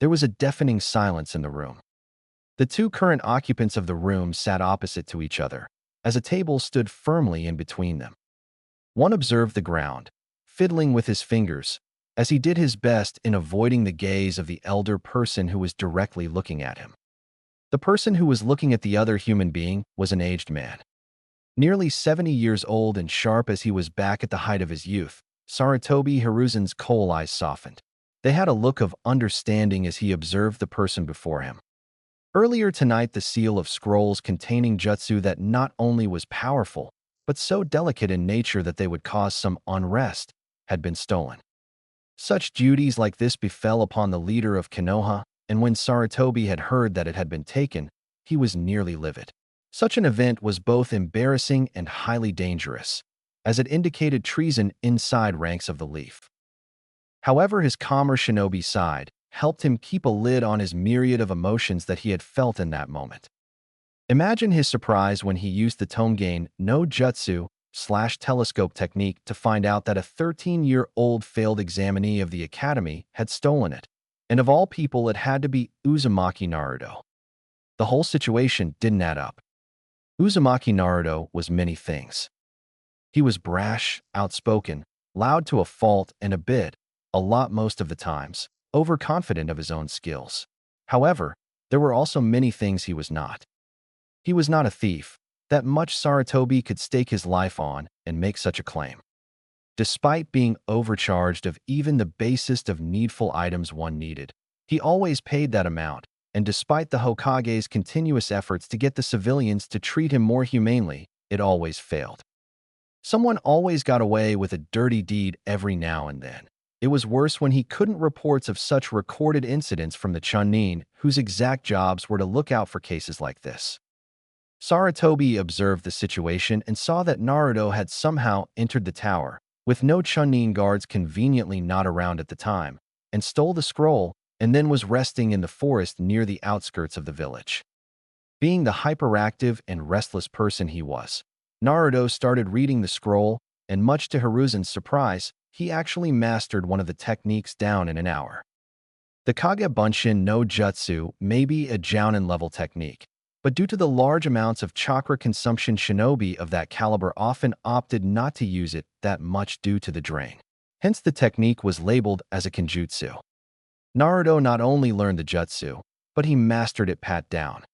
There was a deafening silence in the room. The two current occupants of the room sat opposite to each other, as a table stood firmly in between them. One observed the ground, fiddling with his fingers, as he did his best in avoiding the gaze of the elder person who was directly looking at him. The person who was looking at the other human being was an aged man. Nearly 70 years old and sharp as he was back at the height of his youth, Sarutobi Hiruzen's coal eyes softened. They had a look of understanding as he observed the person before him. Earlier tonight, the seal of scrolls containing jutsu that not only was powerful, but so delicate in nature that they would cause some unrest, had been stolen. Such duties like this befell upon the leader of Konoha, and when Sarutobi had heard that it had been taken, he was nearly livid. Such an event was both embarrassing and highly dangerous, as it indicated treason inside ranks of the Leaf. However, his calmer shinobi side helped him keep a lid on his myriad of emotions that he had felt in that moment. Imagine his surprise when he used the Tomegain no Jutsu/telescope technique to find out that a 13-year-old failed examinee of the academy had stolen it, and of all people it had to be Uzumaki Naruto. The whole situation didn't add up. Uzumaki Naruto was many things. He was brash, outspoken, loud to a fault, and a lot most of the times, overconfident of his own skills. However, there were also many things he was not. He was not a thief, that much Sarutobi could stake his life on and make such a claim. Despite being overcharged of even the basest of needful items one needed, he always paid that amount, and despite the Hokage's continuous efforts to get the civilians to treat him more humanely, it always failed. Someone always got away with a dirty deed every now and then. It was worse when he couldn't reports of such recorded incidents from the Chunin, whose exact jobs were to look out for cases like this. Sarutobi observed the situation and saw that Naruto had somehow entered the tower, with no Chunin guards conveniently not around at the time, and stole the scroll, and then was resting in the forest near the outskirts of the village. Being the hyperactive and restless person he was, Naruto started reading the scroll, and much to Hiruzen's surprise, he actually mastered one of the techniques down in an hour. The Kage Bunshin no Jutsu may be a Jounin-level technique, but due to the large amounts of chakra consumption, shinobi of that caliber often opted not to use it that much due to the drain. Hence the technique was labeled as a kenjutsu. Naruto not only learned the jutsu, but he mastered it pat down.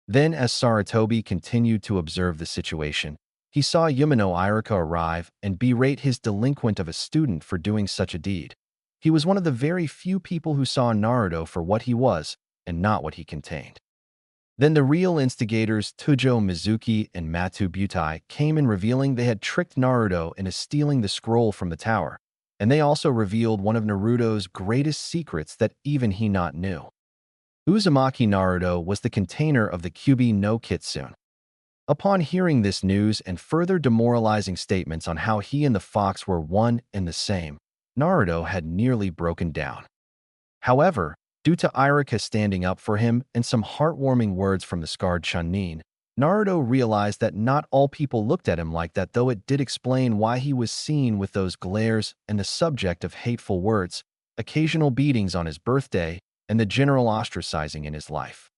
Then, as Sarutobi continued to observe the situation, he saw Yumino Iruka arrive and berate his delinquent of a student for doing such a deed. He was one of the very few people who saw Naruto for what he was and not what he contained. Then the real instigators Tujo Mizuki and Matu Butai came in, revealing they had tricked Naruto into stealing the scroll from the tower, and they also revealed one of Naruto's greatest secrets that even he not knew. Uzumaki Naruto was the container of the Kyubi no Kitsune. Upon hearing this news and further demoralizing statements on how he and the fox were one and the same, Naruto had nearly broken down. However, due to Iruka standing up for him and some heartwarming words from the scarred Chunin, Naruto realized that not all people looked at him like that, though it did explain why he was seen with those glares and the subject of hateful words, occasional beatings on his birthday, and the general ostracizing in his life.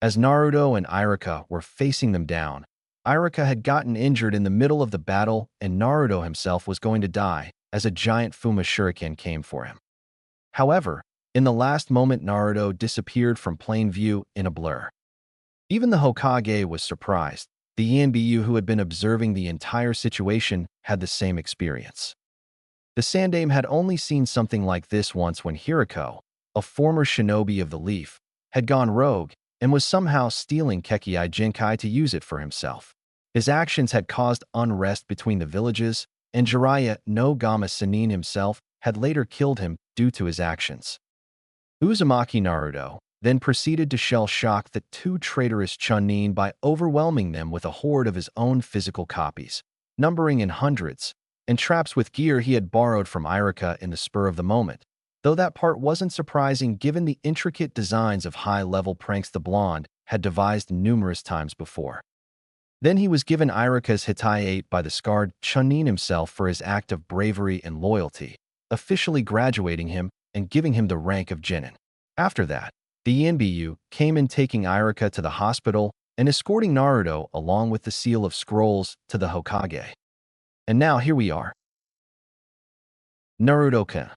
As Naruto and Iruka were facing them down, Iruka had gotten injured in the middle of the battle, and Naruto himself was going to die as a giant Fuma shuriken came for him. However, in the last moment, Naruto disappeared from plain view in a blur. Even the Hokage was surprised. The Yanbyu, who had been observing the entire situation, had the same experience. The Sandaime had only seen something like this once when Hiriko, a former shinobi of the Leaf, had gone rogue and was somehow stealing Kekkei Jinkai to use it for himself. His actions had caused unrest between the villages, and Jiraiya no Gama Sannin himself had later killed him due to his actions. Uzumaki Naruto then proceeded to shell-shock the two traitorous Chunin by overwhelming them with a horde of his own physical copies, numbering in hundreds, and traps with gear he had borrowed from Iruka in the spur of the moment, though that part wasn't surprising given the intricate designs of high-level pranks the blonde had devised numerous times before. Then he was given Iruka's Hitai-8 by the scarred Chunin himself for his act of bravery and loyalty, officially graduating him and giving him the rank of Genin. After that, the Yanbiyu came in taking Irika to the hospital and escorting Naruto along with the Seal of Scrolls to the Hokage. And now here we are. Naruto-kun,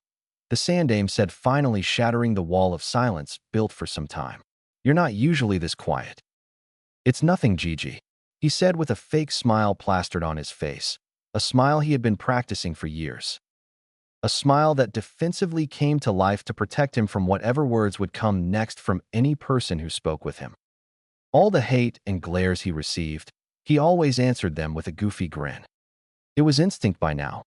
the Sandaime said, finally shattering the wall of silence built for some time. You're not usually this quiet. It's nothing, Gigi, he said with a fake smile plastered on his face, a smile he had been practicing for years. A smile that defensively came to life to protect him from whatever words would come next from any person who spoke with him. All the hate and glares he received, he always answered them with a goofy grin. It was instinct by now.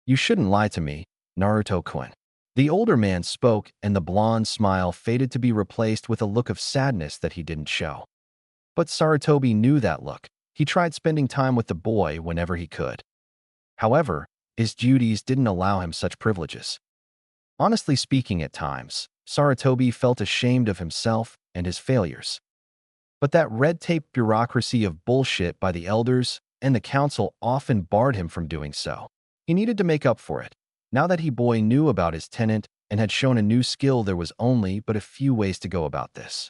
You shouldn't lie to me, Naruto-kun. The older man spoke, and the blonde smile faded to be replaced with a look of sadness that he didn't show. But Sarutobi knew that look. He tried spending time with the boy whenever he could. However, his duties didn't allow him such privileges. Honestly speaking, at times, Sarutobi felt ashamed of himself and his failures. But that red-tape bureaucracy of bullshit by the elders and the council often barred him from doing so. He needed to make up for it. Now that he boy knew about his tenant and had shown a new skill, there was only but a few ways to go about this.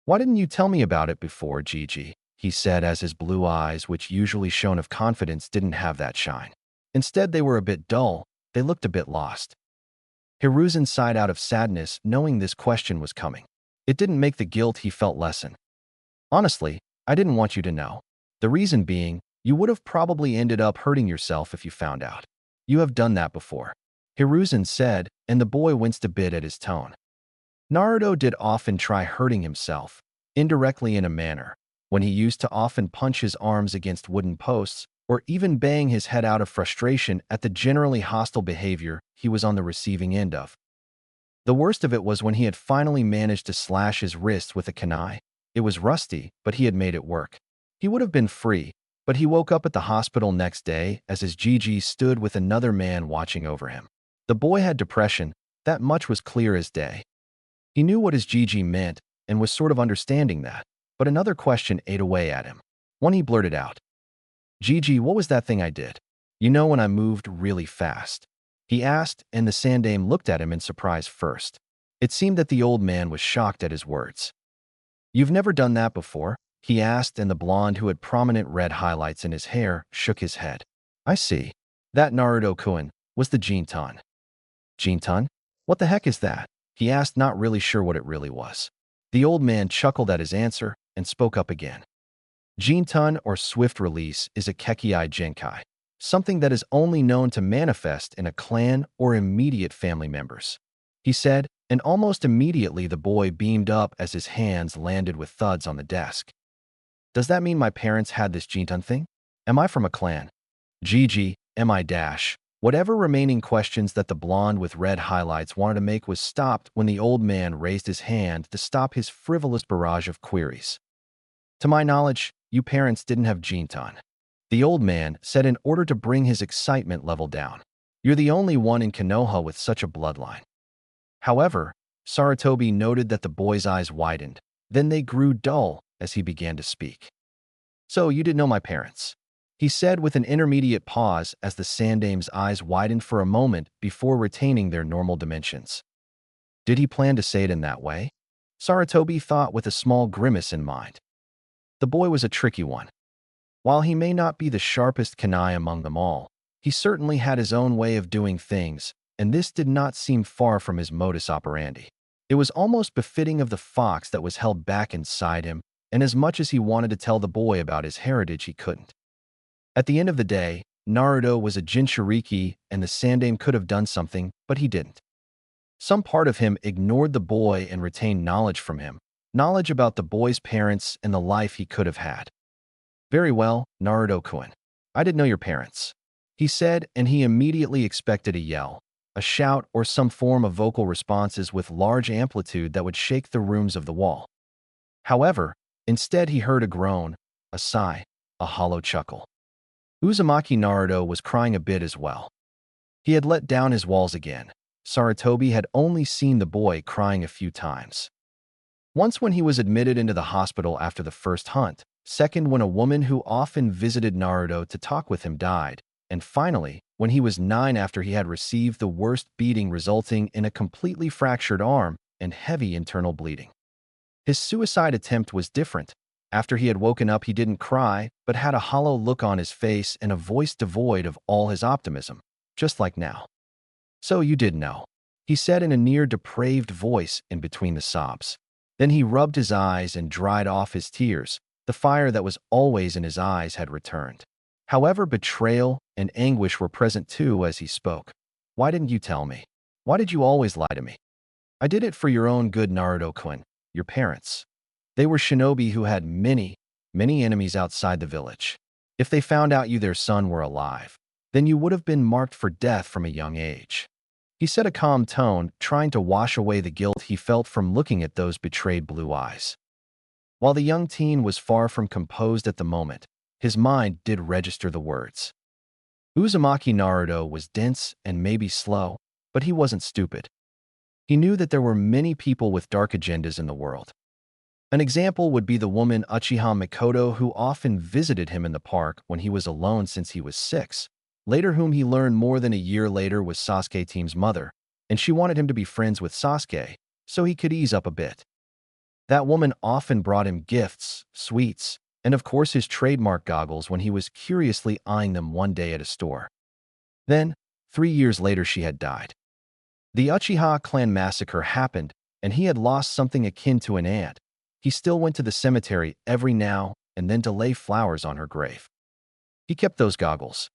Why didn't you tell me about it before, Gigi? He said as his blue eyes, which usually shone of confidence, didn't have that shine. Instead, they were a bit dull. They looked a bit lost. Hiruzen sighed out of sadness, knowing this question was coming. It didn't make the guilt he felt lessen. Honestly, I didn't want you to know. The reason being, you would have probably ended up hurting yourself if you found out. You have done that before, Hiruzen said, and the boy winced a bit at his tone. Naruto did often try hurting himself, indirectly in a manner, when he used to often punch his arms against wooden posts or even bang his head out of frustration at the generally hostile behavior he was on the receiving end of. The worst of it was when he had finally managed to slash his wrists with a kunai. It was rusty, but he had made it work. He would have been free, but he woke up at the hospital next day as his Gigi stood with another man watching over him. The boy had depression, that much was clear as day. He knew what his Gigi meant and was sort of understanding that, but another question ate away at him. One he blurted out. Gigi, what was that thing I did? You know, when I moved really fast? He asked, and the Sandaime looked at him in surprise first. It seemed that the old man was shocked at his words. You've never done that before? He asked, and the blonde who had prominent red highlights in his hair shook his head. I see. That Naruto-kun was the Jintan. Jintan? What the heck is that? He asked, not really sure what it really was. The old man chuckled at his answer and spoke up again. Jintan, or swift release, is a Kekkei Genkai, something that is only known to manifest in a clan or immediate family members. He said, and almost immediately the boy beamed up as his hands landed with thuds on the desk. Does that mean my parents had this Jintan thing? Am I from a clan? Gigi, am I dash? Whatever remaining questions that the blonde with red highlights wanted to make was stopped when the old man raised his hand to stop his frivolous barrage of queries. To my knowledge, you parents didn't have Jintan, the old man said in order to bring his excitement level down. You're the only one in Konoha with such a bloodline. However, Sarutobi noted that the boy's eyes widened, then they grew dull as he began to speak. So you didn't know my parents, he said with an intermediate pause as the Sandaime's eyes widened for a moment before retaining their normal dimensions. Did he plan to say it in that way? Sarutobi thought with a small grimace in mind. The boy was a tricky one. While he may not be the sharpest kunai among them all, he certainly had his own way of doing things, and this did not seem far from his modus operandi. It was almost befitting of the fox that was held back inside him, and as much as he wanted to tell the boy about his heritage, he couldn't. At the end of the day, Naruto was a Jinchuriki, and the Sandaime could have done something, but he didn't. Some part of him ignored the boy and retained knowledge from him, knowledge about the boy's parents and the life he could have had. Very well, Naruto-kun. I didn't know your parents, he said, and he immediately expected a yell, a shout, or some form of vocal responses with large amplitude that would shake the rooms of the wall. However, instead he heard a groan, a sigh, a hollow chuckle. Uzumaki Naruto was crying a bit as well. He had let down his walls again. Sarutobi had only seen the boy crying a few times. Once when he was admitted into the hospital after the first hunt, second when a woman who often visited Naruto to talk with him died, and finally, when he was 9 after he had received the worst beating resulting in a completely fractured arm and heavy internal bleeding. His suicide attempt was different. After he had woken up, he didn't cry, but had a hollow look on his face and a voice devoid of all his optimism, just like now. "So you did know," he said in a near-depraved voice in between the sobs. Then he rubbed his eyes and dried off his tears. The fire that was always in his eyes had returned. However, betrayal and anguish were present too as he spoke. "Why didn't you tell me? Why did you always lie to me?" "I did it for your own good, Naruto-kun. Your parents. They were shinobi who had many, many enemies outside the village. If they found out their son were alive, then you would have been marked for death from a young age." He said, a calm tone, trying to wash away the guilt he felt from looking at those betrayed blue eyes. While the young teen was far from composed at the moment, his mind did register the words. Uzumaki Naruto was dense and maybe slow, but he wasn't stupid. He knew that there were many people with dark agendas in the world. An example would be the woman Uchiha Mikoto, who often visited him in the park when he was alone since he was 6, later whom he learned more than a year later was Sasuke team's mother, and she wanted him to be friends with Sasuke so he could ease up a bit. That woman often brought him gifts, sweets, and of course his trademark goggles when he was curiously eyeing them one day at a store. Then, 3 years later, she had died. The Uchiha clan massacre happened, and he had lost something akin to an aunt. He still went to the cemetery every now and then to lay flowers on her grave. He kept those goggles.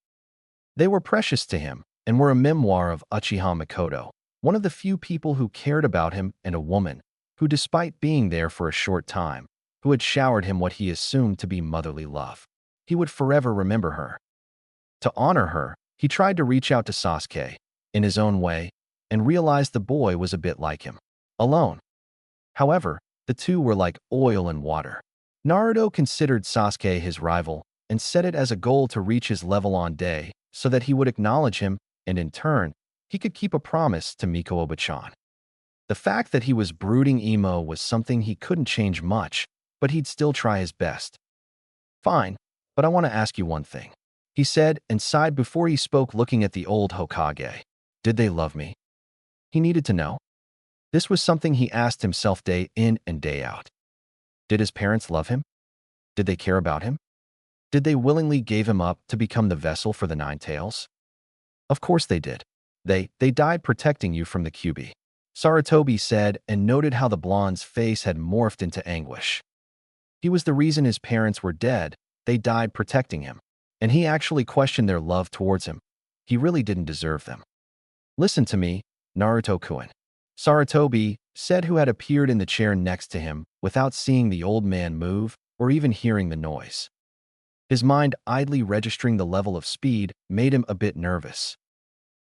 They were precious to him and were a memoir of Uchiha Mikoto, one of the few people who cared about him, and a woman who, despite being there for a short time, who had showered him what he assumed to be motherly love. He would forever remember her. To honor her, he tried to reach out to Sasuke, in his own way, and realized the boy was a bit like him. Alone. However, the two were like oil and water. Naruto considered Sasuke his rival and set it as a goal to reach his level on day so that he would acknowledge him, and in turn, he could keep a promise to Miko Oba-chan. The fact that he was brooding emo was something he couldn't change much, but he'd still try his best. "Fine, but I want to ask you one thing," he said and sighed before he spoke, looking at the old Hokage. "Did they love me?" He needed to know. This was something he asked himself day in and day out. Did his parents love him? Did they care about him? Did they willingly give him up to become the vessel for the Nine Tails? Of course they did. They died protecting you from the Kyuubi, Sarutobi said, and noted how the blonde's face had morphed into anguish. He was the reason his parents were dead. They died protecting him. And he actually questioned their love towards him. He really didn't deserve them. "Listen to me, Naruto-kun," Sarutobi said, who had appeared in the chair next to him without seeing the old man move or even hearing the noise. His mind idly registering the level of speed made him a bit nervous.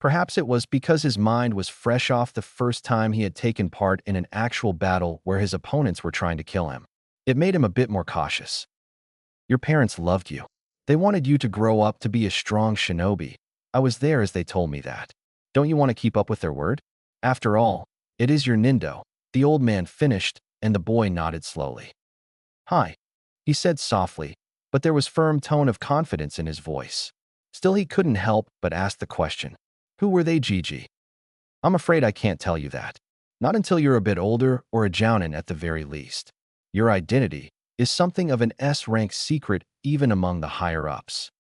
Perhaps it was because his mind was fresh off the first time he had taken part in an actual battle where his opponents were trying to kill him. It made him a bit more cautious. "Your parents loved you. They wanted you to grow up to be a strong shinobi. I was there as they told me that. Don't you want to keep up with their word? After all, it is your nindo," the old man finished, and the boy nodded slowly. "Hi," he said softly, but there was firm tone of confidence in his voice. Still, he couldn't help but ask the question. "Who were they, Gigi?" "I'm afraid I can't tell you that. Not until you're a bit older or a jounin at the very least. Your identity is something of an S-rank secret even among the higher-ups."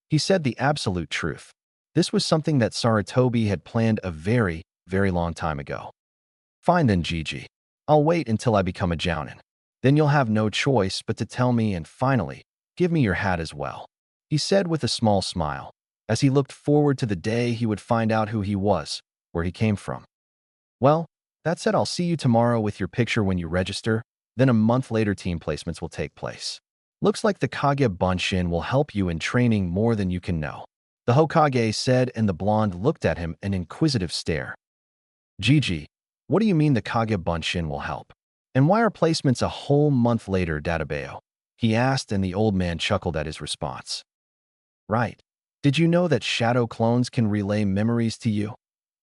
He said the absolute truth. This was something that Sarutobi had planned a very, very long time ago. "Fine then, Gigi. I'll wait until I become a jounin. Then you'll have no choice but to tell me, and finally, give me your hat as well," he said with a small smile, as he looked forward to the day he would find out who he was, where he came from. "Well, that said, I'll see you tomorrow with your picture when you register. Then a month later, team placements will take place. Looks like the Kage Bunshin will help you in training more than you can know," the Hokage said, and the blonde looked at him an inquisitive stare. "Gigi, what do you mean the Kage Bunshin will help? And why are placements a whole month later, Databeo?" he asked, and the old man chuckled at his response. "Right. Did you know that shadow clones can relay memories to you?"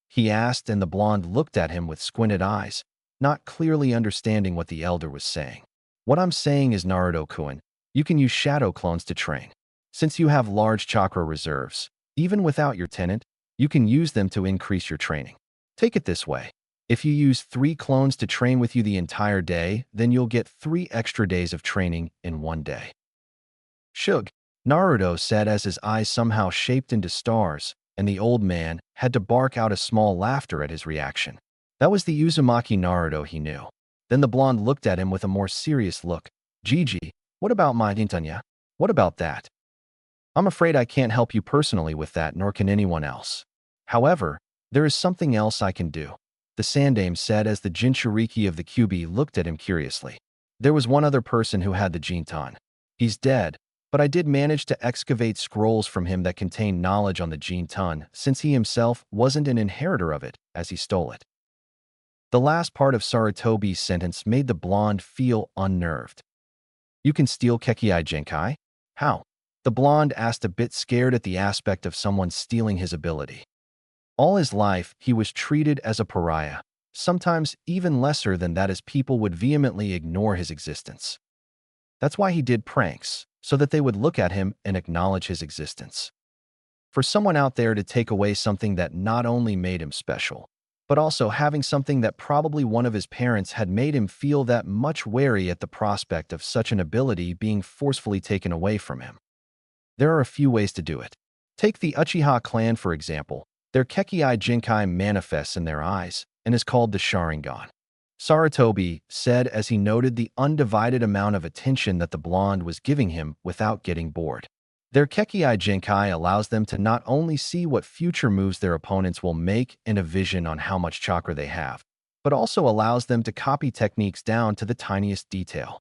he asked, and the blonde looked at him with squinted eyes, not clearly understanding what the elder was saying. "What I'm saying is, Naruto-kun, you can use shadow clones to train. Since you have large chakra reserves, even without your tenant, you can use them to increase your training. Take it this way. If you use 3 clones to train with you the entire day, then you'll get 3 extra days of training in one day. Shug, Naruto said as his eyes somehow shaped into stars, and the old man had to bark out a small laughter at his reaction. That was the Uzumaki Naruto he knew. Then the blonde looked at him with a more serious look. Gigi, what about my Nintanya? What about that? I'm afraid I can't help you personally with that, nor can anyone else. However, there is something else I can do. The Sandame said as the Jinchuriki of the Kyuubi looked at him curiously. There was one other person who had the Jintan. He's dead, but I did manage to excavate scrolls from him that contain knowledge on the Jintan, since he himself wasn't an inheritor of it, as he stole it. The last part of Sarutobi's sentence made the blonde feel unnerved. You can steal Kekkei Genkai? How? The blonde asked, a bit scared at the aspect of someone stealing his ability. All his life, he was treated as a pariah, sometimes even lesser than that, as people would vehemently ignore his existence. That's why he did pranks, so that they would look at him and acknowledge his existence. For someone out there to take away something that not only made him special, but also having something that probably one of his parents had made him feel that much wary at the prospect of such an ability being forcefully taken away from him. There are a few ways to do it. Take the Uchiha clan, for example. Their Kekkei Genkai manifests in their eyes and is called the Sharingan. Sarutobi said as he noted the undivided amount of attention that the blonde was giving him without getting bored. Their Kekkei Genkai allows them to not only see what future moves their opponents will make and a vision on how much chakra they have, but also allows them to copy techniques down to the tiniest detail.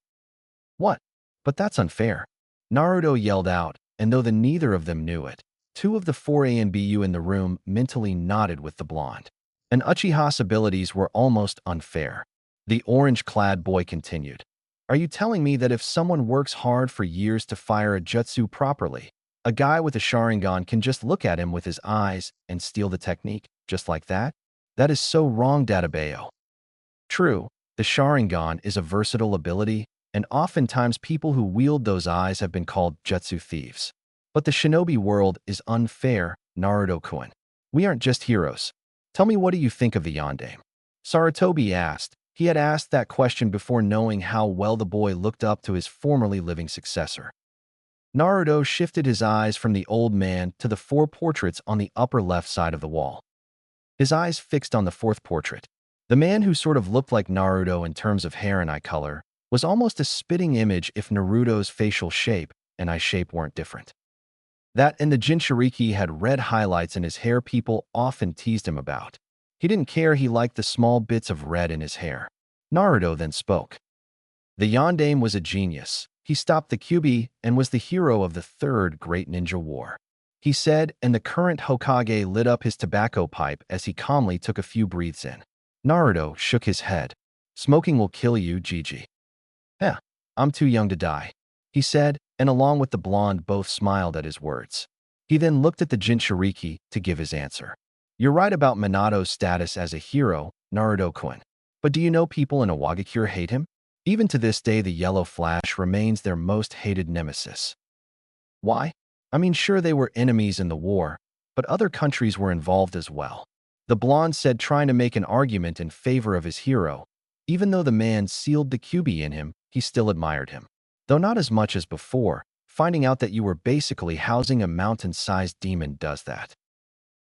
What? But that's unfair. Naruto yelled out, and though neither of them knew it, 2 of the 4 ANBU in the room mentally nodded with the blonde. And Uchiha's abilities were almost unfair. The orange-clad boy continued. Are you telling me that if someone works hard for years to fire a jutsu properly, a guy with a Sharingan can just look at him with his eyes and steal the technique, just like that? That is so wrong, Databayo. True, the Sharingan is a versatile ability, and oftentimes people who wield those eyes have been called jutsu thieves. But the shinobi world is unfair, Naruto-kun. We aren't just heroes. Tell me, what do you think of the yandere? Sarutobi asked. He had asked that question before knowing how well the boy looked up to his formerly living successor. Naruto shifted his eyes from the old man to the 4 portraits on the upper left side of the wall. His eyes fixed on the 4th portrait. The man, who sort of looked like Naruto in terms of hair and eye color, was almost a spitting image if Naruto's facial shape and eye shape weren't different. That and the Jinchuriki had red highlights in his hair people often teased him about. He didn't care, he liked the small bits of red in his hair. Naruto then spoke. The yandere was a genius. He stopped the Kyuubi and was the hero of the 3rd Great Ninja War. He said, and the current Hokage lit up his tobacco pipe as he calmly took a few breaths in. Naruto shook his head. Smoking will kill you, Gigi. I'm too young to die, he said, and along with the blonde both smiled at his words. He then looked at the Jinchuriki to give his answer. You're right about Minato's status as a hero, Naruto-kun. But do you know people in Awagakure hate him? Even to this day, the Yellow Flash remains their most hated nemesis. Why? I mean, sure, they were enemies in the war, but other countries were involved as well. The blonde said, trying to make an argument in favor of his hero. Even though the man sealed the Kyuubi in him, he still admired him. Though not as much as before, finding out that you were basically housing a mountain-sized demon does that.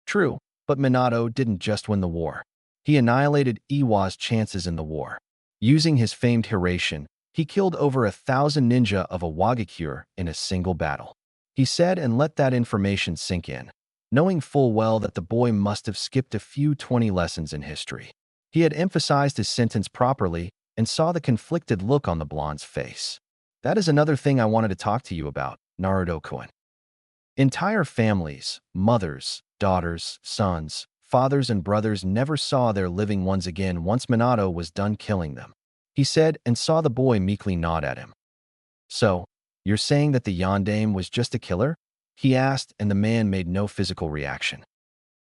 True, but Minato didn't just win the war. He annihilated Iwa's chances in the war. Using his famed Hiraishin, he killed over 1,000 ninja of Awagakure in a single battle. He said, and let that information sink in, knowing full well that the boy must have skipped a few 20 lessons in history. He had emphasized his sentence properly and saw the conflicted look on the blonde's face. That is another thing I wanted to talk to you about, Naruto-kun. Entire families, mothers, daughters, sons, fathers, and brothers never saw their living ones again once Minato was done killing them. He said, and saw the boy meekly nod at him. So, you're saying that the yandere was just a killer? He asked, and the man made no physical reaction.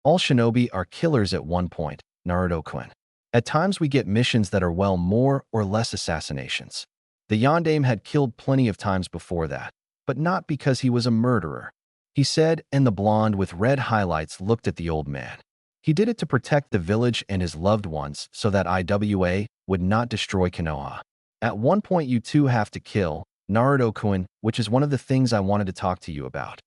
All shinobi are killers at one point, Naruto-kun. At times we get missions that are, well, more or less assassinations. The yandere had killed plenty of times before that, but not because he was a murderer. He said, and the blonde with red highlights looked at the old man. He did it to protect the village and his loved ones so that IWA would not destroy Konoha. At one point you two have to kill Naruto-kun, which is one of the things I wanted to talk to you about.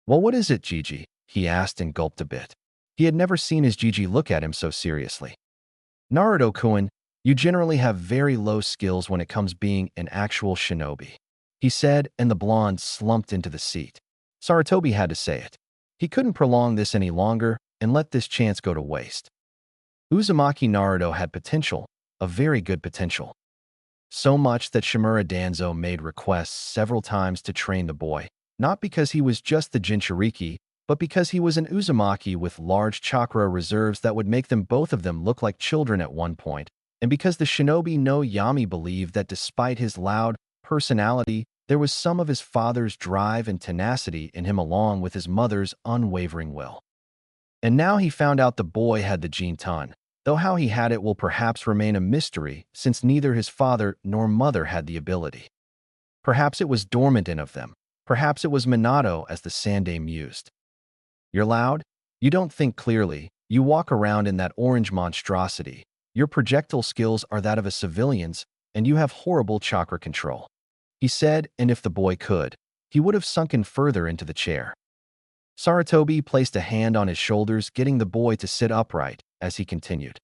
Well, what is it, Gigi? He asked and gulped a bit. He had never seen his Gigi look at him so seriously. Naruto-kun, you generally have very low skills when it comes being an actual shinobi, he said, and the blonde slumped into the seat. Sarutobi had to say it. He couldn't prolong this any longer and let this chance go to waste. Uzumaki Naruto had potential, a very good potential. So much that Shimura Danzo made requests several times to train the boy, not because he was just the Jinchuriki, but because he was an Uzumaki with large chakra reserves that would make them both of them look like children at one point, and because the shinobi no Yami believed that despite his loud personality, there was some of his father's drive and tenacity in him along with his mother's unwavering will. And now he found out the boy had the Jintan, though how he had it will perhaps remain a mystery since neither his father nor mother had the ability. Perhaps it was dormant in of them. Perhaps it was Minato, as the Sandai mused. You're loud? You don't think clearly. You walk around in that orange monstrosity. Your projectile skills are that of a civilian's, and you have horrible chakra control, he said, and if the boy could, he would have sunken further into the chair. Sarutobi placed a hand on his shoulders, getting the boy to sit upright as he continued.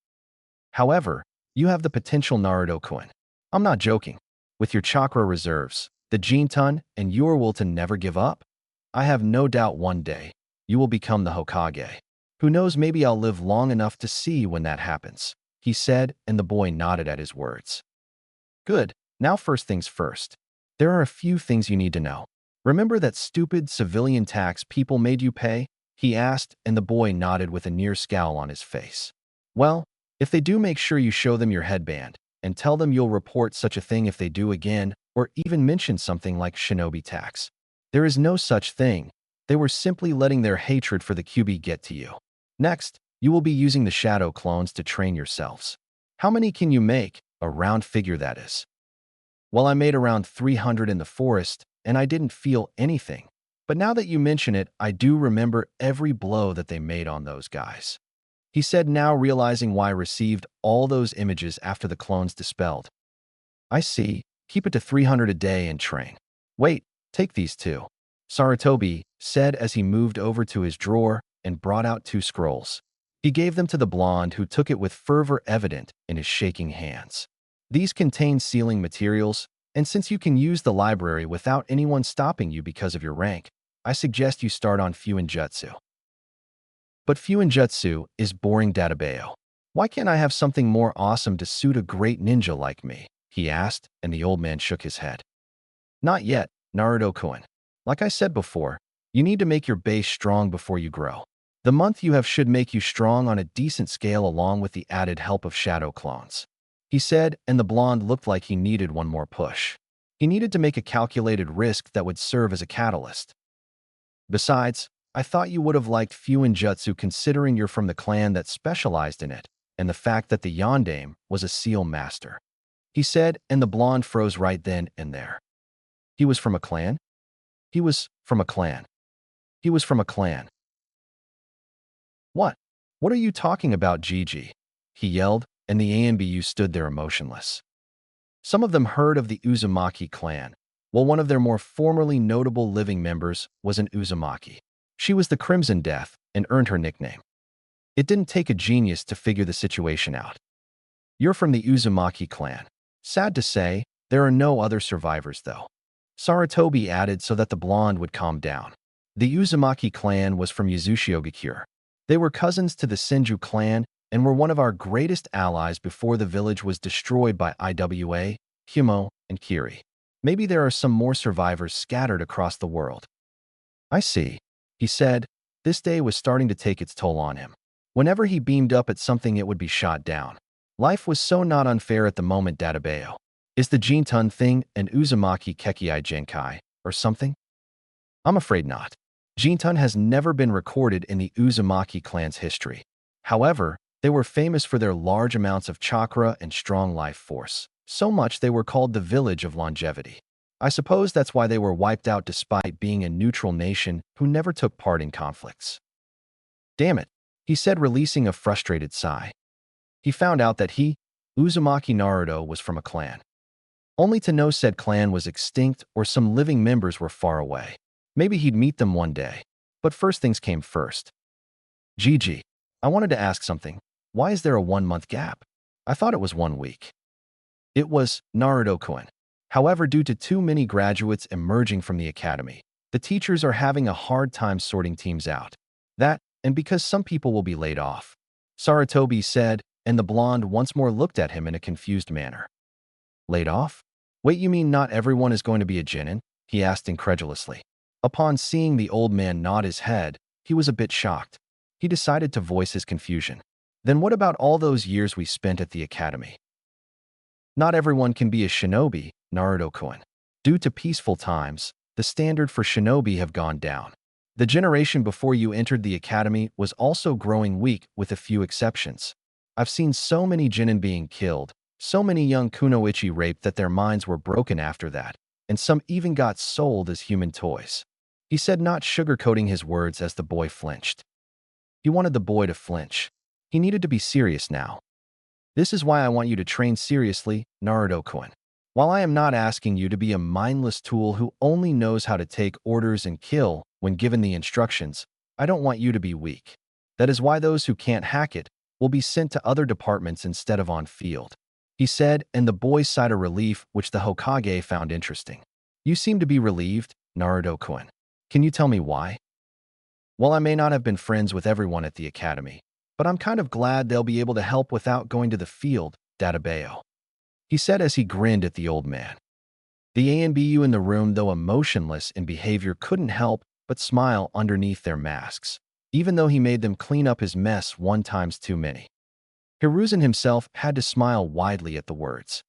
However, you have the potential, Naruto-kun. I'm not joking. With your chakra reserves, the Jintan, and your will to never give up, I have no doubt one day you will become the Hokage. Who knows, maybe I'll live long enough to see when that happens, he said, and the boy nodded at his words. Good. Now first things first. There are a few things you need to know. Remember that stupid civilian tax people made you pay? He asked, and the boy nodded with a near scowl on his face. Well, if they do, make sure you show them your headband, and tell them you'll report such a thing if they do again, or even mention something like shinobi tax. There is no such thing. They were simply letting their hatred for the QB get to you. Next, you will be using the shadow clones to train yourselves. How many can you make? A round figure, that is. Well, I made around 300 in the forest, and I didn't feel anything. But now that you mention it, I do remember every blow that they made on those guys, he said, now realizing why received all those images after the clones dispelled. I see. Keep it to 300 a day and train. Wait, take these two, Sarutobi said as he moved over to his drawer and brought out 2 scrolls. He gave them to the blonde, who took it with fervor evident in his shaking hands. These contain sealing materials, and since you can use the library without anyone stopping you because of your rank, I suggest you start on Fuinjutsu. But Fuinjutsu is boring, Databeo. Why can't I have something more awesome to suit a great ninja like me? He asked, and the old man shook his head. Not yet, Naruto-kun. Like I said before, you need to make your base strong before you grow. The month you have should make you strong on a decent scale along with the added help of shadow clones, he said, and the blonde looked like he needed one more push. He needed to make a calculated risk that would serve as a catalyst. Besides, I thought you would have liked Fuinjutsu considering you're from the clan that specialized in it, and the fact that the Yondaime was a seal master, he said, and the blonde froze right then and there. He was from a clan? He was from a clan. He was from a clan. What? What are you talking about, Gigi? He yelled, and the ANBU stood there emotionless. Some of them heard of the Uzumaki clan, while one of their more formerly notable living members was an Uzumaki. She was the Crimson Death and earned her nickname. It didn't take a genius to figure the situation out. You're from the Uzumaki clan. Sad to say, there are no other survivors, though, Sarutobi added so that the blonde would calm down. The Uzumaki clan was from Yuzushiogakure. They were cousins to the Senju clan and were one of our greatest allies before the village was destroyed by IWA, Humo, and Kiri. Maybe there are some more survivors scattered across the world. I see, he said. This day was starting to take its toll on him. Whenever he beamed up at something, it would be shot down. Life was so not unfair at the moment, Databeo. Is the Jintan thing an Uzumaki Kekei Genkai, or something? I'm afraid not. Jintan has never been recorded in the Uzumaki clan's history. However, they were famous for their large amounts of chakra and strong life force. So much they were called the Village of Longevity. I suppose that's why they were wiped out despite being a neutral nation who never took part in conflicts. Damn it, he said, releasing a frustrated sigh. He found out that Uzumaki Naruto, was from a clan, only to know said clan was extinct or some living members were far away. Maybe he'd meet them one day. But first things came first. Gigi, I wanted to ask something. Why is there a 1-month gap? I thought it was 1 week. It was Naruto-kun. However, due to too many graduates emerging from the academy, the teachers are having a hard time sorting teams out. That, and because some people will be laid off. Sarutobi said, and the blonde once more looked at him in a confused manner. Laid off? Wait, you mean not everyone is going to be a genin? He asked incredulously. Upon seeing the old man nod his head, he was a bit shocked. He decided to voice his confusion. Then what about all those years we spent at the academy? Not everyone can be a shinobi, Naruto-kun. Due to peaceful times, the standard for shinobi have gone down. The generation before you entered the academy was also growing weak with a few exceptions. I've seen so many genin being killed, so many young kunoichi raped that their minds were broken after that, and some even got sold as human toys. He said, not sugarcoating his words as the boy flinched. He wanted the boy to flinch. He needed to be serious now. This is why I want you to train seriously, Naruto-kun. While I am not asking you to be a mindless tool who only knows how to take orders and kill when given the instructions, I don't want you to be weak. That is why those who can't hack it will be sent to other departments instead of on field. He said, and the boy sighed a relief which the Hokage found interesting. You seem to be relieved, Naruto-kun. Can you tell me why? Well, I may not have been friends with everyone at the academy, but I'm kind of glad they'll be able to help without going to the field, Databeo. He said as he grinned at the old man. The ANBU in the room, though emotionless in behavior, couldn't help but smile underneath their masks, even though he made them clean up his mess 1 times too many. Hiruzen himself had to smile widely at the words.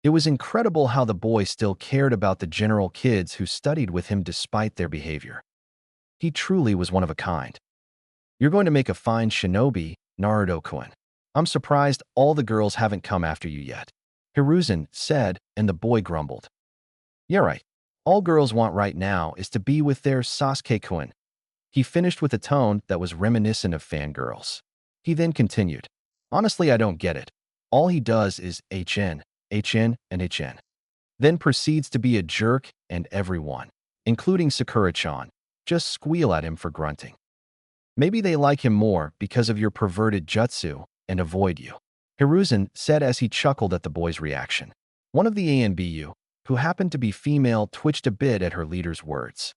It was incredible how the boy still cared about the general kids who studied with him despite their behavior. He truly was one of a kind. You're going to make a fine shinobi, Naruto-kun. I'm surprised all the girls haven't come after you yet. Hiruzen said, and the boy grumbled. Yeah, right. All girls want right now is to be with their Sasuke-kun. He finished with a tone that was reminiscent of fangirls. He then continued. Honestly, I don't get it. All he does is HN, HN, and HN. Then proceeds to be a jerk, and everyone, including Sakura-chan, just squeal at him for grunting. Maybe they like him more because of your perverted jutsu and avoid you. Hiruzen said as he chuckled at the boy's reaction. One of the ANBU, who happened to be female, twitched a bit at her leader's words.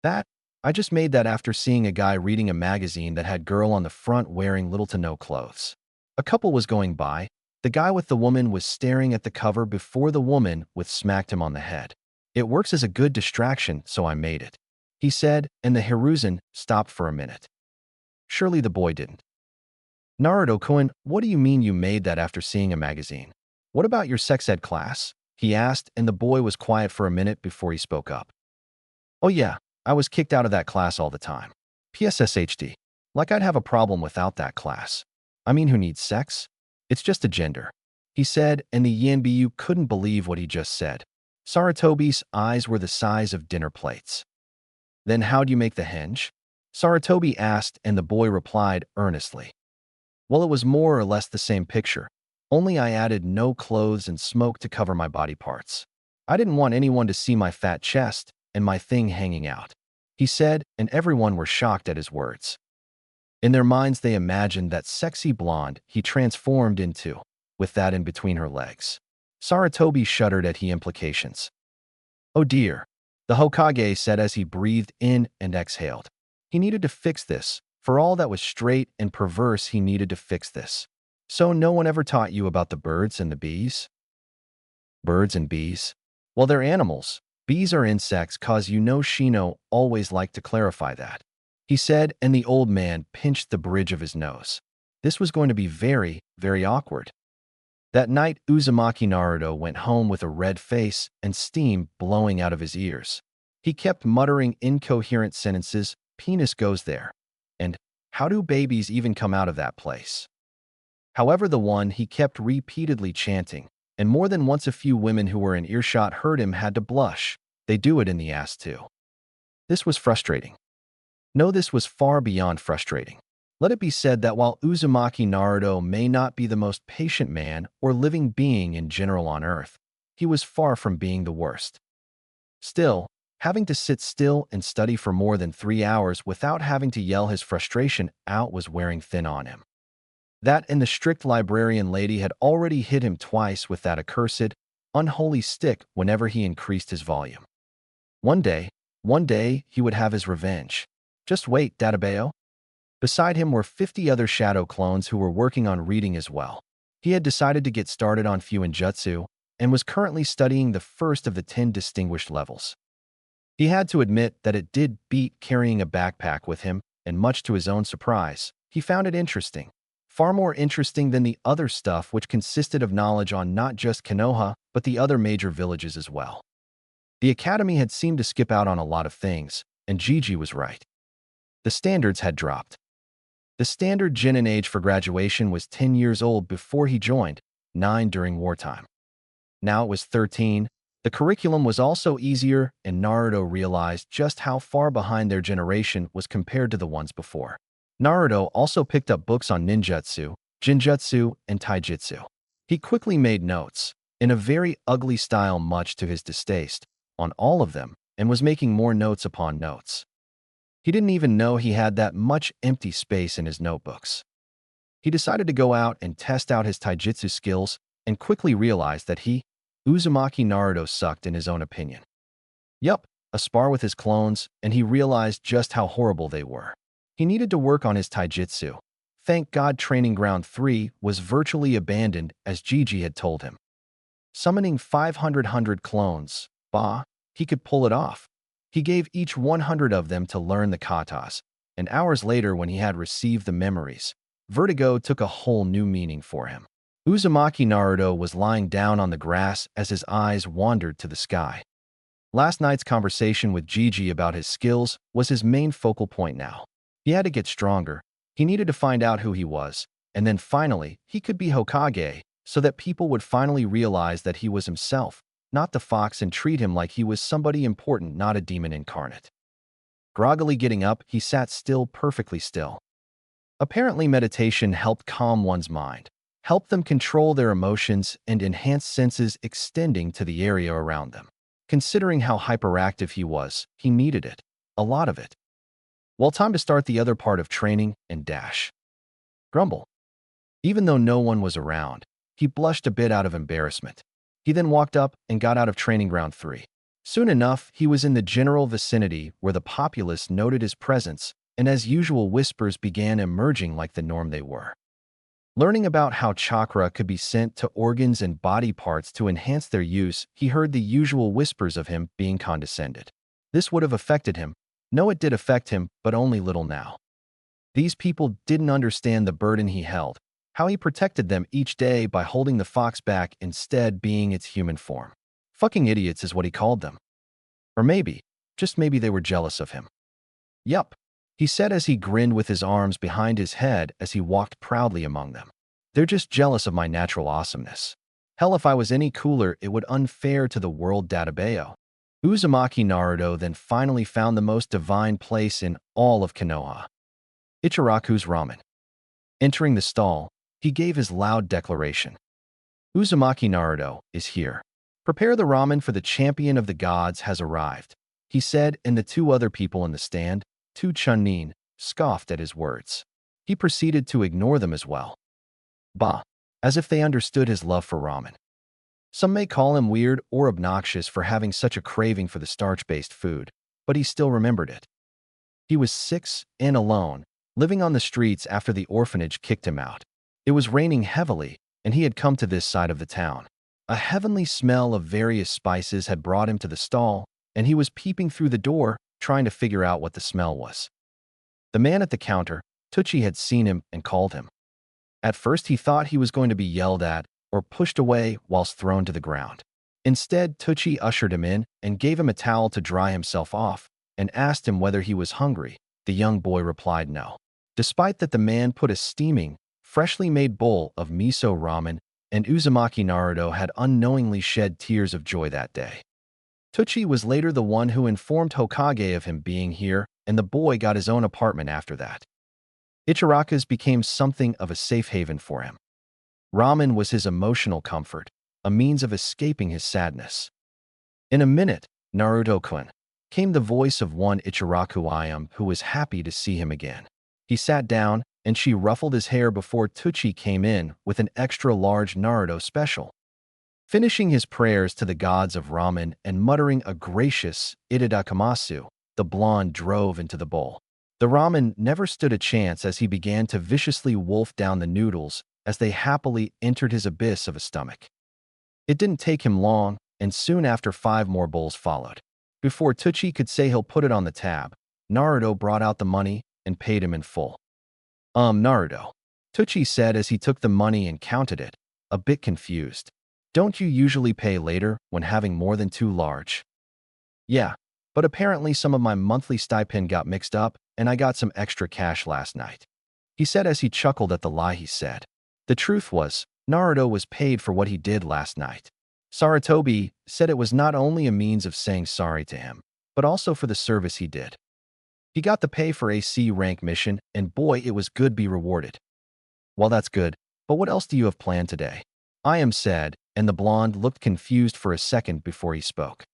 I just made that after seeing a guy reading a magazine that had girl on the front wearing little to no clothes. A couple was going by. The guy with the woman was staring at the cover before the woman with smacked him on the head. It works as a good distraction, so I made it. He said, and the Hiruzen stopped for a minute. Surely the boy didn't. Naruto-kun, what do you mean you made that after seeing a magazine? What about your sex ed class? He asked, and the boy was quiet for a minute before he spoke up. Oh yeah, I was kicked out of that class all the time. PSSHD. Like I'd have a problem without that class. I mean, who needs sex? It's just a gender. He said, and the Yanbiyu couldn't believe what he just said. Sarutobi's eyes were the size of dinner plates. Then how'd you make the henge? Sarutobi asked, and the boy replied earnestly. Well, it was more or less the same picture, only I added no clothes and smoke to cover my body parts. I didn't want anyone to see my fat chest and my thing hanging out. He said, and everyone were shocked at his words. In their minds, they imagined that sexy blonde he transformed into, with that in between her legs. Sarutobi shuddered at the implications. Oh dear, the Hokage said as he breathed in and exhaled. He needed to fix this. For all that was straight and perverse, he needed to fix this. So no one ever taught you about the birds and the bees? Birds and bees? Well, they're animals. Bees are insects, cause you know Shino always liked to clarify that. He said, and the old man pinched the bridge of his nose. This was going to be very, very awkward. That night, Uzumaki Naruto went home with a red face and steam blowing out of his ears. He kept muttering incoherent sentences, penis goes there. And how do babies even come out of that place? However, the one he kept repeatedly chanting, and more than once a few women who were in earshot heard him had to blush. They do it in the ass too. This was frustrating. No, this was far beyond frustrating. Let it be said that while Uzumaki Naruto may not be the most patient man or living being in general on Earth, he was far from being the worst. Still, having to sit still and study for more than 3 hours without having to yell his frustration out was wearing thin on him. That and the strict librarian lady had already hit him twice with that accursed, unholy stick whenever he increased his volume. One day, he would have his revenge. Just wait, Databeo. Beside him were 50 other shadow clones who were working on reading as well. He had decided to get started on Fuinjutsu and was currently studying the first of the 10 distinguished levels. He had to admit that it did beat carrying a backpack with him, and much to his own surprise, he found it interesting. Far more interesting than the other stuff, which consisted of knowledge on not just Konoha, but the other major villages as well. The academy had seemed to skip out on a lot of things, and Gigi was right. The standards had dropped. The standard genin age for graduation was 10 years old before he joined, 9 during wartime. Now it was 13. The curriculum was also easier, and Naruto realized just how far behind their generation was compared to the ones before. Naruto also picked up books on ninjutsu, jinjutsu, and taijutsu. He quickly made notes, in a very ugly style much to his distaste, on all of them, and was making more notes upon notes. He didn't even know he had that much empty space in his notebooks. He decided to go out and test out his taijutsu skills and quickly realized that Uzumaki Naruto sucked in his own opinion. Yup, a spar with his clones, and he realized just how horrible they were. He needed to work on his taijutsu. Thank God Training Ground 3 was virtually abandoned as Gigi had told him. Summoning 500 clones, he could pull it off. He gave each 100 of them to learn the katas, and hours later when he had received the memories, vertigo took a whole new meaning for him. Uzumaki Naruto was lying down on the grass as his eyes wandered to the sky. Last night's conversation with Gigi about his skills was his main focal point now. He had to get stronger, he needed to find out who he was, and then finally, he could be Hokage, so that people would finally realize that he was himself, not the fox, and treat him like he was somebody important, not a demon incarnate. Groggily getting up, he sat still, perfectly still. Apparently meditation helped calm one's mind, helped them control their emotions and enhance senses extending to the area around them. Considering how hyperactive he was, he needed it. A lot of it. Well, time to start the other part of training and dash. Grumble. Even though no one was around, he blushed a bit out of embarrassment. He then walked up and got out of Training Ground 3. Soon enough, he was in the general vicinity where the populace noted his presence, and as usual whispers began emerging like the norm they were. Learning about how chakra could be sent to organs and body parts to enhance their use, he heard the usual whispers of him being condescended. This would have affected him. No, it did affect him, but only little now. These people didn't understand the burden he held, how he protected them each day by holding the fox back instead being its human form. Fucking idiots is what he called them. Or maybe, just maybe they were jealous of him. Yup, he said as he grinned with his arms behind his head as he walked proudly among them. They're just jealous of my natural awesomeness. Hell, if I was any cooler, it would unfair to the world Databeo. Uzumaki Naruto then finally found the most divine place in all of Konoha. Ichiraku's ramen. Entering the stall, he gave his loud declaration. Uzumaki Naruto is here. Prepare the ramen for the champion of the gods has arrived, he said, and the 2 other people in the stand, 2 Chunin, scoffed at his words. He proceeded to ignore them as well. As if they understood his love for ramen. Some may call him weird or obnoxious for having such a craving for the starch-based food, but he still remembered it. He was 6 and alone, living on the streets after the orphanage kicked him out. It was raining heavily, and he had come to this side of the town. A heavenly smell of various spices had brought him to the stall, and he was peeping through the door, trying to figure out what the smell was. The man at the counter, Tucci, had seen him and called him. At first he thought he was going to be yelled at or pushed away whilst thrown to the ground. Instead, Tucci ushered him in and gave him a towel to dry himself off and asked him whether he was hungry. The young boy replied no. Despite that, the man put a steaming, freshly made bowl of miso ramen, and Uzumaki Naruto had unknowingly shed tears of joy that day. Tucci was later the one who informed Hokage of him being here, and the boy got his own apartment after that. Ichiraku's became something of a safe haven for him. Ramen was his emotional comfort, a means of escaping his sadness. In a minute, Naruto-kun, came the voice of one Ichiraku Ayam who was happy to see him again. He sat down, and she ruffled his hair before Tucci came in with an extra-large Naruto special. Finishing his prayers to the gods of ramen and muttering a gracious Itadakamasu, the blonde drove into the bowl. The ramen never stood a chance as he began to viciously wolf down the noodles as they happily entered his abyss of a stomach. It didn't take him long, and soon after 5 more bowls followed. Before Tucci could say he'll put it on the tab, Naruto brought out the money and paid him in full. Naruto, Tucci said as he took the money and counted it, a bit confused. Don't you usually pay later when having more than 2 large? Yeah, but apparently some of my monthly stipend got mixed up and I got some extra cash last night, he said as he chuckled at the lie he said. The truth was, Naruto was paid for what he did last night. Sarutobi said it was not only a means of saying sorry to him, but also for the service he did. He got the pay for a C-rank mission, and boy, it was good be rewarded. Well, that's good, but what else do you have planned today? I am said, and the blonde looked confused for a second before he spoke.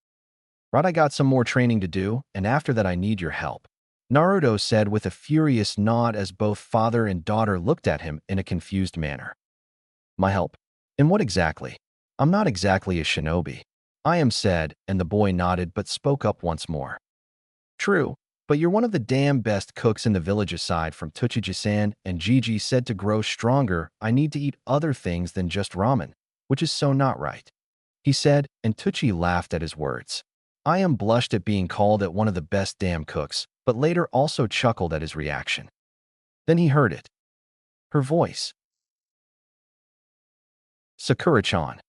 Right, I got some more training to do, and after that I need your help, Naruto said with a furious nod as both father and daughter looked at him in a confused manner. My help? In what exactly? I'm not exactly a shinobi, I am said, and the boy nodded but spoke up once more. True, but you're one of the damn best cooks in the village aside from Tuchiji-san, and Gigi said to grow stronger, I need to eat other things than just ramen, which is so not right, he said, and Tucci laughed at his words. I am blushed at being called at one of the best damn cooks, but later also chuckled at his reaction. Then he heard it. Her voice. Sakura-chan.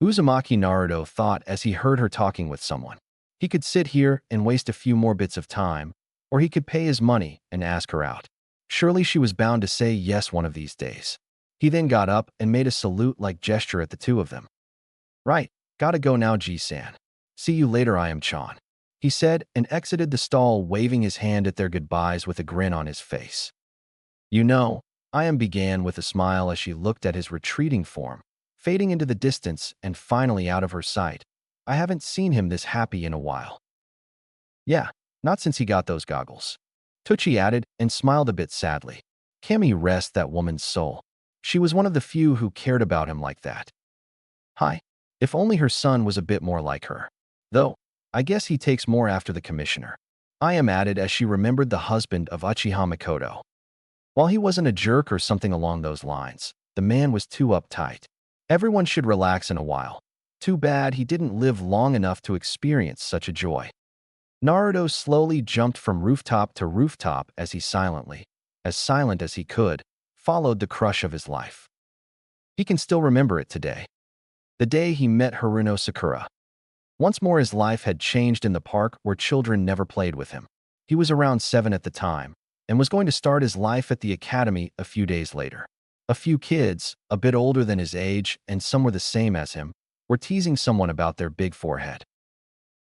Uzumaki Naruto thought as he heard her talking with someone. He could sit here and waste a few more bits of time, or he could pay his money and ask her out. Surely she was bound to say yes one of these days. He then got up and made a salute-like gesture at the two of them. Right, gotta go now, G-san. See you later, I am Chan, he said and exited the stall waving his hand at their goodbyes with a grin on his face. You know, I am began with a smile as she looked at his retreating form, fading into the distance and finally out of her sight. I haven't seen him this happy in a while. Yeah, not since he got those goggles, Tucci added and smiled a bit sadly. Kami rest that woman's soul. She was one of the few who cared about him like that. Hi, if only her son was a bit more like her. Though, I guess he takes more after the commissioner, I am added as she remembered the husband of Uchiha Mikoto. While he wasn't a jerk or something along those lines, the man was too uptight. Everyone should relax in a while. Too bad he didn't live long enough to experience such a joy. Naruto slowly jumped from rooftop to rooftop as he as silent as he could, followed the crush of his life. He can still remember it today. The day he met Haruno Sakura. Once more his life had changed in the park where children never played with him. He was around 7 at the time, and was going to start his life at the academy a few days later. A few kids, a bit older than his age and some were the same as him, were teasing someone about their big forehead.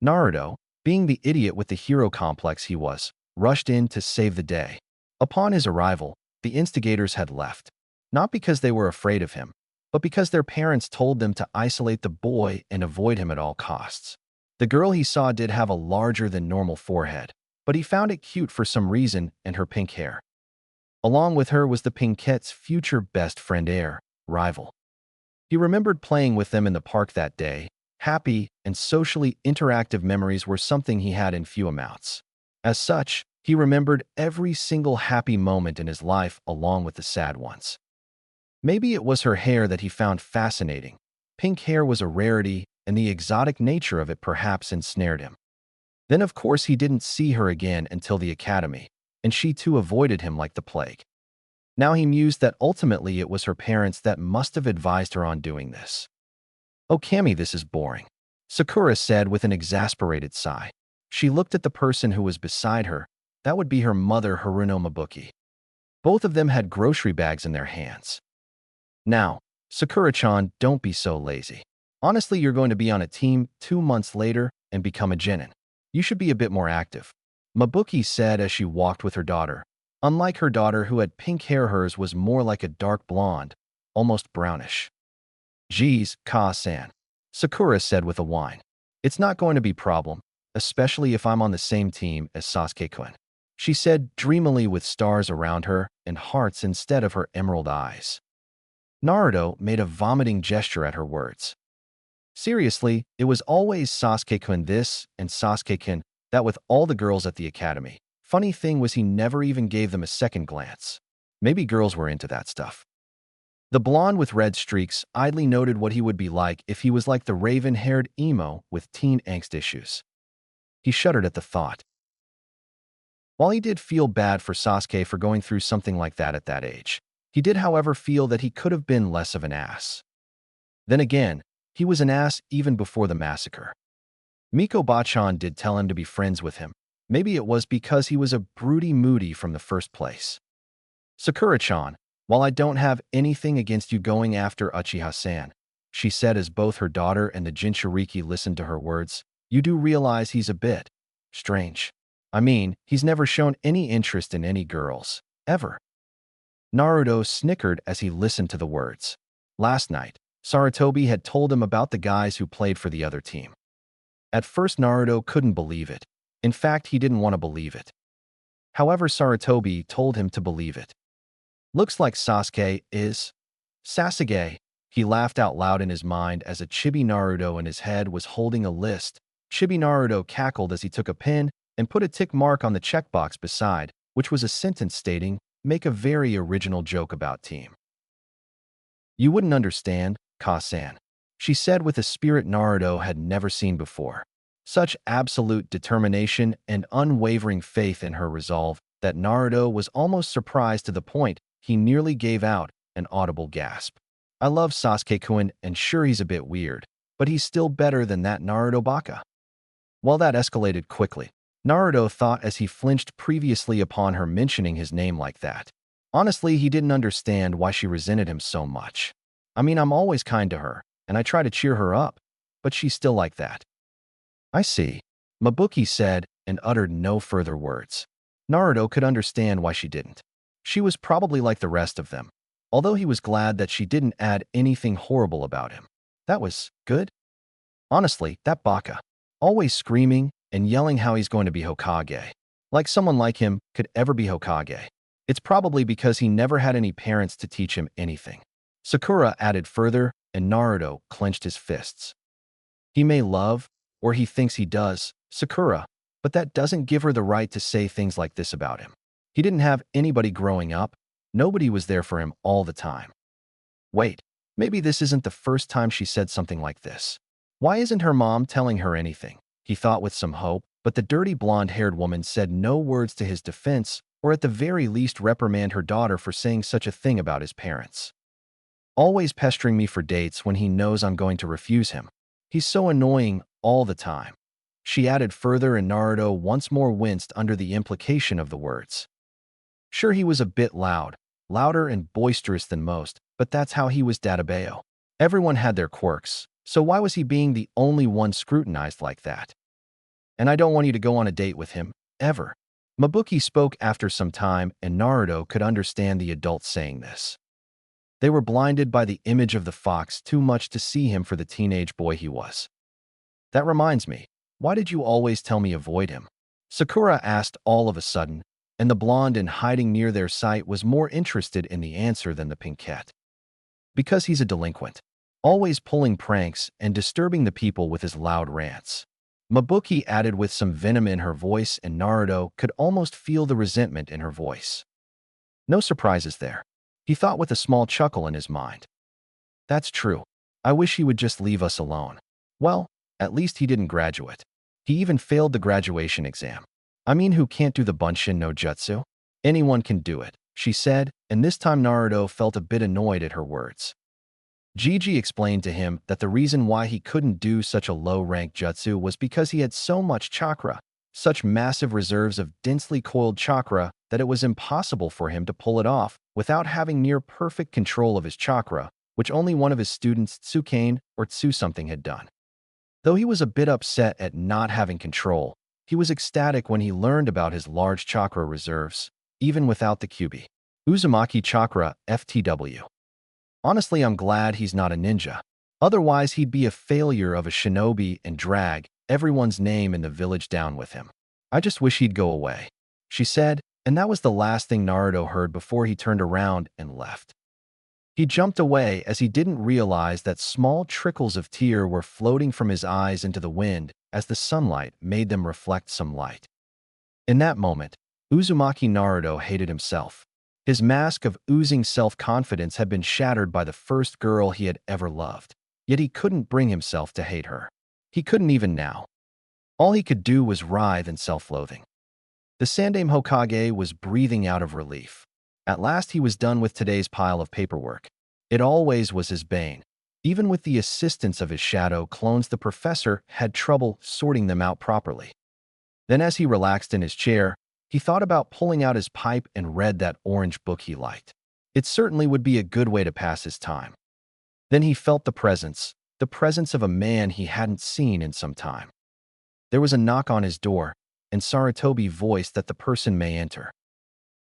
Naruto, being the idiot with the hero complex he was, rushed in to save the day. Upon his arrival, the instigators had left, not because they were afraid of him, but because their parents told them to isolate the boy and avoid him at all costs. The girl he saw did have a larger than normal forehead, but he found it cute for some reason and her pink hair. Along with her was the Pinkette's future best friend rival. He remembered playing with them in the park that day. Happy and socially interactive memories were something he had in few amounts. As such, he remembered every single happy moment in his life along with the sad ones. Maybe it was her hair that he found fascinating. Pink hair was a rarity, and the exotic nature of it perhaps ensnared him. Then of course he didn't see her again until the academy, and she too avoided him like the plague. Now he mused that ultimately it was her parents that must have advised her on doing this. Oh Kami, this is boring, Sakura said with an exasperated sigh. She looked at the person who was beside her. That would be her mother, Haruno Mabuki. Both of them had grocery bags in their hands. Now, Sakura-chan, don't be so lazy. Honestly, you're going to be on a team 2 months later and become a genin. You should be a bit more active, Mabuki said as she walked with her daughter. Unlike her daughter who had pink hair, hers was more like a dark blonde, almost brownish. "Geez, Ka-san," Sakura said with a whine. "It's not going to be a problem, especially if I'm on the same team as Sasuke-kun," she said dreamily with stars around her and hearts instead of her emerald eyes. Naruto made a vomiting gesture at her words. Seriously, it was always Sasuke-kun this and Sasuke-kun that with all the girls at the academy. Funny thing was he never even gave them a second glance. Maybe girls were into that stuff. The blonde with red streaks idly noted what he would be like if he was like the raven-haired emo with teen angst issues. He shuddered at the thought. While he did feel bad for Sasuke for going through something like that at that age, he did however feel that he could have been less of an ass. Then again, he was an ass even before the massacre. Miko Bachan did tell him to be friends with him. Maybe it was because he was a broody moody from the first place. "Sakura-chan, while I don't have anything against you going after Uchiha-san," she said as both her daughter and the Jinchuriki listened to her words, "you do realize he's a bit strange. I mean, he's never shown any interest in any girls, ever." Naruto snickered as he listened to the words. Last night, Sarutobi had told him about the guys who played for the other team. At first Naruto couldn't believe it. In fact, he didn't want to believe it. However, Sarutobi told him to believe it. "Looks like Sasuke is Sasage." He laughed out loud in his mind as a chibi Naruto in his head was holding a list. Chibi Naruto cackled as he took a pen and put a tick mark on the checkbox beside, which was a sentence stating, "Make a very original joke about team." "You wouldn't understand, Ka-san," she said with a spirit Naruto had never seen before. Such absolute determination and unwavering faith in her resolve that Naruto was almost surprised to the point he nearly gave out an audible gasp. "I love Sasuke-kun and sure he's a bit weird, but he's still better than that Naruto baka." While that escalated quickly, Naruto thought as he flinched previously upon her mentioning his name like that. Honestly, he didn't understand why she resented him so much. I mean, I'm always kind to her, and I try to cheer her up, but she's still like that. "I see," Mabuki said and uttered no further words. Naruto could understand why she didn't. She was probably like the rest of them, although he was glad that she didn't add anything horrible about him. That was good. Honestly, that baka, always screaming and yelling how he's going to be Hokage. Like someone like him could ever be Hokage. It's probably because he never had any parents to teach him anything. Sakura added further, and Naruto clenched his fists. He may love, or he thinks he does, Sakura, but that doesn't give her the right to say things like this about him. He didn't have anybody growing up. Nobody was there for him all the time. Wait, maybe this isn't the first time she said something like this. Why isn't her mom telling her anything? He thought with some hope, but the dirty blonde-haired woman said no words to his defense, or at the very least reprimand her daughter for saying such a thing about his parents. Always pestering me for dates when he knows I'm going to refuse him. He's so annoying all the time. She added further, and Naruto once more winced under the implication of the words. Sure, he was a bit loud, louder and boisterous than most, but that's how he was Databeo. Everyone had their quirks, so why was he being the only one scrutinized like that? "And I don't want you to go on a date with him, ever." Mabuki spoke after some time, and Naruto could understand the adults saying this. They were blinded by the image of the fox too much to see him for the teenage boy he was. "That reminds me, why did you always tell me avoid him?" Sakura asked all of a sudden, and the blonde in hiding near their sight was more interested in the answer than the pinkette. "Because he's a delinquent, always pulling pranks and disturbing the people with his loud rants." Mabuki added with some venom in her voice, and Naruto could almost feel the resentment in her voice. No surprises there, he thought with a small chuckle in his mind. That's true. I wish he would just leave us alone. Well, at least he didn't graduate. He even failed the graduation exam. I mean, who can't do the Bunshin no Jutsu? Anyone can do it, she said, and this time Naruto felt a bit annoyed at her words. Gigi explained to him that the reason why he couldn't do such a low-rank jutsu was because he had so much chakra, such massive reserves of densely coiled chakra, that it was impossible for him to pull it off without having near-perfect control of his chakra, which only one of his students, Tsukane or Tsu-something, had done. Though he was a bit upset at not having control, he was ecstatic when he learned about his large chakra reserves. even without the QB. Uzumaki Chakra, FTW. Honestly, I'm glad he's not a ninja. Otherwise, he'd be a failure of a shinobi and drag everyone's name in the village down with him. I just wish he'd go away, she said, and that was the last thing Naruto heard before he turned around and left. He jumped away as he didn't realize that small trickles of tear were floating from his eyes into the wind as the sunlight made them reflect some light. In that moment, Uzumaki Naruto hated himself. His mask of oozing self-confidence had been shattered by the first girl he had ever loved. Yet he couldn't bring himself to hate her. He couldn't even now. All he could do was writhe in self-loathing. The Sandaime Hokage was breathing out of relief. At last he was done with today's pile of paperwork. It always was his bane. Even with the assistance of his shadow clones, the professor had trouble sorting them out properly. Then as he relaxed in his chair, he thought about pulling out his pipe and read that orange book he liked. It certainly would be a good way to pass his time. Then he felt the presence of a man he hadn't seen in some time. There was a knock on his door, and Sarutobi voiced that the person may enter.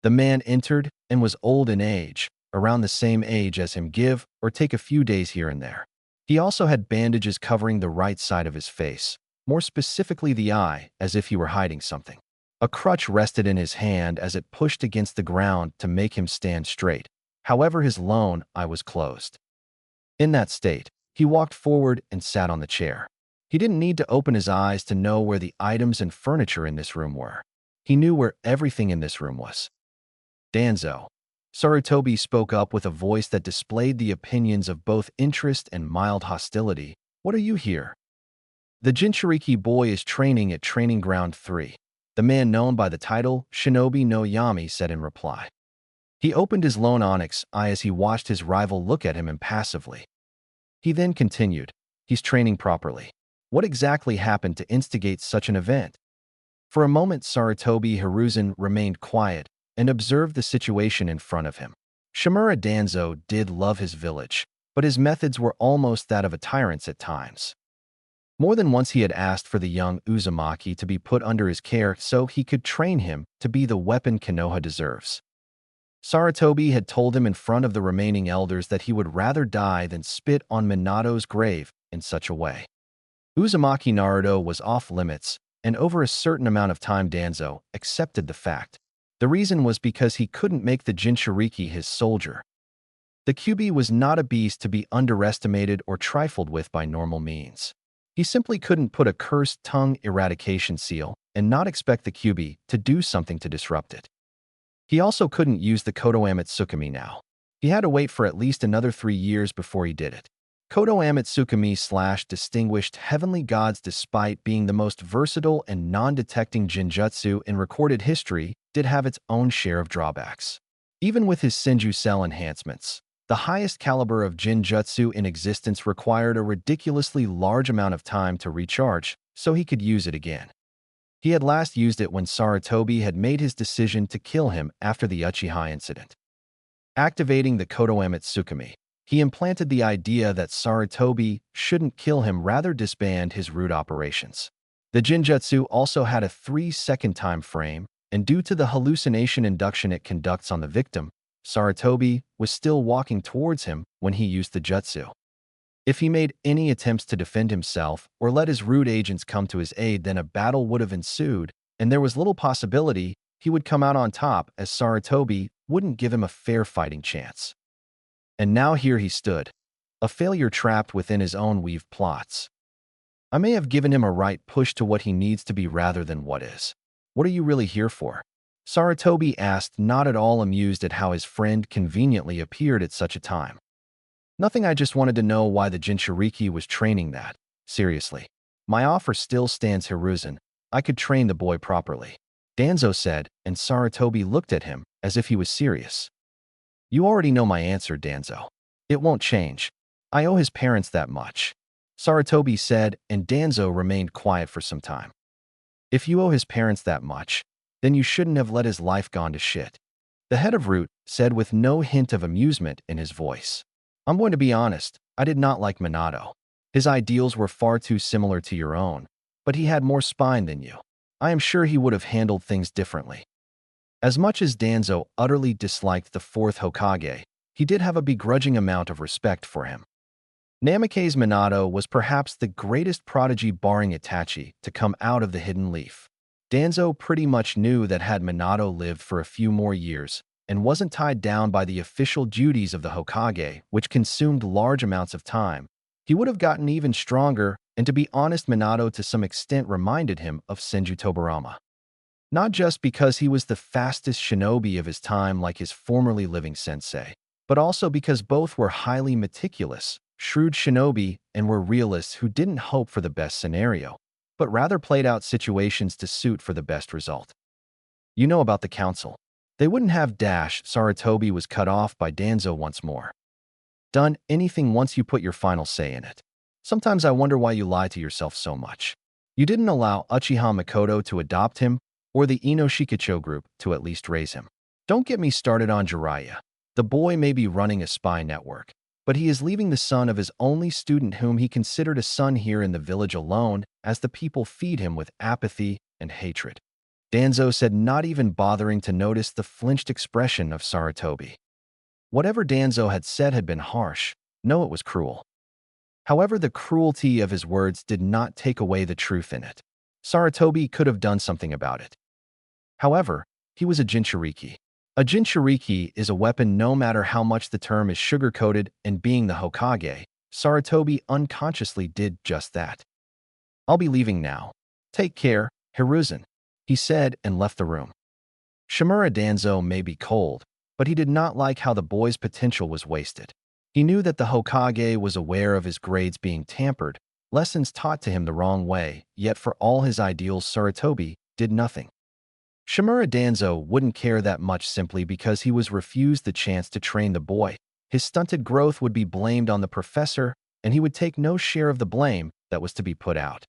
The man entered and was old in age, around the same age as him, give or take a few days here and there. He also had bandages covering the right side of his face, more specifically the eye, as if he were hiding something. A crutch rested in his hand as it pushed against the ground to make him stand straight. However, his lone eye was closed. In that state, he walked forward and sat on the chair. He didn't need to open his eyes to know where the items and furniture in this room were. He knew where everything in this room was. Danzo. Sarutobi spoke up with a voice that displayed the opinions of both interest and mild hostility. What are you here? The Jinchuriki boy is training at Training Ground 3. The man known by the title Shinobi no Yami said in reply. He opened his lone onyx eye as he watched his rival look at him impassively. He then continued, he's training properly. What exactly happened to instigate such an event? For a moment, Sarutobi Hiruzen remained quiet and observed the situation in front of him. Shimura Danzo did love his village, but his methods were almost that of a tyrant's at times. More than once he had asked for the young Uzumaki to be put under his care so he could train him to be the weapon Konoha deserves. Sarutobi had told him in front of the remaining elders that he would rather die than spit on Minato's grave in such a way. Uzumaki Naruto was off limits, and over a certain amount of time Danzo accepted the fact. The reason was because he couldn't make the Jinchuriki his soldier. The QB was not a beast to be underestimated or trifled with by normal means. He simply couldn't put a cursed tongue eradication seal and not expect the QB to do something to disrupt it. He also couldn't use the Kodo Amatsukami now. He had to wait for at least another 3 years before he did it. Kodo Amatsukami / distinguished heavenly gods, despite being the most versatile and non-detecting jinjutsu in recorded history, did have its own share of drawbacks. Even with his Senju cell enhancements, the highest caliber of jinjutsu in existence required a ridiculously large amount of time to recharge so he could use it again. He had last used it when Sarutobi had made his decision to kill him after the Uchiha incident. Activating the Kodo Amatsukami, he implanted the idea that Sarutobi shouldn't kill him, rather disband his root operations. The Jinjutsu also had a 3-second time frame, and due to the hallucination induction it conducts on the victim, Sarutobi was still walking towards him when he used the jutsu. If he made any attempts to defend himself or let his root agents come to his aid, then a battle would have ensued, and there was little possibility he would come out on top, as Sarutobi wouldn't give him a fair fighting chance. And now here he stood, a failure trapped within his own weaved plots. I may have given him a right push to what he needs to be rather than what is. What are you really here for? Sarutobi asked, not at all amused at how his friend conveniently appeared at such a time. Nothing, I just wanted to know why the Jinchuriki was training that. Seriously. My offer still stands, Hiruzen. I could train the boy properly. Danzo said, and Sarutobi looked at him as if he was serious. You already know my answer, Danzo. It won't change. I owe his parents that much. Sarutobi said, and Danzo remained quiet for some time. If you owe his parents that much, then you shouldn't have let his life gone to shit. The head of Root said with no hint of amusement in his voice. I'm going to be honest, I did not like Minato. His ideals were far too similar to your own, but he had more spine than you. I am sure he would have handled things differently. As much as Danzo utterly disliked the fourth Hokage, he did have a begrudging amount of respect for him. Namake's Minato was perhaps the greatest prodigy barring Itachi to come out of the Hidden Leaf. Danzo pretty much knew that had Minato lived for a few more years and wasn't tied down by the official duties of the Hokage, which consumed large amounts of time, he would have gotten even stronger, and to be honest, Minato to some extent reminded him of Senju Tobarama. Not just because he was the fastest shinobi of his time like his formerly living sensei, but also because both were highly meticulous, shrewd shinobi and were realists who didn't hope for the best scenario, but rather played out situations to suit for the best result. You know about the council. They wouldn't have Sarutobi was cut off by Danzo once more. Done anything once you put your final say in it. Sometimes I wonder why you lie to yourself so much. You didn't allow Uchiha Makoto to adopt him, or the Ino-Shikicho group to at least raise him. Don't get me started on Jiraiya. The boy may be running a spy network, but he is leaving the son of his only student whom he considered a son here in the village alone as the people feed him with apathy and hatred. Danzo said, not even bothering to notice the flinched expression of Sarutobi. Whatever Danzo had said had been harsh. No, it was cruel. However, the cruelty of his words did not take away the truth in it. Sarutobi could have done something about it. However, he was a Jinchuriki. A Jinchuriki is a weapon no matter how much the term is sugar-coated, and being the Hokage, Sarutobi unconsciously did just that. I'll be leaving now. Take care, Hiruzen, he said and left the room. Shimura Danzo may be cold, but he did not like how the boy's potential was wasted. He knew that the Hokage was aware of his grades being tampered, lessons taught to him the wrong way, yet for all his ideals Sarutobi did nothing. Shimura Danzo wouldn't care that much simply because he was refused the chance to train the boy. His stunted growth would be blamed on the professor, and he would take no share of the blame that was to be put out.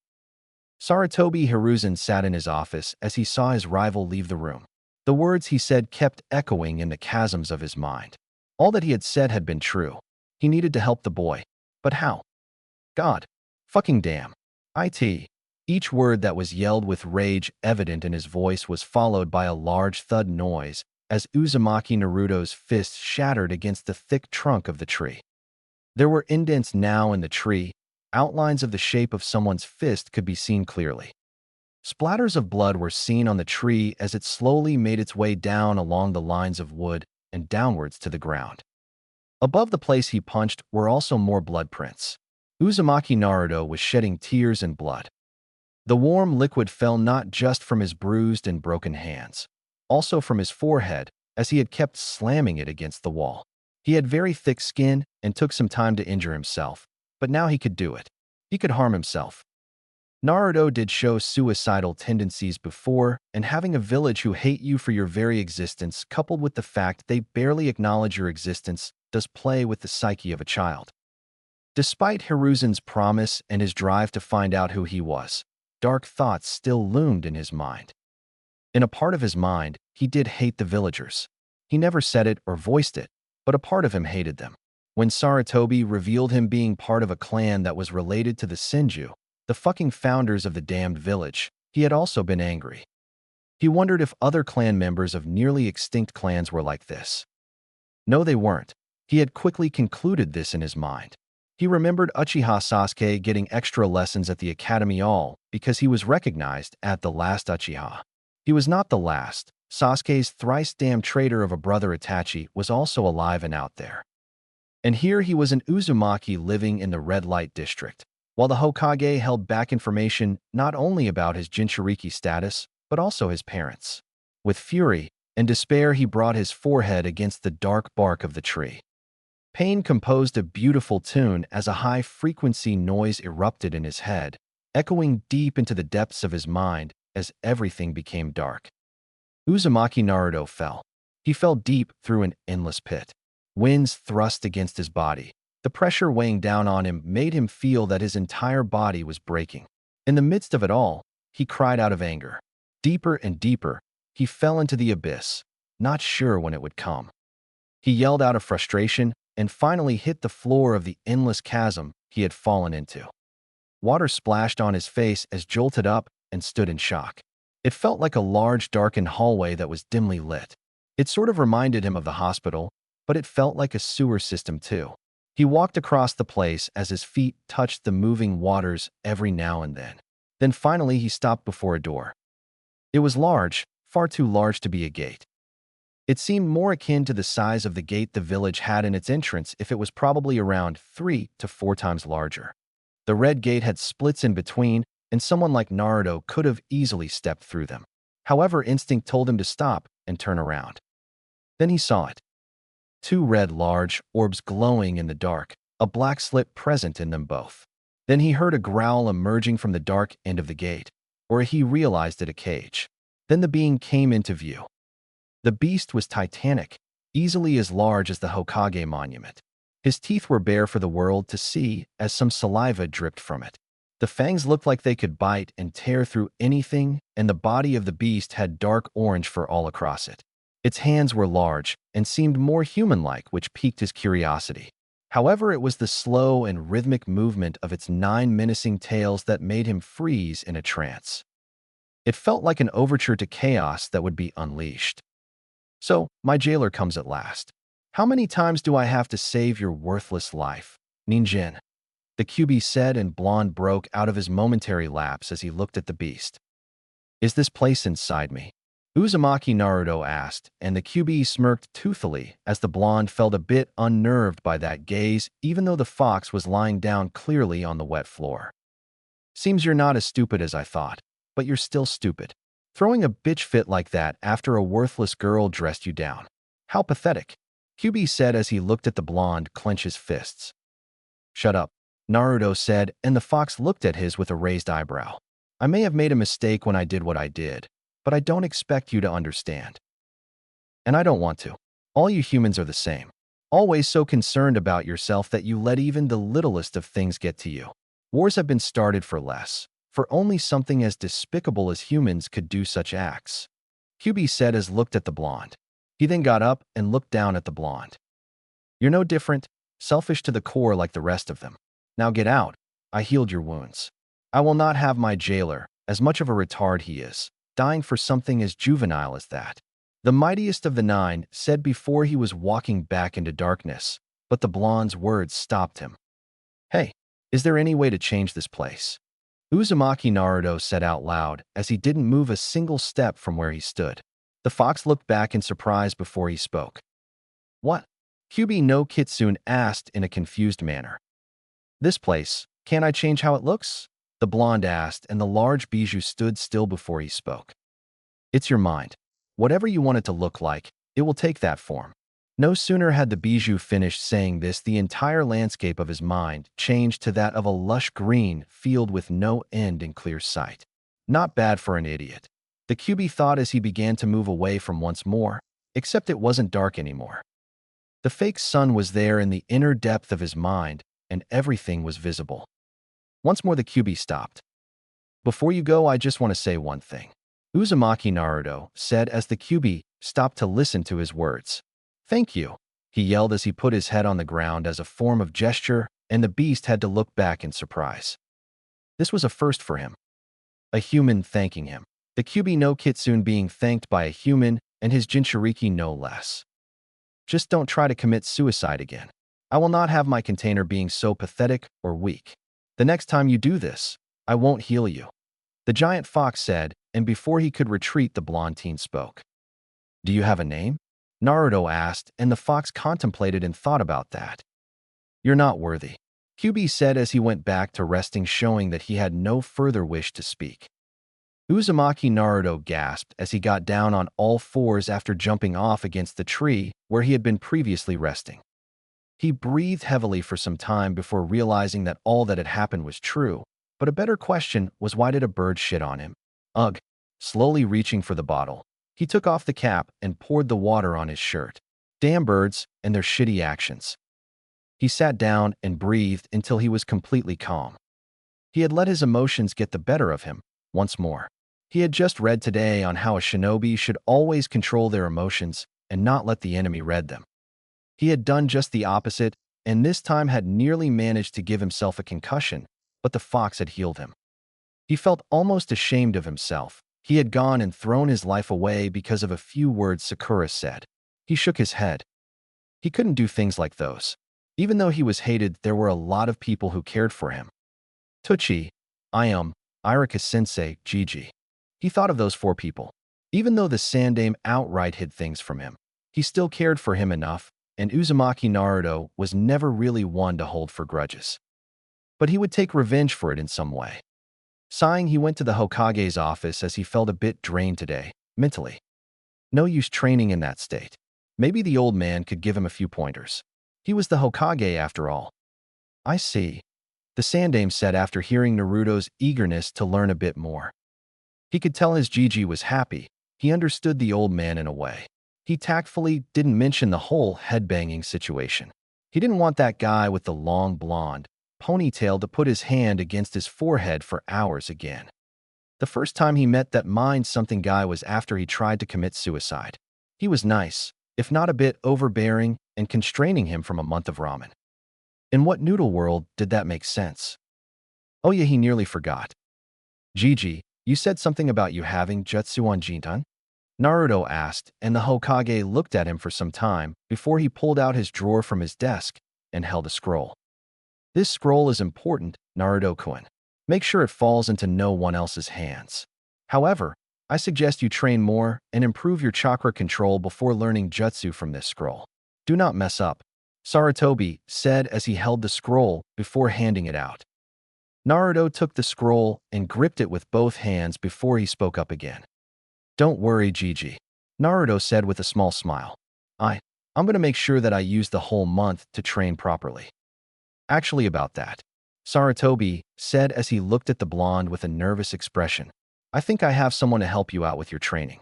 Sarutobi Hiruzen sat in his office as he saw his rival leave the room. The words he said kept echoing in the chasms of his mind. All that he had said had been true. He needed to help the boy. But how? God. Fucking damn. Each word that was yelled with rage evident in his voice was followed by a large thud noise as Uzumaki Naruto's fist shattered against the thick trunk of the tree. There were indents now in the tree. Outlines of the shape of someone's fist could be seen clearly. Splatters of blood were seen on the tree as it slowly made its way down along the lines of wood and downwards to the ground. Above the place he punched were also more blood prints. Uzumaki Naruto was shedding tears and blood. The warm liquid fell not just from his bruised and broken hands, also from his forehead, as he had kept slamming it against the wall. He had very thick skin and took some time to injure himself, but now he could do it. He could harm himself. Naruto did show suicidal tendencies before, and having a village who hate you for your very existence, coupled with the fact they barely acknowledge your existence, does play with the psyche of a child. Despite Hiruzen's promise and his drive to find out who he was, dark thoughts still loomed in his mind. In a part of his mind, he did hate the villagers. He never said it or voiced it, but a part of him hated them. When Sarutobi revealed him being part of a clan that was related to the Senju, the fucking founders of the damned village, he had also been angry. He wondered if other clan members of nearly extinct clans were like this. No, they weren't. He had quickly concluded this in his mind. He remembered Uchiha Sasuke getting extra lessons at the academy all because he was recognized as the last Uchiha. He was not the last. Sasuke's thrice-damned traitor of a brother Itachi was also alive and out there. And here he was an Uzumaki living in the red light district, while the Hokage held back information not only about his Jinchuriki status, but also his parents. With fury and despair, he brought his forehead against the dark bark of the tree. Pain composed a beautiful tune as a high-frequency noise erupted in his head, echoing deep into the depths of his mind as everything became dark. Uzumaki Naruto fell. He fell deep through an endless pit. Winds thrust against his body. The pressure weighing down on him made him feel that his entire body was breaking. In the midst of it all, he cried out of anger. Deeper and deeper, he fell into the abyss, not sure when it would come. He yelled out of frustration and finally hit the floor of the endless chasm he had fallen into. Water splashed on his face as jolted up and stood in shock. It felt like a large, darkened hallway that was dimly lit. It sort of reminded him of the hospital, but it felt like a sewer system too. He walked across the place as his feet touched the moving waters every now and then. Then finally he stopped before a door. It was large, far too large to be a gate. It seemed more akin to the size of the gate the village had in its entrance if it was probably around 3 to 4 times larger. The red gate had splits in between, and someone like Naruto could have easily stepped through them. However, instinct told him to stop and turn around. Then he saw it. Two red large orbs glowing in the dark, a black slit present in them both. Then he heard a growl emerging from the dark end of the gate, or he realized it a cage. Then the being came into view. The beast was titanic, easily as large as the Hokage monument. His teeth were bare for the world to see as some saliva dripped from it. The fangs looked like they could bite and tear through anything, and the body of the beast had dark orange fur all across it. Its hands were large and seemed more human-like, which piqued his curiosity. However, it was the slow and rhythmic movement of its 9 menacing tails that made him freeze in a trance. It felt like an overture to chaos that would be unleashed. So, my jailer comes at last. How many times do I have to save your worthless life, Ninjin? The QB said, and Blonde broke out of his momentary lapse as he looked at the beast. Is this place inside me? Uzumaki Naruto asked, and the QB smirked toothily as the Blonde felt a bit unnerved by that gaze, even though the fox was lying down clearly on the wet floor. Seems you're not as stupid as I thought, but you're still stupid. Throwing a bitch fit like that after a worthless girl dressed you down. How pathetic, QB said as he looked at the Blonde clench his fists. Shut up, Naruto said, and the fox looked at his with a raised eyebrow. I may have made a mistake when I did what I did, but I don't expect you to understand. And I don't want to. All you humans are the same. Always so concerned about yourself that you let even the littlest of things get to you. Wars have been started for less, for only something as despicable as humans could do such acts. QB said as looked at the Blonde. He then got up and looked down at the Blonde. You're no different, selfish to the core like the rest of them. Now get out. I healed your wounds. I will not have my jailer, as much of a retard he is, dying for something as juvenile as that. The mightiest of the 9 said before he was walking back into darkness, but the Blonde's words stopped him. Hey, is there any way to change this place? Uzumaki Naruto said out loud as he didn't move a single step from where he stood. The fox looked back in surprise before he spoke. What? QB no Kitsune asked in a confused manner. This place, can't I change how it looks? The Blonde asked, and the large bijou stood still before he spoke. It's your mind. Whatever you want it to look like, it will take that form. No sooner had the bijou finished saying this, the entire landscape of his mind changed to that of a lush green field with no end in clear sight. Not bad for an idiot. The QB thought as he began to move away from once more, except it wasn't dark anymore. The fake sun was there in the inner depth of his mind, and everything was visible. Once more the QB stopped. Before you go, I just want to say one thing. Uzumaki Naruto said as the QB stopped to listen to his words. Thank you, he yelled as he put his head on the ground as a form of gesture, and the beast had to look back in surprise. This was a first for him. A human thanking him. The QB no Kitsune being thanked by a human, and his Jinchuriki no less. Just don't try to commit suicide again. I will not have my container being so pathetic or weak. The next time you do this, I won't heal you. The giant fox said, and before he could retreat, the blonde teen spoke. Do you have a name? Naruto asked, and the fox contemplated and thought about that. You're not worthy, QB said as he went back to resting, showing that he had no further wish to speak. Uzumaki Naruto gasped as he got down on all fours after jumping off against the tree where he had been previously resting. He breathed heavily for some time before realizing that all that had happened was true, but a better question was, why did a bird shit on him? Ugh. Slowly reaching for the bottle, he took off the cap and poured the water on his shirt. Damn birds and their shitty actions. He sat down and breathed until he was completely calm. He had let his emotions get the better of him once more. He had just read today on how a shinobi should always control their emotions and not let the enemy read them. He had done just the opposite, and this time had nearly managed to give himself a concussion, but the fox had healed him. He felt almost ashamed of himself, He had gone and thrown his life away because of a few words Sakura said. He shook his head. He couldn't do things like those. Even though he was hated, there were a lot of people who cared for him. Tucci, Ayum, Irika-sensei, Gigi. He thought of those four people. Even though the Sandame outright hid things from him, he still cared for him enough, and Uzumaki Naruto was never really one to hold for grudges. But he would take revenge for it in some way. Sighing, he went to the Hokage's office as he felt a bit drained today, mentally. No use training in that state. Maybe the old man could give him a few pointers. He was the Hokage after all. I see, the Sandame said after hearing Naruto's eagerness to learn a bit more. He could tell his Gigi was happy. He understood the old man in a way. He tactfully didn't mention the whole headbanging situation. He didn't want that guy with the long blonde ponytail to put his hand against his forehead for hours again. The first time he met that mind-something guy was after he tried to commit suicide. He was nice, if not a bit overbearing, and constraining him from a month of ramen. In what noodle world did that make sense? Oh yeah, he nearly forgot. Gigi, you said something about you having jutsu on Jintan? Naruto asked, and the Hokage looked at him for some time before he pulled out his drawer from his desk and held a scroll. This scroll is important, Naruto-kun. Make sure it falls into no one else's hands. However, I suggest you train more and improve your chakra control before learning jutsu from this scroll. Do not mess up, Sarutobi said as he held the scroll before handing it out. Naruto took the scroll and gripped it with both hands before he spoke up again. Don't worry, Gigi, Naruto said with a small smile. I'm going to make sure that I use the whole month to train properly. Actually, about that, Sarutobi said as he looked at the blonde with a nervous expression. I think I have someone to help you out with your training.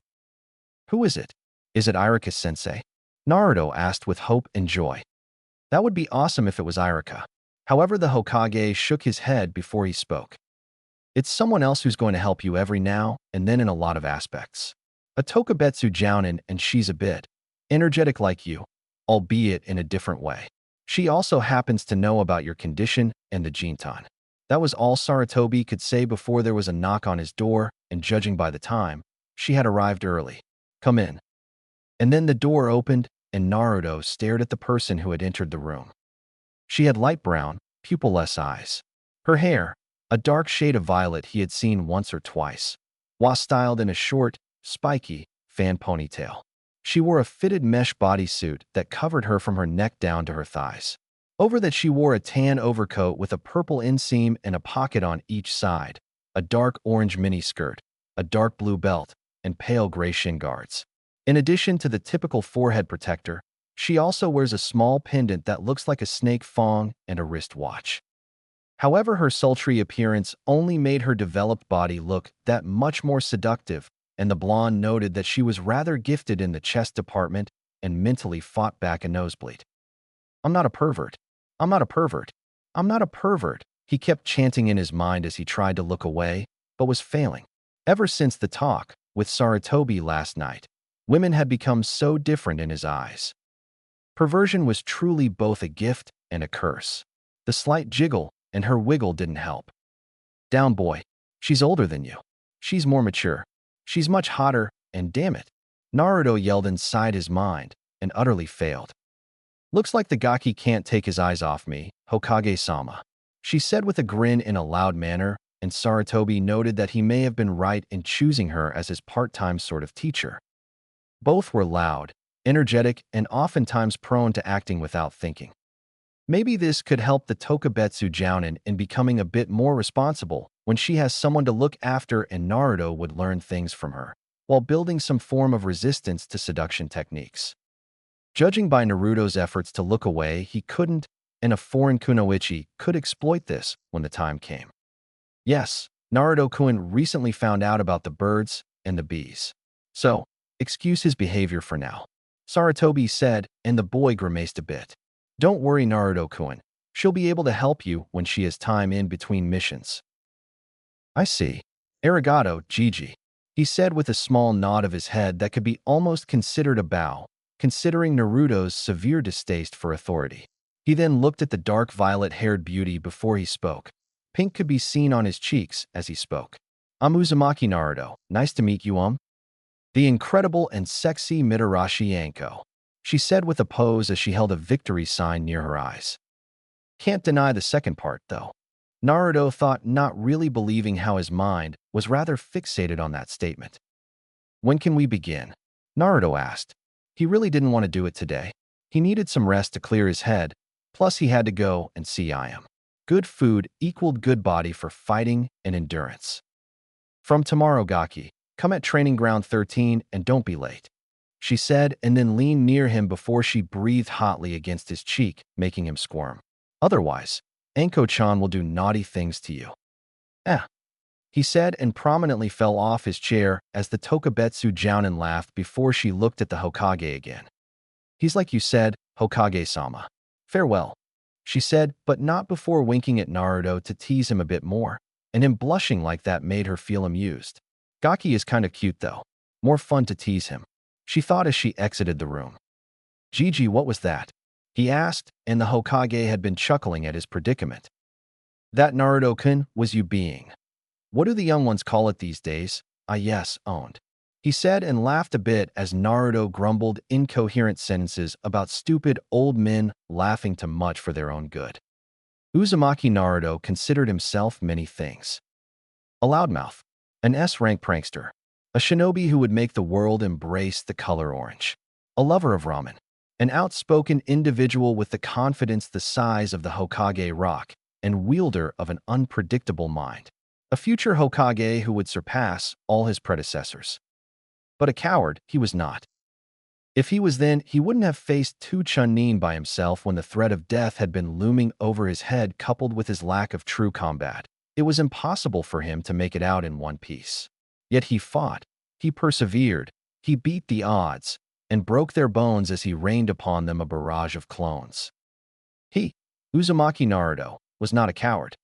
Who is it? Is it Irika-sensei? Naruto asked with hope and joy. That would be awesome if it was Irika. However, the Hokage shook his head before he spoke. It's someone else who's going to help you every now and then in a lot of aspects. A Tokubetsu Jounin, and she's a bit energetic like you, albeit in a different way. She also happens to know about your condition and the Jintan. That was all Sarutobi could say before there was a knock on his door, and judging by the time, she had arrived early. Come in. And then the door opened, and Naruto stared at the person who had entered the room. She had light brown, pupilless eyes. Her hair, a dark shade of violet he had seen once or twice, was styled in a short, spiky, fan ponytail. She wore a fitted mesh bodysuit that covered her from her neck down to her thighs. Over that she wore a tan overcoat with a purple inseam and a pocket on each side, a dark orange miniskirt, a dark blue belt, and pale gray shin guards. In addition to the typical forehead protector, she also wears a small pendant that looks like a snake fang and a wristwatch. However, her sultry appearance only made her developed body look that much more seductive, and the blonde noted that she was rather gifted in the chest department and mentally fought back a nosebleed. I'm not a pervert. I'm not a pervert. I'm not a pervert, he kept chanting in his mind as he tried to look away, but was failing. Ever since the talk with Sarutobi last night, women had become so different in his eyes. Perversion was truly both a gift and a curse. The slight jiggle and her wiggle didn't help. Down, boy. She's older than you. She's more mature. She's much hotter, and damn it, Naruto yelled inside his mind and utterly failed. Looks like the Gaki can't take his eyes off me, Hokage-sama, she said with a grin in a loud manner, and Sarutobi noted that he may have been right in choosing her as his part-time sort of teacher. Both were loud, energetic, and oftentimes prone to acting without thinking. Maybe this could help the Tokubetsu Jounin in becoming a bit more responsible when she has someone to look after, and Naruto would learn things from her, while building some form of resistance to seduction techniques. Judging by Naruto's efforts to look away, he couldn't, and a foreign kunoichi could exploit this when the time came. Yes, Naruto-kun recently found out about the birds and the bees. So, excuse his behavior for now, Sarutobi said, and the boy grimaced a bit. Don't worry, Naruto-kun. She'll be able to help you when she has time in between missions. I see. Arigato, Gigi, he said with a small nod of his head that could be almost considered a bow, considering Naruto's severe distaste for authority. He then looked at the dark violet-haired beauty before he spoke. Pink could be seen on his cheeks as he spoke. I'm Uzumaki Naruto. Nice to meet you, The incredible and sexy Mitarashi Anko, she said with a pose as she held a victory sign near her eyes. Can't deny the second part, though. Naruto thought, not really believing how his mind was rather fixated on that statement. When can we begin? Naruto asked. He really didn't want to do it today. He needed some rest to clear his head, plus he had to go and see I am. Good food equaled good body for fighting and endurance. From tomorrow, Gaki, come at training ground 13 and don't be late, she said, and then leaned near him before she breathed hotly against his cheek, making him squirm. Otherwise, Anko-chan will do naughty things to you. Eh, he said and prominently fell off his chair as the Tokubetsu Jounin laughed before she looked at the Hokage again. He's like you said, Hokage-sama. Farewell, she said, but not before winking at Naruto to tease him a bit more, and him blushing like that made her feel amused. Gaki is kind of cute though. More fun to tease him, she thought as she exited the room. Gigi, what was that? He asked, and the Hokage had been chuckling at his predicament. That, Naruto-kun, was you being. What do the young ones call it these days? Ah yes, owned, he said and laughed a bit as Naruto grumbled incoherent sentences about stupid old men laughing too much for their own good. Uzumaki Naruto considered himself many things. A loudmouth, an S-rank prankster, a shinobi who would make the world embrace the color orange, a lover of ramen, an outspoken individual with the confidence the size of the Hokage rock and wielder of an unpredictable mind, a future Hokage who would surpass all his predecessors. But a coward he was not. If he was, then he wouldn't have faced two Chunin by himself when the threat of death had been looming over his head, coupled with his lack of true combat. It was impossible for him to make it out in one piece. Yet he fought, he persevered, he beat the odds, and broke their bones as he rained upon them a barrage of clones. He, Uzumaki Naruto, was not a coward.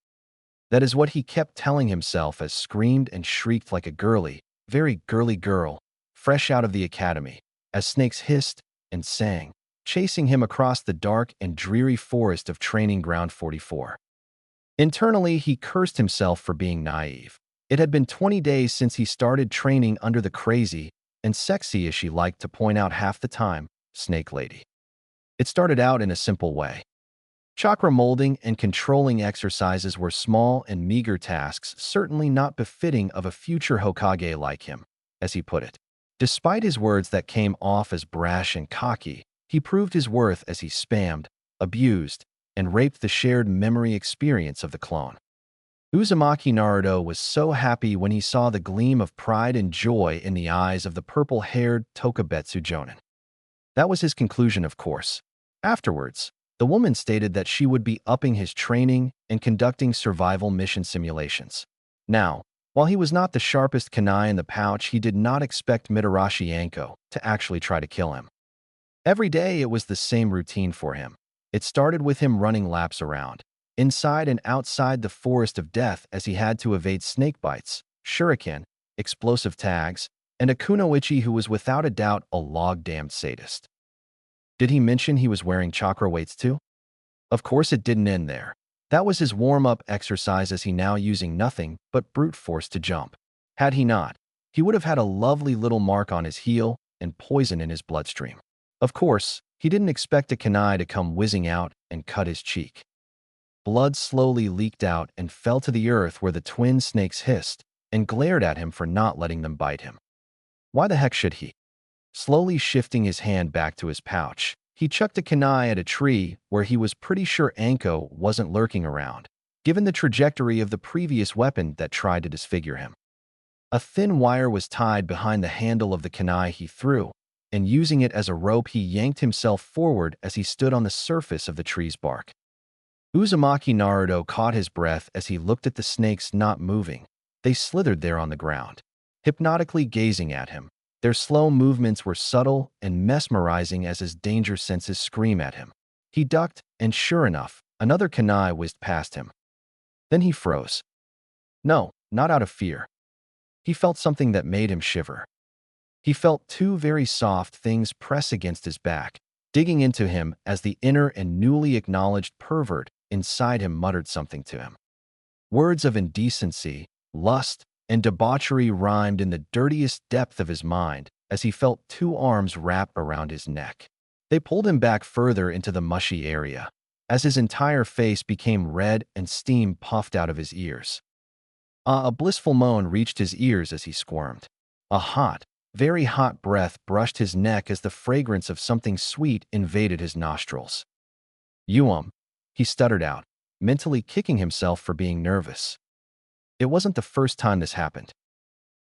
That is what he kept telling himself as screamed and shrieked like a girly, very girly girl, fresh out of the academy, as snakes hissed and sang, chasing him across the dark and dreary forest of Training Ground 44. Internally, he cursed himself for being naive. It had been 20 days since he started training under the crazy and sexy, as she liked to point out half the time, Snake Lady. It started out in a simple way. Chakra molding and controlling exercises were small and meager tasks, certainly not befitting of a future Hokage like him, as he put it. Despite his words that came off as brash and cocky, he proved his worth as he spammed, abused, and raped the shared memory experience of the clone. Uzumaki Naruto was so happy when he saw the gleam of pride and joy in the eyes of the purple-haired Tokubetsu Jounin. That was his conclusion, of course. Afterwards, the woman stated that she would be upping his training and conducting survival mission simulations. Now, while he was not the sharpest kunai in the pouch, he did not expect Mitarashi Anko to actually try to kill him. Every day it was the same routine for him. It started with him running laps around, inside and outside the forest of death, as he had to evade snake bites, shuriken, explosive tags, and a kunoichi who was without a doubt a log-damned sadist. Did he mention he was wearing chakra weights too? Of course it didn't end there. That was his warm-up exercise, as he now using nothing but brute force to jump. Had he not, he would have had a lovely little mark on his heel and poison in his bloodstream. Of course, he didn't expect a kunai to come whizzing out and cut his cheek. Blood slowly leaked out and fell to the earth, where the twin snakes hissed and glared at him for not letting them bite him. Why the heck should he? Slowly shifting his hand back to his pouch, he chucked a kunai at a tree where he was pretty sure Anko wasn't lurking around, given the trajectory of the previous weapon that tried to disfigure him. A thin wire was tied behind the handle of the kunai he threw, and using it as a rope, he yanked himself forward as he stood on the surface of the tree's bark. Uzumaki Naruto caught his breath as he looked at the snakes not moving. They slithered there on the ground, hypnotically gazing at him. Their slow movements were subtle and mesmerizing as his danger senses screamed at him. He ducked, and sure enough, another kunai whizzed past him. Then he froze. No, not out of fear. He felt something that made him shiver. He felt two very soft things press against his back, digging into him as the inner and newly acknowledged pervert inside him muttered something to him. Words of indecency, lust, and debauchery rhymed in the dirtiest depth of his mind as he felt two arms wrap around his neck. They pulled him back further into the mushy area, as his entire face became red and steam puffed out of his ears. A blissful moan reached his ears as he squirmed. A hot, very hot breath brushed his neck as the fragrance of something sweet invaded his nostrils. He stuttered out, mentally kicking himself for being nervous. It wasn't the first time this happened.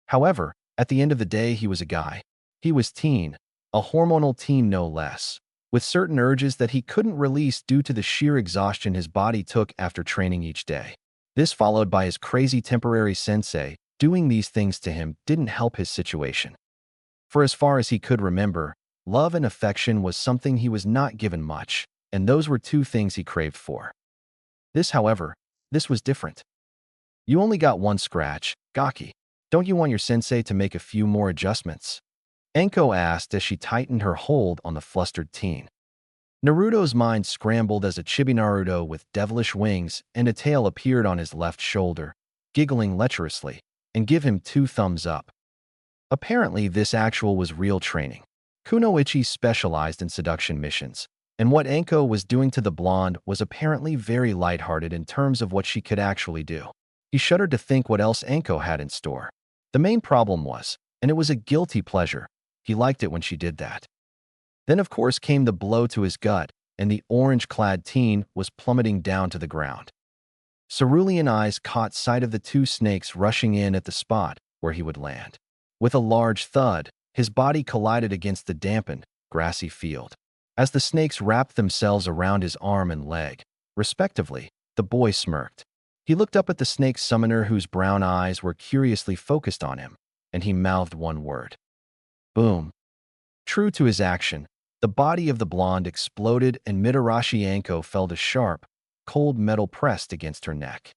However, at the end of the day, he was a guy. He was teen, a hormonal teen no less, with certain urges that he couldn't release due to the sheer exhaustion his body took after training each day. This, followed by his crazy temporary sensei doing these things to him, didn't help his situation. For as far as he could remember, love and affection was something he was not given much, and those were two things he craved for. However, this was different. You only got one scratch, Gaki. Don't you want your sensei to make a few more adjustments? Anko asked as she tightened her hold on the flustered teen. Naruto's mind scrambled as a chibi Naruto with devilish wings and a tail appeared on his left shoulder, giggling lecherously, and give him 2 thumbs up. Apparently, this actual was real training. Kunoichi specialized in seduction missions, and what Anko was doing to the blonde was apparently very lighthearted in terms of what she could actually do. He shuddered to think what else Anko had in store. The main problem was, and it was a guilty pleasure, he liked it when she did that. Then of course came the blow to his gut, and the orange-clad teen was plummeting down to the ground. Cerulean eyes caught sight of the 2 snakes rushing in at the spot where he would land. With a large thud, his body collided against the dampened, grassy field. As the snakes wrapped themselves around his arm and leg, respectively, the boy smirked. He looked up at the snake summoner whose brown eyes were curiously focused on him, and he mouthed one word. Boom. True to his action, the body of the blonde exploded and Mitarashi Anko felt a sharp, cold metal pressed against her neck.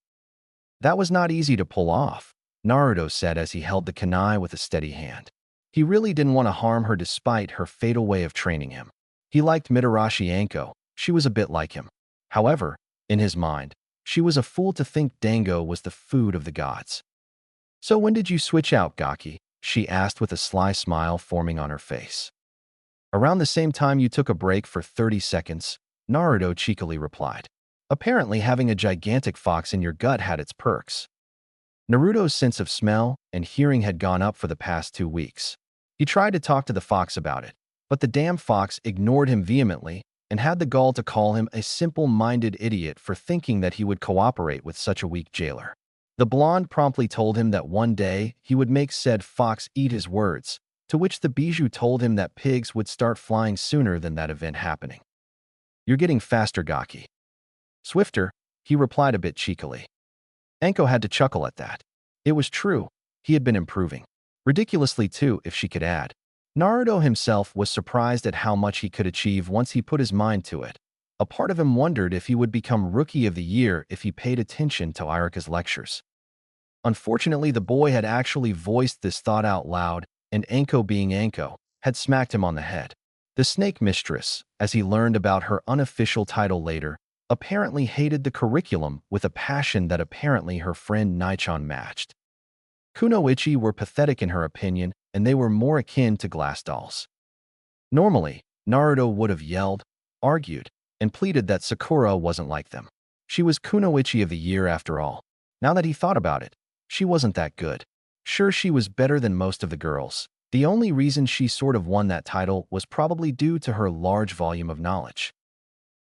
That was not easy to pull off, Naruto said as he held the kunai with a steady hand. He really didn't want to harm her despite her fatal way of training him. He liked Mitarashi Anko, she was a bit like him. However, in his mind, she was a fool to think dango was the food of the gods. So when did you switch out, Gaki? She asked with a sly smile forming on her face. Around the same time you took a break for 30 seconds, Naruto cheekily replied. Apparently having a gigantic fox in your gut had its perks. Naruto's sense of smell and hearing had gone up for the past 2 weeks. He tried to talk to the fox about it, but the damn fox ignored him vehemently and had the gall to call him a simple-minded idiot for thinking that he would cooperate with such a weak jailer. The blonde promptly told him that one day he would make said fox eat his words, to which the bijou told him that pigs would start flying sooner than that event happening. You're getting faster, Gaki. Swifter, he replied a bit cheekily. Anko had to chuckle at that. It was true, he had been improving. Ridiculously too, if she could add. Naruto himself was surprised at how much he could achieve once he put his mind to it. A part of him wondered if he would become Rookie of the Year if he paid attention to Irika's lectures. Unfortunately, the boy had actually voiced this thought out loud, and Anko, being Anko, had smacked him on the head. The snake mistress, as he learned about her unofficial title later, apparently hated the curriculum with a passion that apparently her friend Naichan matched. Kunoichi were pathetic in her opinion, and they were more akin to glass dolls. Normally, Naruto would have yelled, argued, and pleaded that Sakura wasn't like them. She was Kunoichi of the Year after all. Now that he thought about it, she wasn't that good. Sure, she was better than most of the girls. The only reason she sort of won that title was probably due to her large volume of knowledge.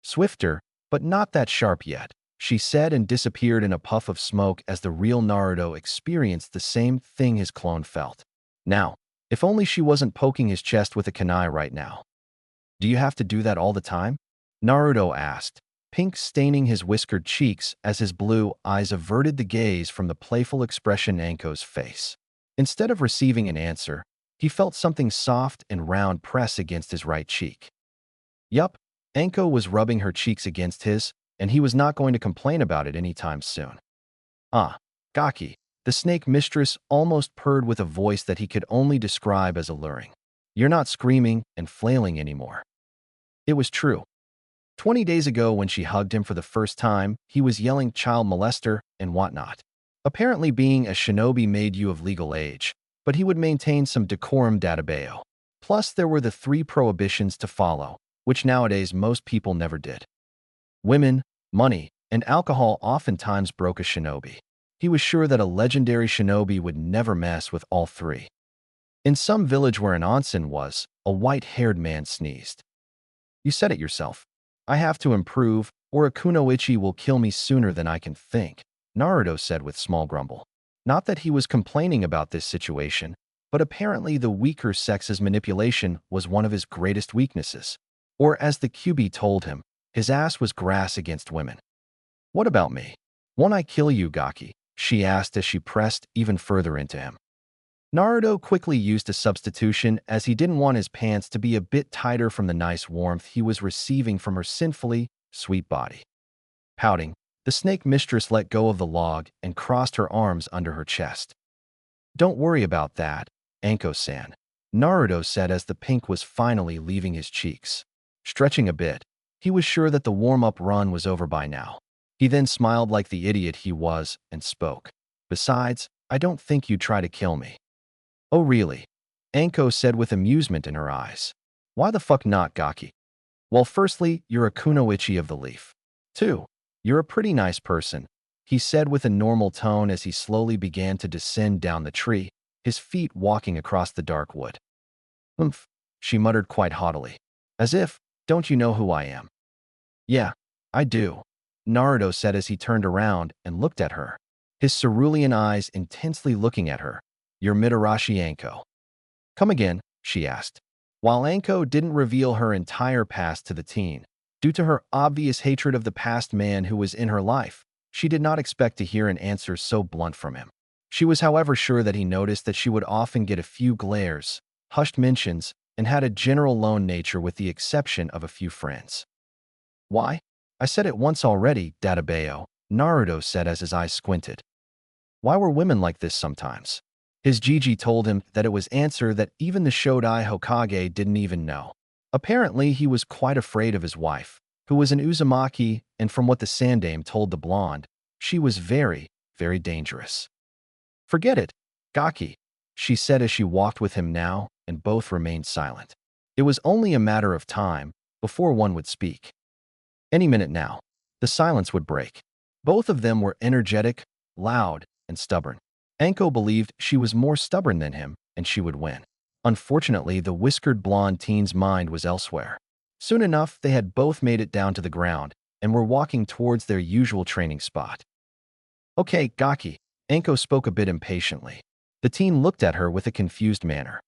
Swifter, but not that sharp yet, she said and disappeared in a puff of smoke as the real Naruto experienced the same thing his clone felt. Now, if only she wasn't poking his chest with a kunai right now. Do you have to do that all the time? Naruto asked, pink staining his whiskered cheeks as his blue eyes averted the gaze from the playful expression Anko's face. Instead of receiving an answer, he felt something soft and round press against his right cheek. Yup, Anko was rubbing her cheeks against his, and he was not going to complain about it anytime soon. Gaki, the snake mistress almost purred with a voice that he could only describe as alluring. You're not screaming and flailing anymore. It was true. 20 days ago when she hugged him for the first time, he was yelling child molester and whatnot. Apparently being a shinobi made you of legal age, but he would maintain some decorum databeo. Plus, there were the 3 prohibitions to follow, which nowadays most people never did. Women, money, and alcohol oftentimes broke a shinobi. He was sure that a legendary shinobi would never mess with all 3. In some village where an onsen was, a white-haired man sneezed. You said it yourself. I have to improve, or a kunoichi will kill me sooner than I can think, Naruto said with small grumble. Not that he was complaining about this situation, but apparently the weaker sex's manipulation was one of his greatest weaknesses. Or as the QB told him, his ass was grass against women. What about me? Won't I kill you, Gaki? She asked as she pressed even further into him. Naruto quickly used a substitution as he didn't want his pants to be a bit tighter from the nice warmth he was receiving from her sinfully sweet body. Pouting, the snake mistress let go of the log and crossed her arms under her chest. Don't worry about that, Anko-san, Naruto said as the pink was finally leaving his cheeks. Stretching a bit, he was sure that the warm-up run was over by now. He then smiled like the idiot he was and spoke. Besides, I don't think you'd try to kill me. Oh really? Anko said with amusement in her eyes. Why the fuck not, Gaki? Well, firstly, you're a kunoichi of the leaf. 2. You're a pretty nice person, he said with a normal tone as he slowly began to descend down the tree, his feet walking across the dark wood. Humph, she muttered quite haughtily. As if, don't you know who I am? Yeah, I do, Naruto said as he turned around and looked at her, his cerulean eyes intensely looking at her. You're Mitarashi Anko. Come again, she asked. While Anko didn't reveal her entire past to the teen, due to her obvious hatred of the past man who was in her life, she did not expect to hear an answer so blunt from him. She was however sure that he noticed that she would often get a few glares, hushed mentions, and had a general lone nature with the exception of a few friends. Why? I said it once already, Databeo, Naruto said as his eyes squinted. Why were women like this sometimes? His Jiji told him that it was answer that even the Shodai Hokage didn't even know. Apparently, he was quite afraid of his wife, who was an Uzumaki, and from what the Sandame told the blonde, she was very, very dangerous. Forget it, Gaki, she said as she walked with him now, and both remained silent. It was only a matter of time before one would speak. Any minute now, the silence would break. Both of them were energetic, loud, and stubborn. Anko believed she was more stubborn than him, and she would win. Unfortunately, the whiskered blonde teen's mind was elsewhere. Soon enough, they had both made it down to the ground and were walking towards their usual training spot. Okay, Gaki, Anko spoke a bit impatiently. The teen looked at her with a confused manner.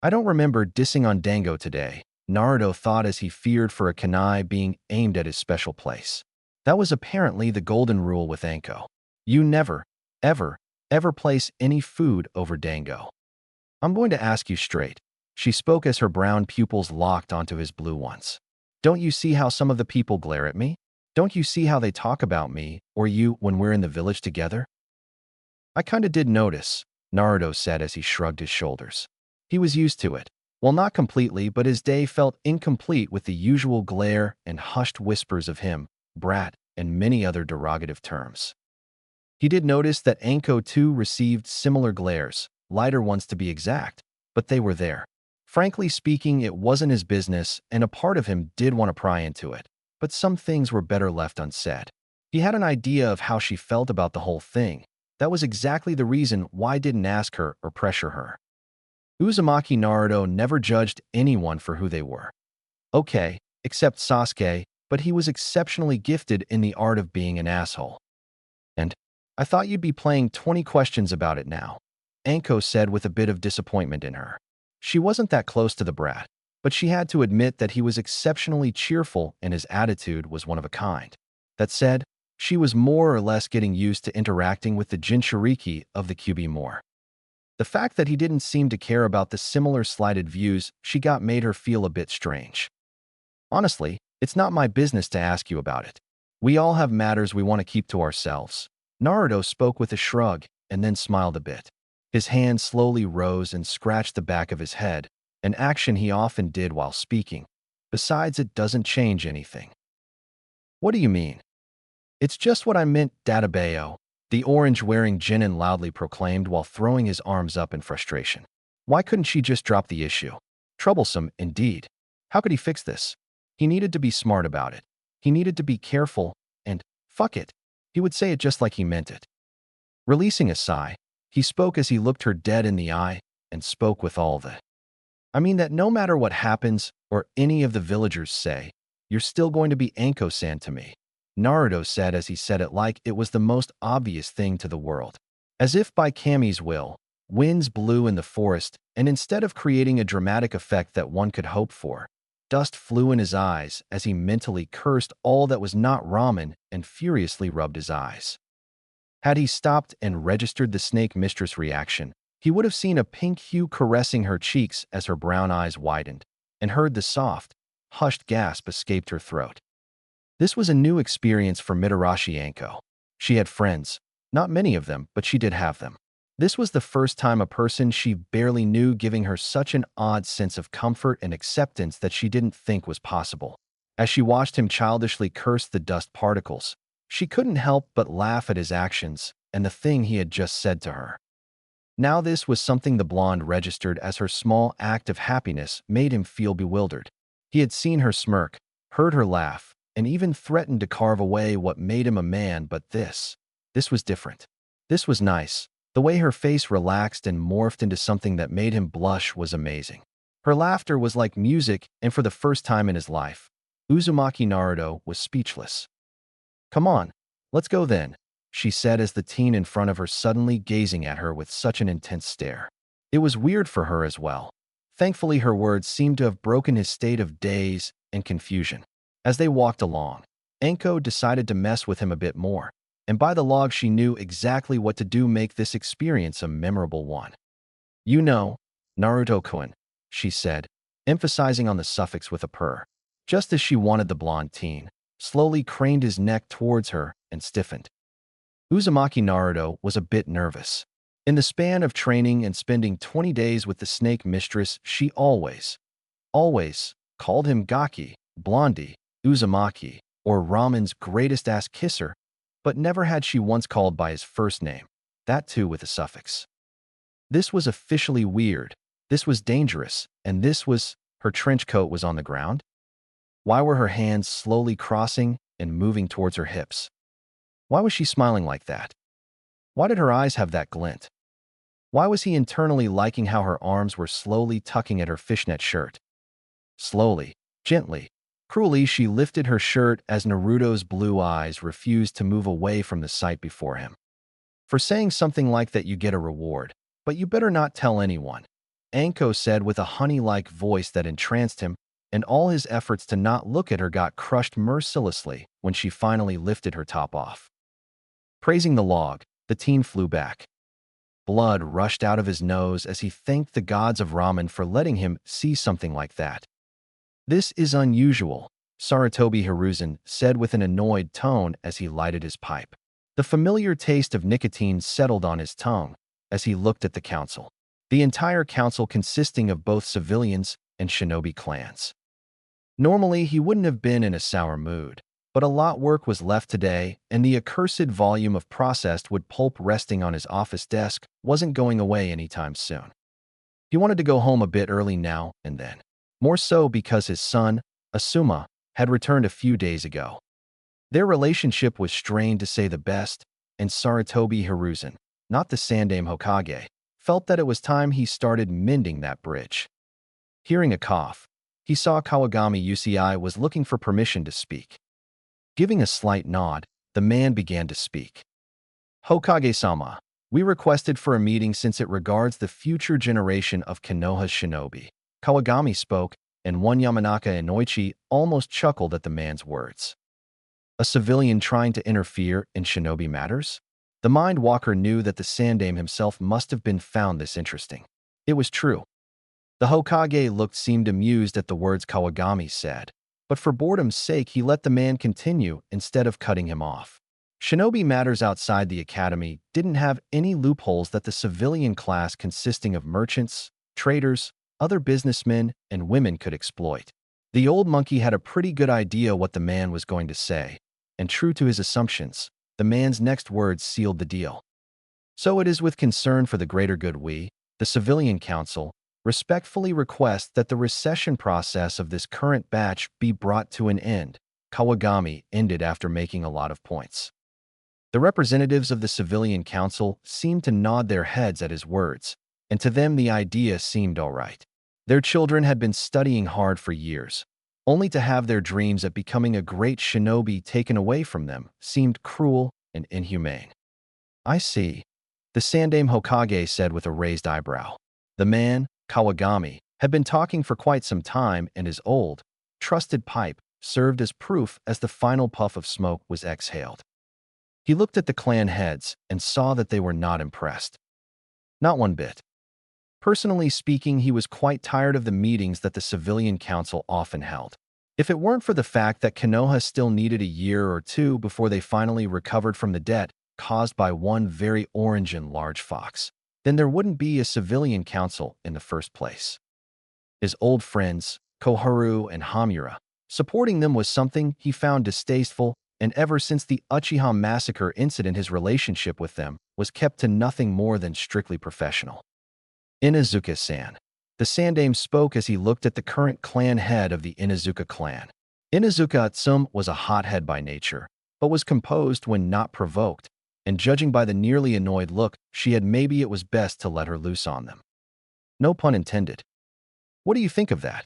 I don't remember dissing on Dango today, Naruto thought as he feared for a kunai being aimed at his special place. That was apparently the golden rule with Anko. You never, ever place any food over Dango. I'm going to ask you straight. She spoke as her brown pupils locked onto his blue ones. Don't you see how some of the people glare at me? Don't you see how they talk about me, or you, when we're in the village together? I kinda did notice, Naruto said as he shrugged his shoulders. He was used to it. Well, not completely, but his day felt incomplete with the usual glare and hushed whispers of him, brat, and many other derogative terms. He did notice that Anko too received similar glares, lighter ones to be exact, but they were there. Frankly speaking, it wasn't his business, and a part of him did want to pry into it, but some things were better left unsaid. He had an idea of how she felt about the whole thing. That was exactly the reason why I didn't ask her or pressure her. Uzumaki Naruto never judged anyone for who they were. Okay, except Sasuke, but he was exceptionally gifted in the art of being an asshole. And I thought you'd be playing 20 questions about it now, Anko said with a bit of disappointment in her. She wasn't that close to the brat, but she had to admit that he was exceptionally cheerful and his attitude was one of a kind. That said, she was more or less getting used to interacting with the Jinchuriki of the QB more. The fact that he didn't seem to care about the similar slighted views she got made her feel a bit strange. Honestly, it's not my business to ask you about it. We all have matters we want to keep to ourselves. Naruto spoke with a shrug and then smiled a bit. His hand slowly rose and scratched the back of his head, an action he often did while speaking. Besides, it doesn't change anything. What do you mean? It's just what I meant, Databeo, The orange-wearing Jinin loudly proclaimed while throwing his arms up in frustration. Why couldn't she just drop the issue? Troublesome, indeed. How could he fix this? He needed to be smart about it. He needed to be careful, and, fuck it, he would say it just like he meant it. Releasing a sigh, he spoke as he looked her dead in the eye, and spoke with all the I mean that no matter what happens, or any of the villagers say, you're still going to be Anko-san to me. Naruto said as he said it like it was the most obvious thing to the world. As if by Kami's will, winds blew in the forest, and instead of creating a dramatic effect that one could hope for, dust flew in his eyes as he mentally cursed all that was not ramen and furiously rubbed his eyes. Had he stopped and registered the snake mistress' reaction, he would have seen a pink hue caressing her cheeks as her brown eyes widened, and heard the soft, hushed gasp escaped her throat. This was a new experience for Mitarashi Anko. She had friends, not many of them, but she did have them. This was the first time a person she barely knew giving her such an odd sense of comfort and acceptance that she didn't think was possible. As she watched him childishly curse the dust particles, she couldn't help but laugh at his actions and the thing he had just said to her. Now this was something the blonde registered as her small act of happiness made him feel bewildered. He had seen her smirk, heard her laugh, and even threatened to carve away what made him a man, but this was different. This was nice. The way her face relaxed and morphed into something that made him blush was amazing. Her laughter was like music, and for the first time in his life, Uzumaki Naruto was speechless. "Come on, let's go then," she said as the teen in front of her suddenly gazing at her with such an intense stare. It was weird for her as well. Thankfully, her words seemed to have broken his state of daze and confusion. As they walked along, Anko decided to mess with him a bit more, and by the log she knew exactly what to do make this experience a memorable one. "You know, Naruto-kun," she said, emphasizing on the suffix with a purr. Just as she wanted, the blonde teen slowly craned his neck towards her and stiffened. Uzumaki Naruto was a bit nervous. In the span of training and spending 20 days with the snake mistress, she always called him Gaki, Blondie, Uzumaki, or Ramen's greatest ass kisser, but never had she once called by his first name, that too with a suffix. This was officially weird, this was dangerous, and her trench coat was on the ground? Why were her hands slowly crossing and moving towards her hips? Why was she smiling like that? Why did her eyes have that glint? Why was he internally liking how her arms were slowly tucking at her fishnet shirt? Slowly, gently, cruelly, she lifted her shirt as Naruto's blue eyes refused to move away from the sight before him. "For saying something like that you get a reward, but you better not tell anyone," Anko said with a honey-like voice that entranced him, and all his efforts to not look at her got crushed mercilessly when she finally lifted her top off. Praising the log, the teen flew back. Blood rushed out of his nose as he thanked the gods of ramen for letting him see something like that. "This is unusual," Sarutobi Hiruzen said with an annoyed tone as he lighted his pipe. The familiar taste of nicotine settled on his tongue as he looked at the council. The entire council consisting of both civilians and shinobi clans. Normally, he wouldn't have been in a sour mood, but a lot work was left today, and the accursed volume of processed wood pulp resting on his office desk wasn't going away anytime soon. He wanted to go home a bit early now and then, more so because his son, Asuma, had returned a few days ago. Their relationship was strained to say the best, and Sarutobi Hiruzen, not the Sandaime Hokage, felt that it was time he started mending that bridge. Hearing a cough, he saw Kawagami Uci was looking for permission to speak. Giving a slight nod, the man began to speak. "Hokage-sama, we requested for a meeting since it regards the future generation of Konoha's shinobi." Kawagami spoke, and one Yamanaka Inoichi almost chuckled at the man's words. A civilian trying to interfere in shinobi matters? The Mind Walker knew that the Sandaime himself must have been found this interesting. It was true. The Hokage seemed amused at the words Kawagami said, but for boredom's sake he let the man continue instead of cutting him off. Shinobi matters outside the academy didn't have any loopholes that the civilian class consisting of merchants, traders, other businessmen, and women could exploit. The old monkey had a pretty good idea what the man was going to say, and true to his assumptions, The man's next words sealed the deal. So it is with concern for the greater good we, the Civilian Council, respectfully request that the recession process of this current batch be brought to an end, Kawagami ended after making a lot of points. The representatives of the Civilian Council seemed to nod their heads at his words, and to them the idea seemed all right. Their children had been studying hard for years. Only to have their dreams of becoming a great shinobi taken away from them seemed cruel and inhumane. I see, the Sandaime Hokage said with a raised eyebrow. The man, Kawagami, had been talking for quite some time, and his old, trusted pipe served as proof as the final puff of smoke was exhaled. He looked at the clan heads and saw that they were not impressed. Not one bit. Personally speaking, he was quite tired of the meetings that the Civilian Council often held. If it weren't for the fact that Konoha still needed a year or two before they finally recovered from the debt caused by one very orange and large fox, then there wouldn't be a Civilian Council in the first place. His old friends, Koharu and Hamura, supporting them was something he found distasteful, and ever since the Uchiha massacre incident his relationship with them was kept to nothing more than strictly professional. Inazuka-san. The Sandaime spoke as he looked at the current clan head of the Inazuka clan. Inazuka Atsum was a hothead by nature, but was composed when not provoked, and judging by the nearly annoyed look she had, maybe it was best to let her loose on them. No pun intended. What do you think of that?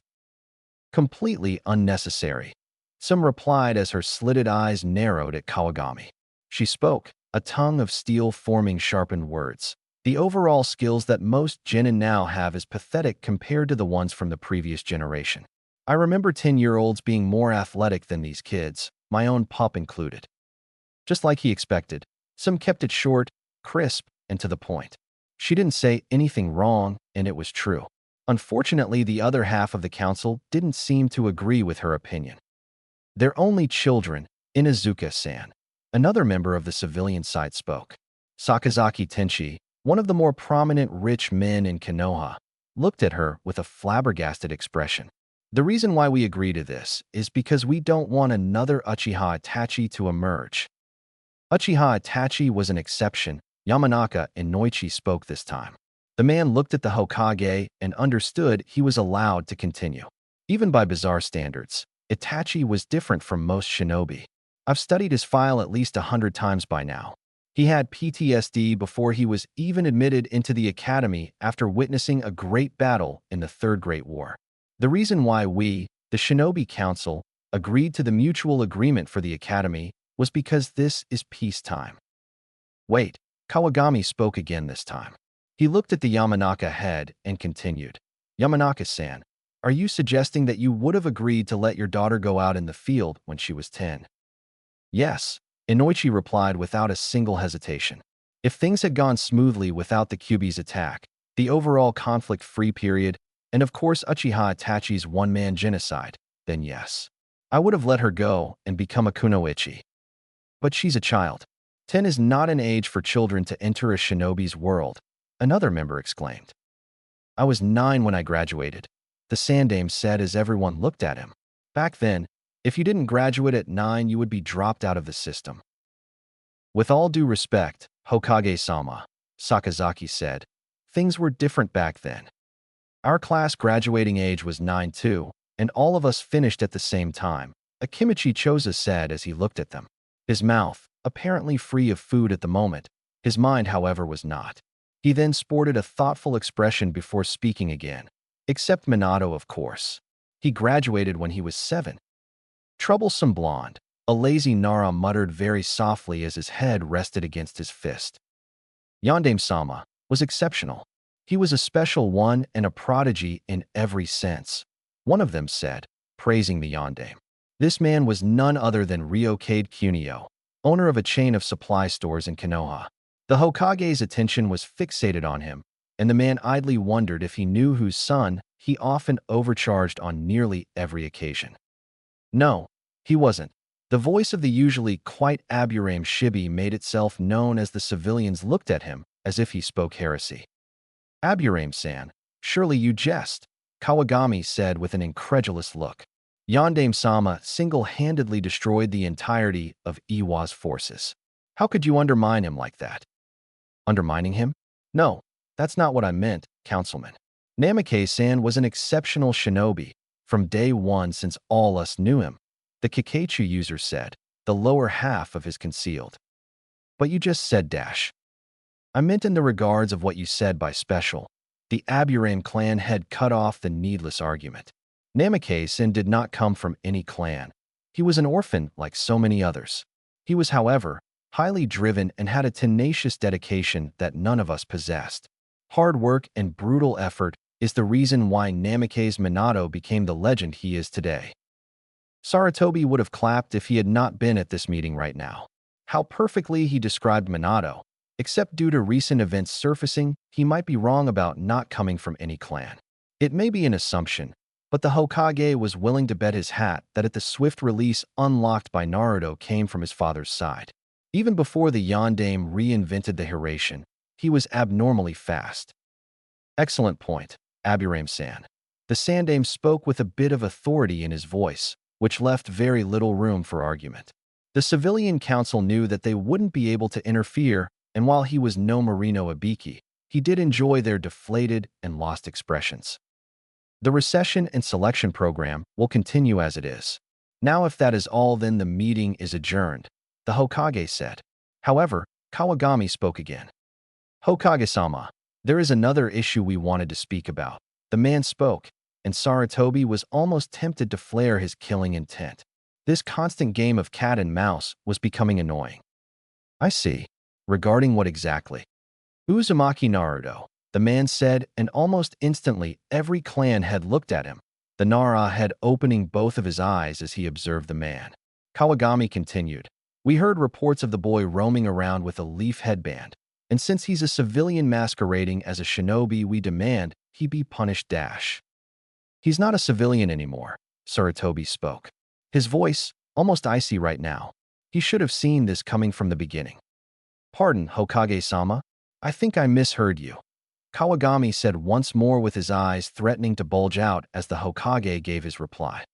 Completely unnecessary. Some replied as her slitted eyes narrowed at Kawagami. She spoke, a tongue of steel forming sharpened words. The overall skills that most genin now have is pathetic compared to the ones from the previous generation. I remember 10-year-olds being more athletic than these kids, my own pup included. Just like he expected, some kept it short, crisp, and to the point. She didn't say anything wrong, and it was true. Unfortunately, the other half of the council didn't seem to agree with her opinion. Their only children, Inazuka-san, another member of the civilian side, spoke. Sakazaki Tenshi, one of the more prominent rich men in Konoha, looked at her with a flabbergasted expression. The reason why we agree to this is because we don't want another Uchiha Itachi to emerge. Uchiha Itachi was an exception. Yamanaka and Noichi spoke this time. The man looked at the Hokage and understood he was allowed to continue. Even by bizarre standards, Itachi was different from most shinobi. I've studied his file at least 100 times by now. He had PTSD before he was even admitted into the academy after witnessing a great battle in the Third Great War. The reason why we, the Shinobi Council, agreed to the mutual agreement for the academy was because this is peacetime. Wait, Kawagami spoke again this time. He looked at the Yamanaka head and continued. Yamanaka-san, are you suggesting that you would have agreed to let your daughter go out in the field when she was 10? Yes, Inoichi replied without a single hesitation. If things had gone smoothly without the Kyuubi's attack, the overall conflict-free period, and of course Uchiha Itachi's one-man genocide, then yes. I would have let her go and become a kunoichi. But she's a child. 10 is not an age for children to enter a shinobi's world, another member exclaimed. I was 9 when I graduated, the Sandaime said as everyone looked at him. Back then, if you didn't graduate at 9, you would be dropped out of the system. With all due respect, Hokage-sama, Sakazaki said, things were different back then. Our class graduating age was 9 too, and all of us finished at the same time, Akimichi Choza said as he looked at them. His mouth, apparently free of food at the moment, his mind, however, was not. He then sported a thoughtful expression before speaking again. Except Minato, of course. He graduated when he was 7. Troublesome blonde, a lazy Nara muttered very softly as his head rested against his fist. Yondaime-sama was exceptional. He was a special one and a prodigy in every sense. One of them said, praising the Yondaime. This man was none other than Ryokade Kunio, owner of a chain of supply stores in Konoha. The Hokage's attention was fixated on him, and the man idly wondered if he knew whose son he often overcharged on nearly every occasion. No, he wasn't. The voice of the usually quite Aburame Shibi made itself known as the civilians looked at him as if he spoke heresy. Aburame-san, surely you jest, Kawagami said with an incredulous look. Yondaime-sama single-handedly destroyed the entirety of Iwa's forces. How could you undermine him like that? Undermining him? No, that's not what I meant, Councilman. Namikaze-san was an exceptional shinobi from day one since all us knew him, the Kikaichu user said, the lower half of his concealed. But you just said dash. I meant in the regards of what you said by special. The Aburame clan had cut off the needless argument. Namikaze-san did not come from any clan. He was an orphan like so many others. He was, however, highly driven and had a tenacious dedication that none of us possessed. Hard work and brutal effort is the reason why Namikaze Minato became the legend he is today. Sarutobi would have clapped if he had not been at this meeting right now. How perfectly he described Minato. Except due to recent events surfacing, he might be wrong about not coming from any clan. It may be an assumption, but the Hokage was willing to bet his hat that at the swift release unlocked by Naruto came from his father's side. Even before the Yondaime reinvented the Hiraishin, he was abnormally fast. Excellent point, Aburame-san. The Sandaime spoke with a bit of authority in his voice, which left very little room for argument. The civilian council knew that they wouldn't be able to interfere, and while he was no Marino Ibiki, he did enjoy their deflated and lost expressions. The recession and selection program will continue as it is. Now if that is all, then the meeting is adjourned, the Hokage said. However, Kawagami spoke again. Hokage-sama, there is another issue we wanted to speak about. The man spoke, and Sarutobi was almost tempted to flare his killing intent. This constant game of cat and mouse was becoming annoying. I see. Regarding what exactly? Uzumaki Naruto, the man said, and almost instantly every clan had looked at him, the Nara head opening both of his eyes as he observed the man. Kawagami continued, we heard reports of the boy roaming around with a leaf headband, and since he's a civilian masquerading as a shinobi, we demand he be punished dash. He's not a civilian anymore, Sarutobi spoke. His voice, almost icy right now. He should have seen this coming from the beginning. Pardon, Hokage-sama, I think I misheard you. Kawagami said once more with his eyes threatening to bulge out as the Hokage gave his reply.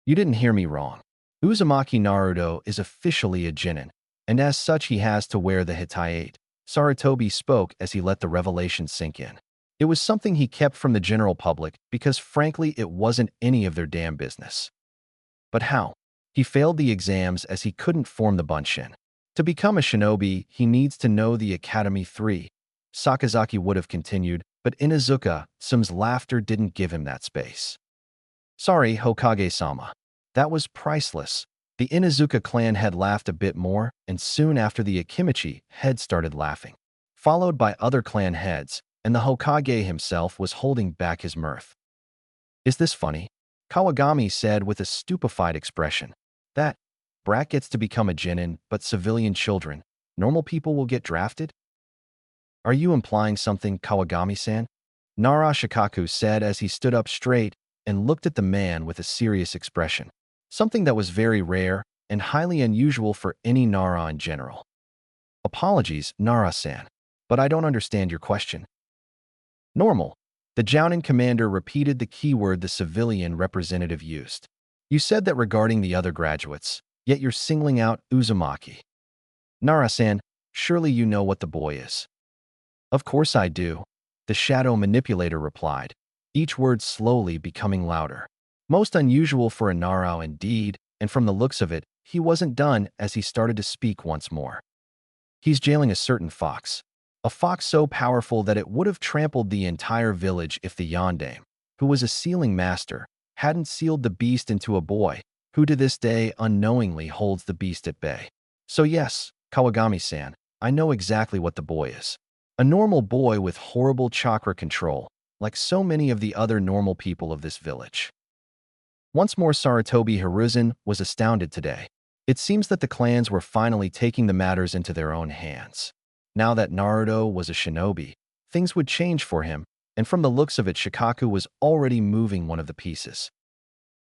You didn't hear me wrong. Uzumaki Naruto is officially a genin, and as such he has to wear the Hitayate. Sarutobi spoke as he let the revelation sink in. It was something he kept from the general public because frankly it wasn't any of their damn business. But how? He failed the exams as he couldn't form the Bunshin. To become a shinobi, he needs to know the Academy 3. Sakazaki would have continued, but Inuzuka-sama's laughter didn't give him that space. Sorry, Hokage-sama. That was priceless. The Inuzuka clan had laughed a bit more, and soon after the Akimichi head started laughing, followed by other clan heads, and the Hokage himself was holding back his mirth. Is this funny? Kawagami said with a stupefied expression. That brat gets to become a genin, but civilian children, normal people will get drafted? Are you implying something, Kawagami-san? Nara Shikaku said as he stood up straight and looked at the man with a serious expression, something that was very rare and highly unusual for any Nara in general. Apologies, Nara-san, but I don't understand your question. Normal. The Jounin commander repeated the keyword the civilian representative used. You said that regarding the other graduates, yet you're singling out Uzumaki. Nara-san, surely you know what the boy is. Of course I do, the shadow manipulator replied, each word slowly becoming louder. Most unusual for a Nara indeed, and from the looks of it, he wasn't done as he started to speak once more. He's jailing a certain fox. A fox so powerful that it would have trampled the entire village if the Yondaime, who was a sealing master, hadn't sealed the beast into a boy, who to this day unknowingly holds the beast at bay. So yes, Kawagami-san, I know exactly what the boy is. A normal boy with horrible chakra control, like so many of the other normal people of this village. Once more Sarutobi Hiruzen was astounded today. It seems that the clans were finally taking the matters into their own hands. Now that Naruto was a shinobi, things would change for him, and from the looks of it Shikaku was already moving one of the pieces.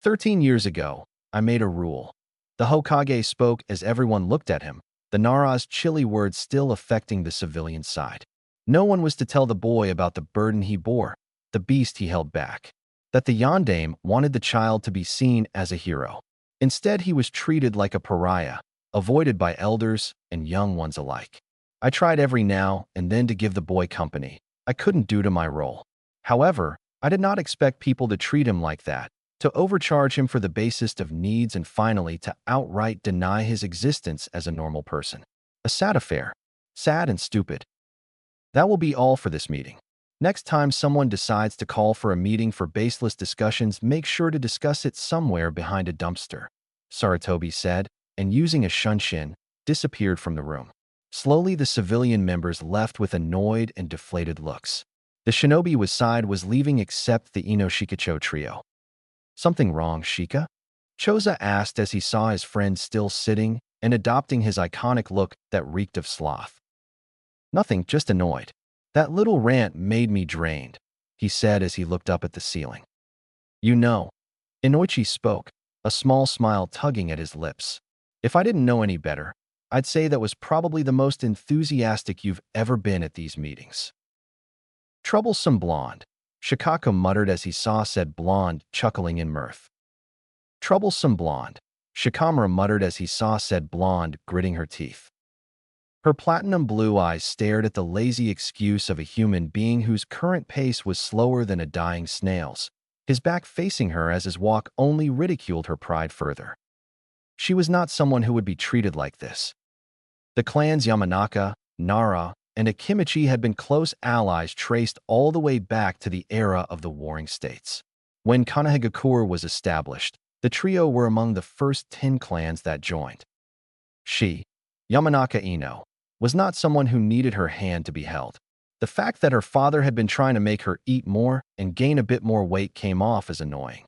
13 years ago, I made a rule. The Hokage spoke as everyone looked at him, the Nara's chilly words still affecting the civilian side. No one was to tell the boy about the burden he bore, the beast he held back. That the Yondaime wanted the child to be seen as a hero. Instead, he was treated like a pariah, avoided by elders and young ones alike. I tried every now and then to give the boy company I couldn't do to my role. However, I did not expect people to treat him like that, to overcharge him for the basest of needs and finally to outright deny his existence as a normal person. A sad affair. Sad and stupid. That will be all for this meeting. Next time someone decides to call for a meeting for baseless discussions, make sure to discuss it somewhere behind a dumpster, Saratobi said, and using a shunshin, disappeared from the room. Slowly, the civilian members left with annoyed and deflated looks. The shinobi side was leaving except the Ino Shikacho trio. Something wrong, Shika? Choza asked as he saw his friend still sitting and adopting his iconic look that reeked of sloth. Nothing, just annoyed. That little rant made me drained, he said as he looked up at the ceiling. You know, Inoichi spoke, a small smile tugging at his lips. If I didn't know any better, I'd say that was probably the most enthusiastic you've ever been at these meetings. Troublesome blonde, Shikako muttered as he saw said blonde chuckling in mirth. Troublesome blonde, Shikamura muttered as he saw said blonde gritting her teeth. Her platinum blue eyes stared at the lazy excuse of a human being whose current pace was slower than a dying snail's, his back facing her as his walk only ridiculed her pride further. She was not someone who would be treated like this. The clans Yamanaka, Nara, and Akimichi had been close allies traced all the way back to the era of the Warring States. When Kanehagakure was established, the trio were among the first 10 clans that joined. She, Yamanaka Ino, was not someone who needed her hand to be held. The fact that her father had been trying to make her eat more and gain a bit more weight came off as annoying.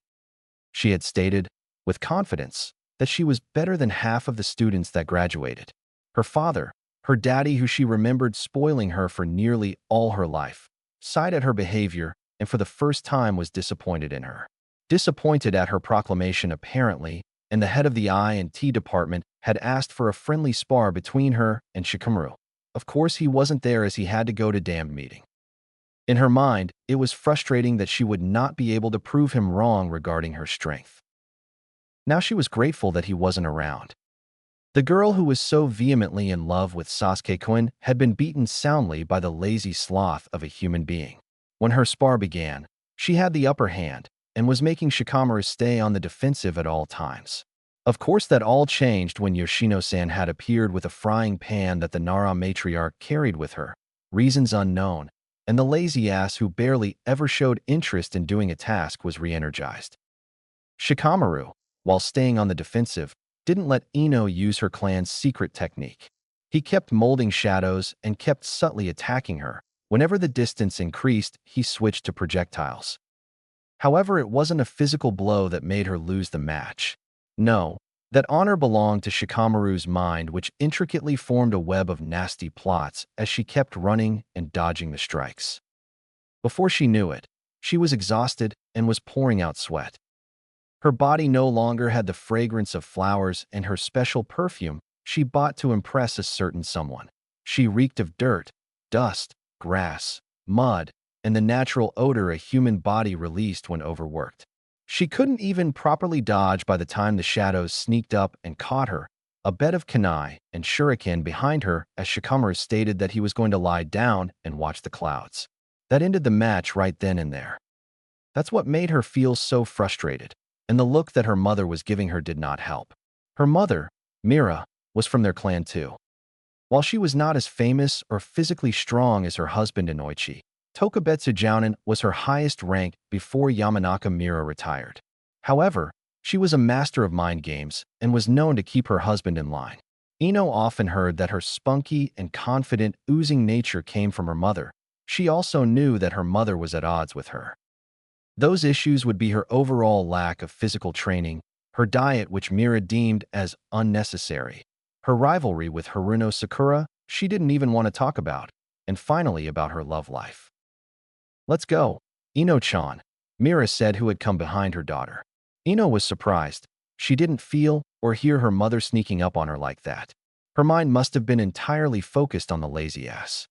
She had stated, with confidence, that she was better than half of the students that graduated. Her father, her daddy who she remembered spoiling her for nearly all her life, sighed at her behavior and for the first time was disappointed in her. Disappointed at her proclamation apparently, and the head of the I&T department had asked for a friendly spar between her and Shikamaru. Of course he wasn't there as he had to go to damned meeting. In her mind, it was frustrating that she would not be able to prove him wrong regarding her strength. Now she was grateful that he wasn't around. The girl who was so vehemently in love with Sasuke-kun had been beaten soundly by the lazy sloth of a human being. When her spar began, she had the upper hand and was making Shikamaru stay on the defensive at all times. Of course that all changed when Yoshino-san had appeared with a frying pan that the Nara matriarch carried with her, reasons unknown, and the lazy ass who barely ever showed interest in doing a task was re-energized. Shikamaru, while staying on the defensive, didn't let Ino use her clan's secret technique. He kept molding shadows and kept subtly attacking her. Whenever the distance increased, he switched to projectiles. However, it wasn't a physical blow that made her lose the match. No, that honor belonged to Shikamaru's mind, which intricately formed a web of nasty plots as she kept running and dodging the strikes. Before she knew it, she was exhausted and was pouring out sweat. Her body no longer had the fragrance of flowers and her special perfume she bought to impress a certain someone. She reeked of dirt, dust, grass, mud, and the natural odor a human body released when overworked. She couldn't even properly dodge by the time the shadows sneaked up and caught her, a bed of kunai and shuriken behind her as Shikamaru stated that he was going to lie down and watch the clouds. That ended the match right then and there. That's what made her feel so frustrated, and the look that her mother was giving her did not help. Her mother, Mira, was from their clan too. While she was not as famous or physically strong as her husband Inoichi, Tokubetsu Jounin was her highest rank before Yamanaka Mira retired. However, she was a master of mind games and was known to keep her husband in line. Ino often heard that her spunky and confident, oozing nature came from her mother. She also knew that her mother was at odds with her. Those issues would be her overall lack of physical training, her diet which Mira deemed as unnecessary, her rivalry with Haruno Sakura she didn't even want to talk about, and finally about her love life. "Let's go, Ino-chan," Mira said, who had come behind her daughter. Ino was surprised. She didn't feel or hear her mother sneaking up on her like that. Her mind must have been entirely focused on the lazy ass.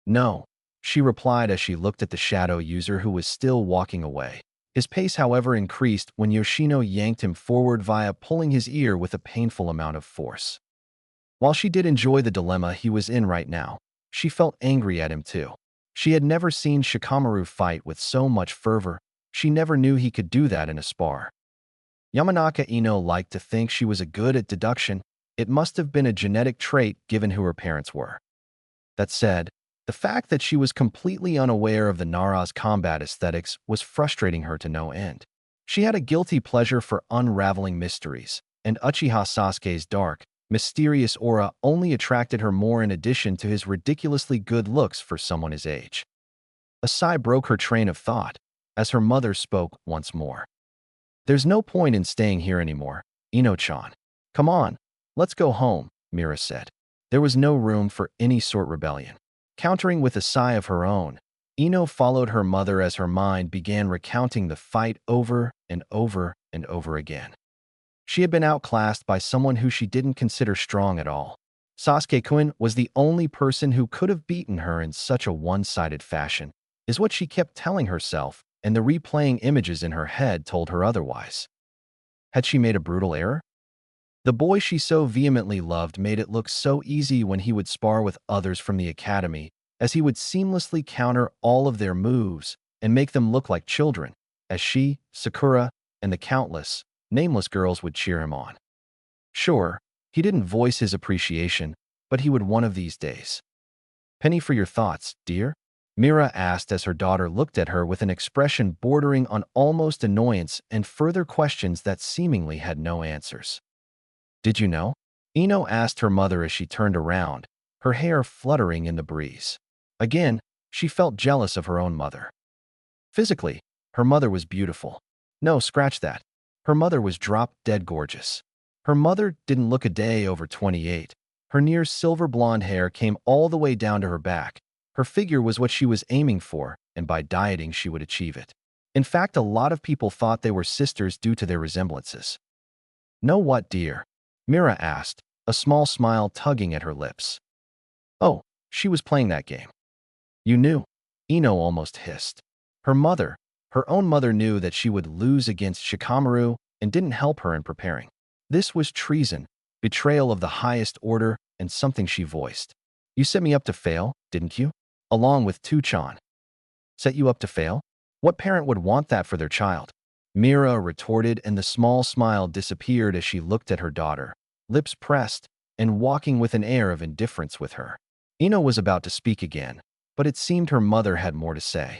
"No," she replied as she looked at the shadow user who was still walking away. His pace, however, increased when Yoshino yanked him forward via pulling his ear with a painful amount of force. While she did enjoy the dilemma he was in right now, she felt angry at him too. She had never seen Shikamaru fight with so much fervor. She never knew he could do that in a spar. Yamanaka Ino liked to think she was good at deduction. It must have been a genetic trait given who her parents were. That said, the fact that she was completely unaware of the Nara's combat aesthetics was frustrating her to no end. She had a guilty pleasure for unraveling mysteries, and Uchiha Sasuke's dark, mysterious aura only attracted her more in addition to his ridiculously good looks for someone his age. A sigh broke her train of thought as her mother spoke once more. "There's no point in staying here anymore, Ino-chan. Come on, let's go home," Mira said. There was no room for any sort of rebellion. Countering with a sigh of her own, Ino followed her mother as her mind began recounting the fight over and over and over again. She had been outclassed by someone who she didn't consider strong at all. Sasuke-kun was the only person who could have beaten her in such a one-sided fashion, is what she kept telling herself, and the replaying images in her head told her otherwise. Had she made a brutal error? The boy she so vehemently loved made it look so easy when he would spar with others from the academy, as he would seamlessly counter all of their moves and make them look like children, as she, Sakura, and the countless, nameless girls would cheer him on. Sure, he didn't voice his appreciation, but he would one of these days. "Penny for your thoughts, dear?" Mira asked as her daughter looked at her with an expression bordering on almost annoyance and further questions that seemingly had no answers. "Did you know?" Ino asked her mother as she turned around, her hair fluttering in the breeze. Again, she felt jealous of her own mother. Physically, her mother was beautiful. No, scratch that. Her mother was drop-dead gorgeous. Her mother didn't look a day over 28. Her near silver blonde hair came all the way down to her back. Her figure was what she was aiming for, and by dieting she would achieve it. In fact, a lot of people thought they were sisters due to their resemblances. "Know what, dear?" Mira asked, a small smile tugging at her lips. "Oh, she was playing that game." "You knew?" Ino almost hissed. Her own mother knew that she would lose against Shikamaru and didn't help her in preparing. This was treason, betrayal of the highest order, and something she voiced. "You set me up to fail, didn't you?" Along with Tuchan. "Set you up to fail? What parent would want that for their child?" Mira retorted, and the small smile disappeared as she looked at her daughter, lips pressed, and walking with an air of indifference with her. Ino was about to speak again, but it seemed her mother had more to say.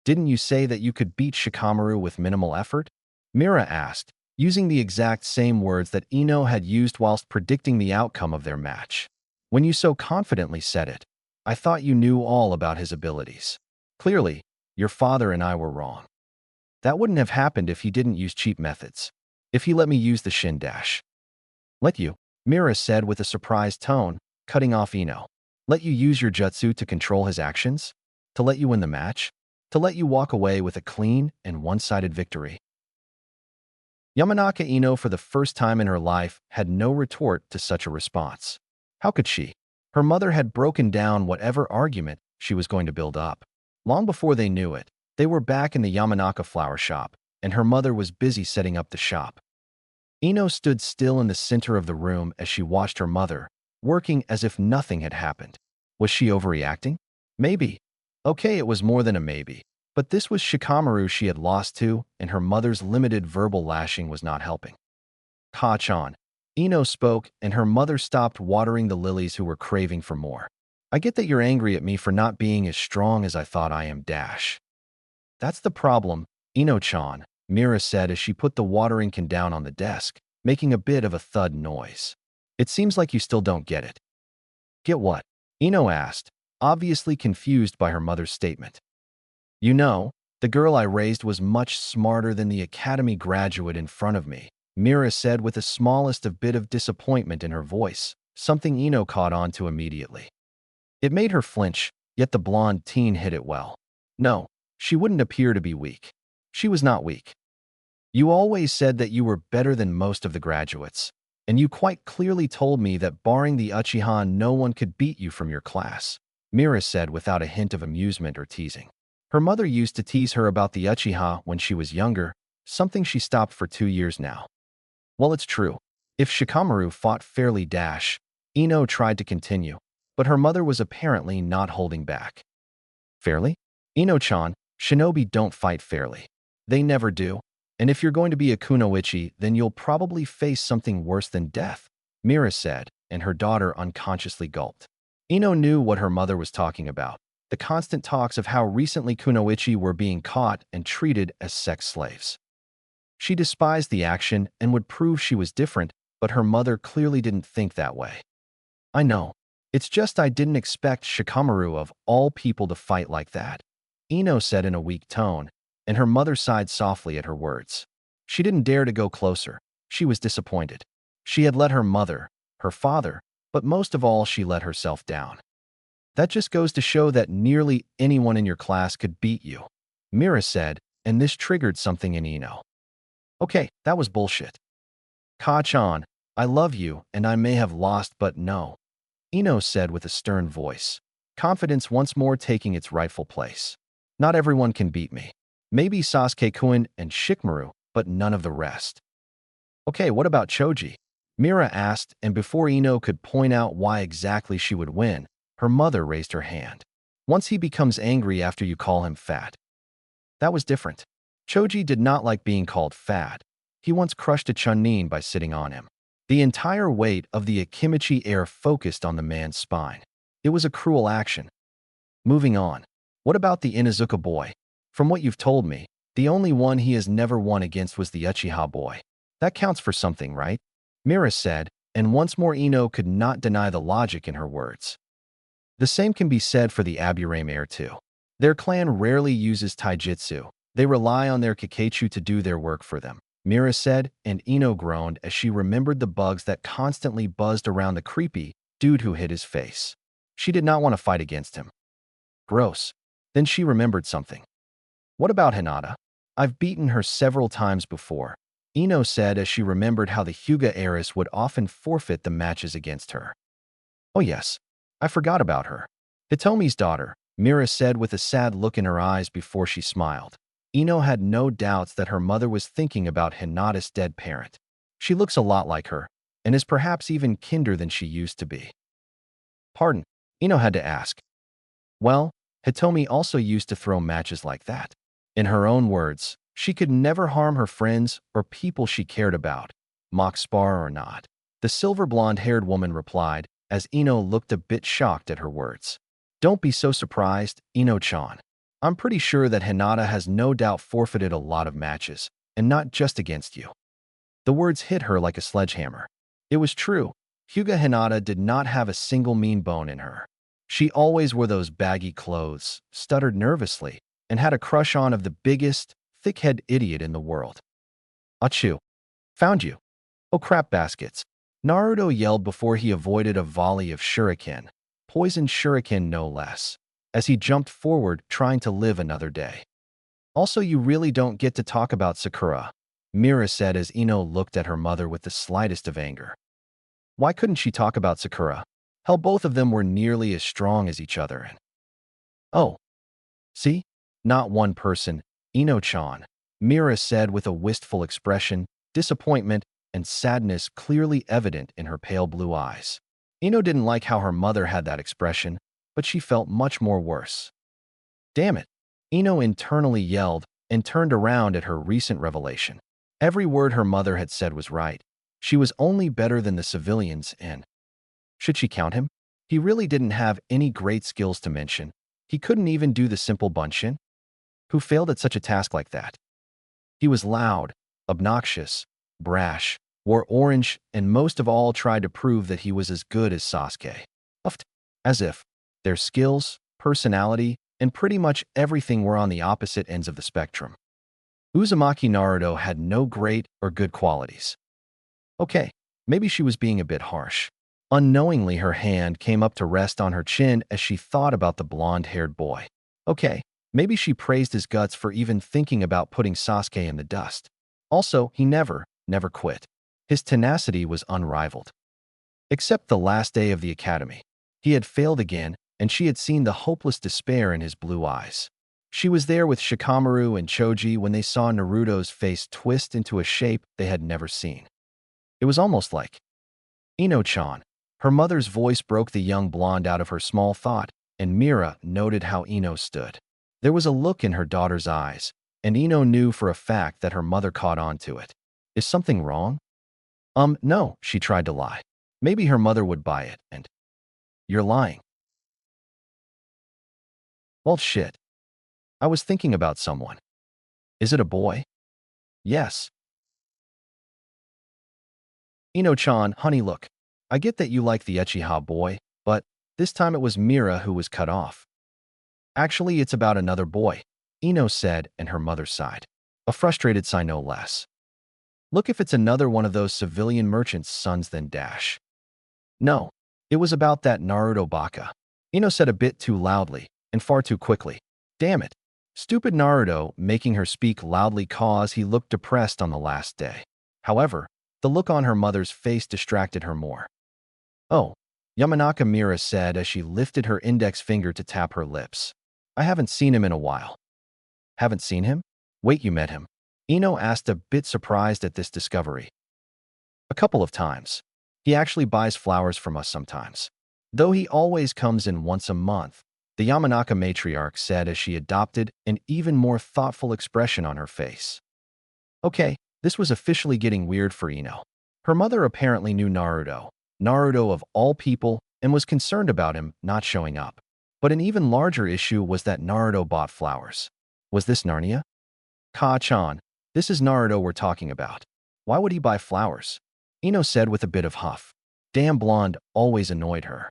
"Didn't you say that you could beat Shikamaru with minimal effort?" Mira asked, using the exact same words that Ino had used whilst predicting the outcome of their match. "When you so confidently said it, I thought you knew all about his abilities. Clearly, your father and I were wrong. That wouldn't have happened if he didn't use cheap methods. If he let me use the shin dash." "Let you?" Mira said with a surprised tone, cutting off Ino. "Let you use your jutsu to control his actions? To let you win the match? To let you walk away with a clean and one-sided victory?" Yamanaka Ino, for the first time in her life, had no retort to such a response. How could she? Her mother had broken down whatever argument she was going to build up. Long before they knew it, they were back in the Yamanaka flower shop, and her mother was busy setting up the shop. Ino stood still in the center of the room as she watched her mother, working as if nothing had happened. Was she overreacting? Maybe. Okay, it was more than a maybe. But this was Shikamaru she had lost to, and her mother's limited verbal lashing was not helping. "Ka-chan." Ino spoke, and her mother stopped watering the lilies who were craving for more. "I get that you're angry at me for not being as strong as I thought I am, dash." "That's the problem, Ino-chan," Mira said as she put the watering can down on the desk, making a bit of a thud noise. "It seems like you still don't get it." "Get what?" Ino asked, obviously confused by her mother's statement. "You know, the girl I raised was much smarter than the academy graduate in front of me," Mira said with the smallest of bit of disappointment in her voice, something Ino caught on to immediately. It made her flinch, yet the blonde teen hit it well. No, she wouldn't appear to be weak. She was not weak. "You always said that you were better than most of the graduates, and you quite clearly told me that barring the Uchiha no one could beat you from your class," Mira said without a hint of amusement or teasing. Her mother used to tease her about the Uchiha when she was younger, something she stopped for 2 years now. "Well, it's true. If Shikamaru fought fairly dash," Ino tried to continue, but her mother was apparently not holding back. Fairly? Ino-chan, shinobi don't fight fairly. They never do. And if you're going to be a kunoichi, then you'll probably face something worse than death, Mira said, and her daughter unconsciously gulped. Ino knew what her mother was talking about. The constant talks of how recently kunoichi were being caught and treated as sex slaves. She despised the action and would prove she was different, but her mother clearly didn't think that way. I know. It's just I didn't expect Shikamaru of all people to fight like that, Ino said in a weak tone, and her mother sighed softly at her words. She didn't dare to go closer. She was disappointed. She had let her mother, her father, but most of all she let herself down. That just goes to show that nearly anyone in your class could beat you, Mira said, and this triggered something in Ino. Okay, that was bullshit. Ka-chan, I love you, and I may have lost, but no, Ino said with a stern voice, confidence once more taking its rightful place. Not everyone can beat me. Maybe Sasuke-kun and Shikamaru, but none of the rest. Okay, what about Choji? Mira asked, and before Ino could point out why exactly she would win, her mother raised her hand. Once he becomes angry after you call him fat. That was different. Choji did not like being called fat. He once crushed a Chunin by sitting on him. The entire weight of the Akimichi air focused on the man's spine. It was a cruel action. Moving on. What about the Inuzuka boy? From what you've told me, the only one he has never won against was the Uchiha boy. That counts for something, right? Mira said, and once more Ino could not deny the logic in her words. The same can be said for the Aburame heir too. Their clan rarely uses taijutsu. They rely on their Kakechu to do their work for them, Mira said, and Ino groaned as she remembered the bugs that constantly buzzed around the creepy dude who hid his face. She did not want to fight against him. Gross. Then she remembered something. What about Hinata? I've beaten her several times before, Ino said as she remembered how the Hyuga heiress would often forfeit the matches against her. Oh yes, I forgot about her. Hitomi's daughter, Mira said with a sad look in her eyes before she smiled. Ino had no doubts that her mother was thinking about Hinata's dead parent. She looks a lot like her, and is perhaps even kinder than she used to be. Pardon, Ino had to ask. Well, Hitomi also used to throw matches like that. In her own words, she could never harm her friends or people she cared about, mock spar or not. The silver blonde-haired woman replied, as Ino looked a bit shocked at her words. Don't be so surprised, Ino-chan. I'm pretty sure that Hinata has no doubt forfeited a lot of matches, and not just against you. The words hit her like a sledgehammer. It was true. Hyuga Hinata did not have a single mean bone in her. She always wore those baggy clothes, stuttered nervously, and had a crush on of the biggest, thick-head idiot in the world. Achoo. Found you. Oh crap baskets. Naruto yelled before he avoided a volley of shuriken, poisoned shuriken no less, as he jumped forward trying to live another day. Also, you really don't get to talk about Sakura, Mira said as Ino looked at her mother with the slightest of anger. Why couldn't she talk about Sakura? Hell, both of them were nearly as strong as each other and… Oh. See? Not one person, Ino-chan, Mira said with a wistful expression, disappointment and sadness clearly evident in her pale blue eyes. Ino didn't like how her mother had that expression, but she felt much more worse. Damn it, Ino internally yelled and turned around at her recent revelation. Every word her mother had said was right. She was only better than the civilians and… Should she count him? He really didn't have any great skills to mention. He couldn't even do the simple bunshin. Who failed at such a task like that? He was loud, obnoxious, brash, wore orange, and most of all tried to prove that he was as good as Sasuke. As if their skills, personality, and pretty much everything were on the opposite ends of the spectrum. Uzumaki Naruto had no great or good qualities. Okay, maybe she was being a bit harsh. Unknowingly, her hand came up to rest on her chin as she thought about the blonde-haired boy. Okay, maybe she praised his guts for even thinking about putting Sasuke in the dust. Also, he never quit. His tenacity was unrivaled. Except the last day of the academy. He had failed again, and she had seen the hopeless despair in his blue eyes. She was there with Shikamaru and Choji when they saw Naruto's face twist into a shape they had never seen. It was almost like, Ino-chan, Her mother's voice broke the young blonde out of her small thought, and Mira noted how Ino stood. There was a look in her daughter's eyes, and Ino knew for a fact that her mother caught on to it. Is something wrong? No, she tried to lie. Maybe her mother would buy it, and you're lying. Well, shit. I was thinking about someone. Is it a boy? Yes. Ino-chan, honey, look. I get that you like the Uchiha boy, but this time it was Mira who was cut off. Actually, it's about another boy, Ino said, and her mother sighed. A frustrated sigh no less. Look, if it's another one of those civilian merchants' sons, then dash. No, it was about that Naruto baka. Ino said a bit too loudly, and far too quickly. Damn it. Stupid Naruto, making her speak loudly cause he looked depressed on the last day. However, the look on her mother's face distracted her more. Oh, Yamanaka Mira said as she lifted her index finger to tap her lips. I haven't seen him in a while. Haven't seen him? Wait, you met him? Ino asked, a bit surprised at this discovery. A couple of times. He actually buys flowers from us sometimes. Though he always comes in once a month, the Yamanaka matriarch said as she adopted an even more thoughtful expression on her face. Okay, this was officially getting weird for Ino. Her mother apparently knew Naruto of all people, and was concerned about him not showing up. But an even larger issue was that Naruto bought flowers. Was this Narnia? Ka-chan, this is Naruto we're talking about. Why would he buy flowers? Ino said with a bit of huff. Damn blonde always annoyed her.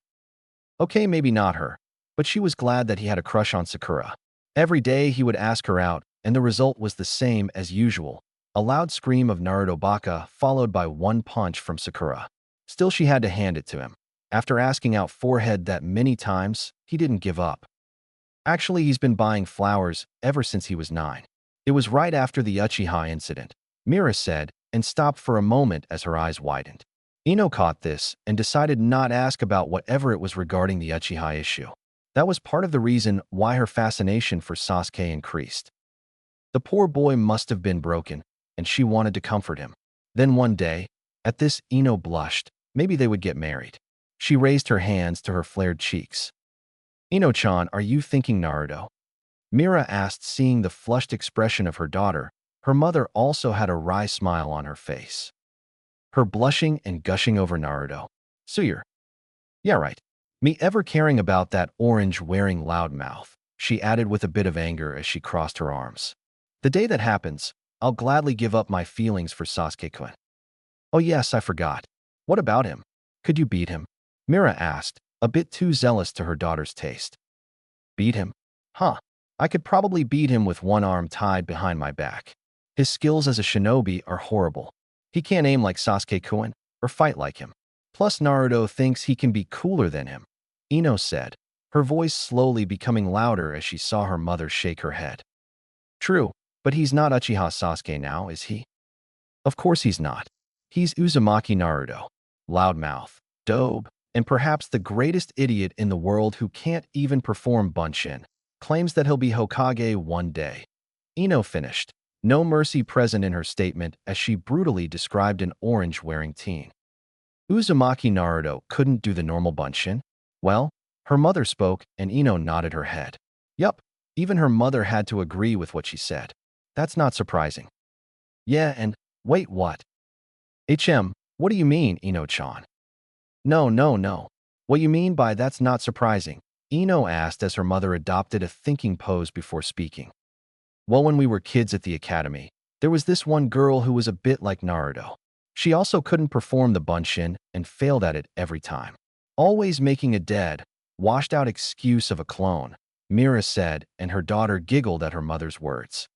Okay, maybe not her, but she was glad that he had a crush on Sakura. Every day he would ask her out, and the result was the same as usual. A loud scream of Naruto baka followed by one punch from Sakura. Still, she had to hand it to him. After asking out forehead that many times, he didn't give up. Actually, he's been buying flowers ever since he was 9. It was right after the Uchiha incident, Mira said, and stopped for a moment as her eyes widened. Ino caught this and decided not ask about whatever it was regarding the Uchiha issue. That was part of the reason why her fascination for Sasuke increased. The poor boy must have been broken, and she wanted to comfort him. Then one day, at this, Ino blushed. Maybe they would get married. She raised her hands to her flared cheeks. Ino-chan, are you thinking Naruto? Mira asked, seeing the flushed expression of her daughter. Her mother also had a wry smile on her face. Her blushing and gushing over Naruto. Suyer. Yeah, right. Me ever caring about that orange-wearing loudmouth, she added with a bit of anger as she crossed her arms. The day that happens, I'll gladly give up my feelings for Sasuke-kun. Oh yes, I forgot. What about him? Could you beat him? Mira asked, a bit too zealous to her daughter's taste. Beat him? Huh. I could probably beat him with one arm tied behind my back. His skills as a shinobi are horrible. He can't aim like Sasuke-kun or fight like him. Plus, Naruto thinks he can be cooler than him, Ino said, her voice slowly becoming louder as she saw her mother shake her head. True, but he's not Uchiha Sasuke now, is he? Of course he's not. He's Uzumaki Naruto, loudmouth, dope, and perhaps the greatest idiot in the world who can't even perform Bunshin. Claims that he'll be Hokage one day. Ino finished, no mercy present in her statement as she brutally described an orange-wearing teen. Uzumaki Naruto couldn't do the normal Bunshin? Well, her mother spoke and Ino nodded her head. Yup, even her mother had to agree with what she said. That's not surprising. Yeah, and wait, what? What do you mean, Ino-chan? No. What you mean by that's not surprising? Ino asked as her mother adopted a thinking pose before speaking. Well, when we were kids at the academy, there was this one girl who was a bit like Naruto. She also couldn't perform the Bunshin and failed at it every time. Always making a dead, washed-out excuse of a clone, Mira said, and her daughter giggled at her mother's words.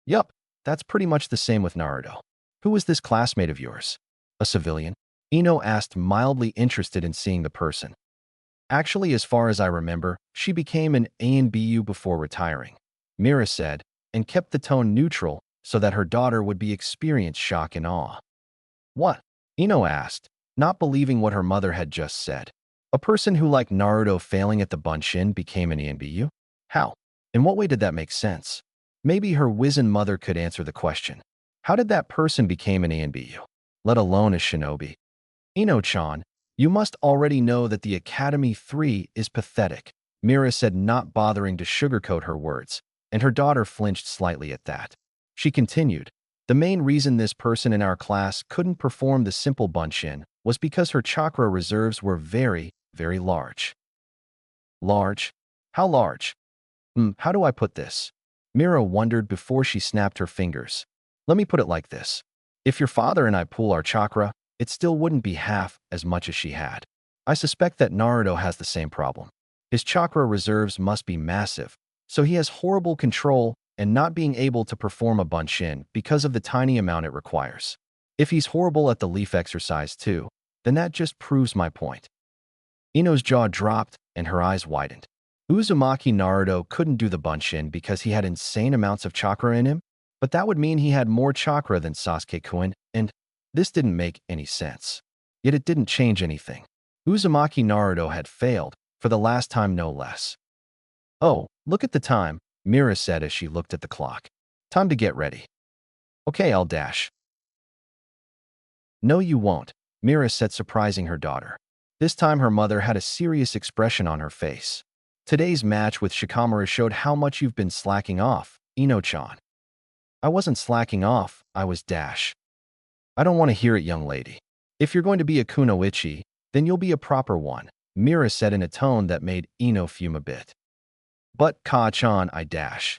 Yup, that's pretty much the same with Naruto. Who was this classmate of yours? A civilian? Ino asked, mildly interested in seeing the person. Actually, as far as I remember, she became an ANBU before retiring, Mira said, and kept the tone neutral so that her daughter would be experience shock and awe. What? Ino asked, not believing what her mother had just said. A person who liked Naruto failing at the Bunshin became an ANBU? How? In what way did that make sense? Maybe her wizened mother could answer the question. How did that person become an ANBU? Let alone a shinobi? Ino-chan, You must already know that the Academy 3 is pathetic, Mira said, not bothering to sugarcoat her words, and her daughter flinched slightly at that. She continued, the main reason this person in our class couldn't perform the simple bunch-in was because her chakra reserves were very, very large. Large? How large? How do I put this? Mira wondered before she snapped her fingers. Let me put it like this. If your father and I pool our chakra, it still wouldn't be half as much as she had. I suspect that Naruto has the same problem. His chakra reserves must be massive, so he has horrible control and not being able to perform a bunch-in because of the tiny amount it requires. If he's horrible at the leaf exercise too, then that just proves my point. Ino's jaw dropped and her eyes widened. Uzumaki Naruto couldn't do the bunch-in because he had insane amounts of chakra in him, but that would mean he had more chakra than Sasuke-kun, and this didn't make any sense. Yet it didn't change anything. Uzumaki Naruto had failed, for the last time no less. Oh, look at the time, Mira said as she looked at the clock. Time to get ready. Okay, I'll dash. No, you won't, Mira said, surprising her daughter. This time her mother had a serious expression on her face. Today's match with Shikamaru showed how much you've been slacking off, Ino-chan. I wasn't slacking off, I was dash. I don't want to hear it, young lady. If you're going to be a kunoichi, then you'll be a proper one, Mira said in a tone that made Ino fume a bit. But Ka-chan, I dash.